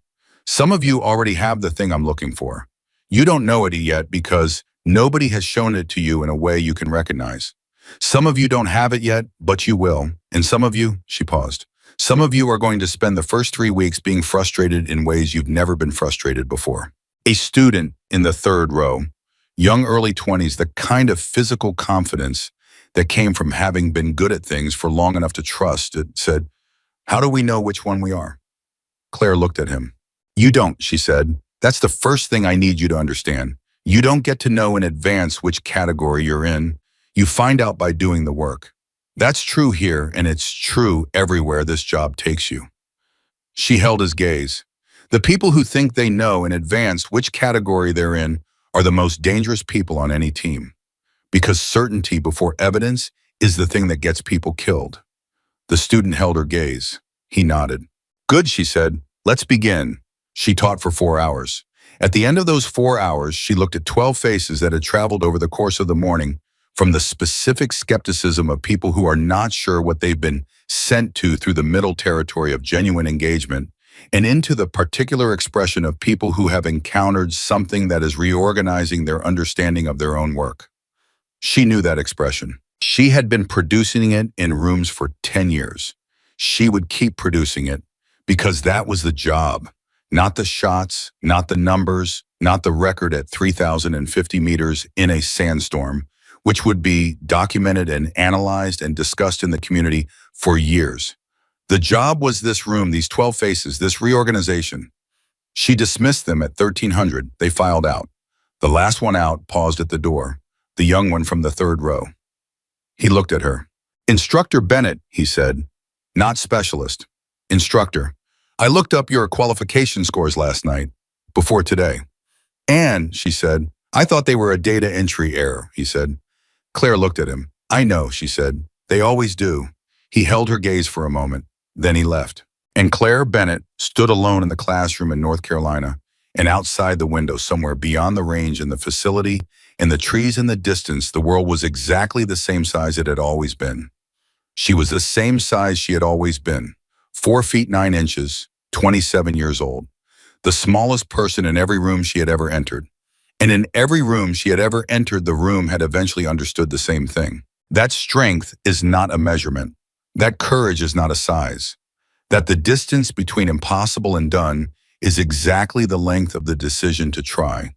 Speaker 1: "Some of you already have the thing I'm looking for. You don't know it yet because nobody has shown it to you in a way you can recognize. Some of you don't have it yet, but you will. And some of you," she paused, "some of you are going to spend the first 3 weeks being frustrated in ways you've never been frustrated before." A student in the third row, young early 20s, the kind of physical confidence that came from having been good at things for long enough to trust it, said, "How do we know which one we are?" Claire looked at him. "You don't," she said. "That's the first thing I need you to understand. You don't get to know in advance which category you're in. You find out by doing the work. That's true here, and it's true everywhere this job takes you." She held his gaze. The people who think they know in advance which category they're in are the most dangerous people on any team, because certainty before evidence is the thing that gets people killed. The student held her gaze. He nodded. "Good," she said. "Let's begin." She taught for 4 hours. At the end of those 4 hours, she looked at 12 faces that had traveled over the course of the morning, from the specific skepticism of people who are not sure what they've been sent to through the middle territory of genuine engagement, and into the particular expression of people who have encountered something that is reorganizing their understanding of their own work. She knew that expression. She had been producing it in rooms for 10 years. She would keep producing it because that was the job, not the shots, not the numbers, not the record at 3,050 meters in a sandstorm, which would be documented and analyzed and discussed in the community for years. The job was this room, these 12 faces, this reorganization. She dismissed them at 1300. They filed out. The last one out paused at the door, the young one from the third row. He looked at her. "Instructor Bennett," he said, "not specialist." Instructor, I looked up your qualification scores last night, before today. And, she said, I thought they were a data entry error, he said. Claire looked at him. I know, she said. They always do. He held her gaze for a moment. Then he left. And Claire Bennett stood alone in the classroom in North Carolina, and outside the window somewhere beyond the range in the facility, in the trees in the distance, the world was exactly the same size it had always been. She was the same size she had always been, 4 feet 9 inches, 27 years old, the smallest person in every room she had ever entered. And in every room she had ever entered, the room had eventually understood the same thing. That strength is not a measurement. That courage is not a size. That the distance between impossible and done is exactly the length of the decision to try.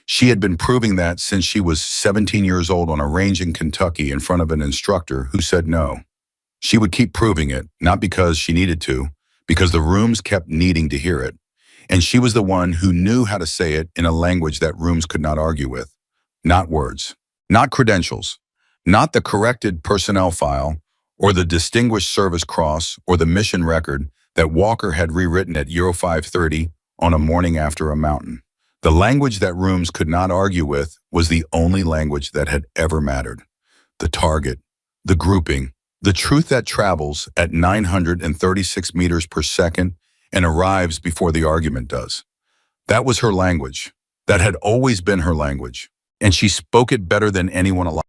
Speaker 1: She had been proving that since she was 17 years old on a range in Kentucky in front of an instructor who said no. She would keep proving it, not because she needed to, because the rooms kept needing to hear it. And she was the one who knew how to say it in a language that rooms could not argue with. Not words, not credentials, not the corrected personnel file, or the distinguished service cross, or the mission record that Walker had rewritten at Euro 5:30 on a morning after a mountain. The language that rooms could not argue with was the only language that had ever mattered. The target, the grouping, the truth that travels at 936 meters per second and arrives before the argument does. That was her language. That had always been her language. And she spoke it better than anyone alive.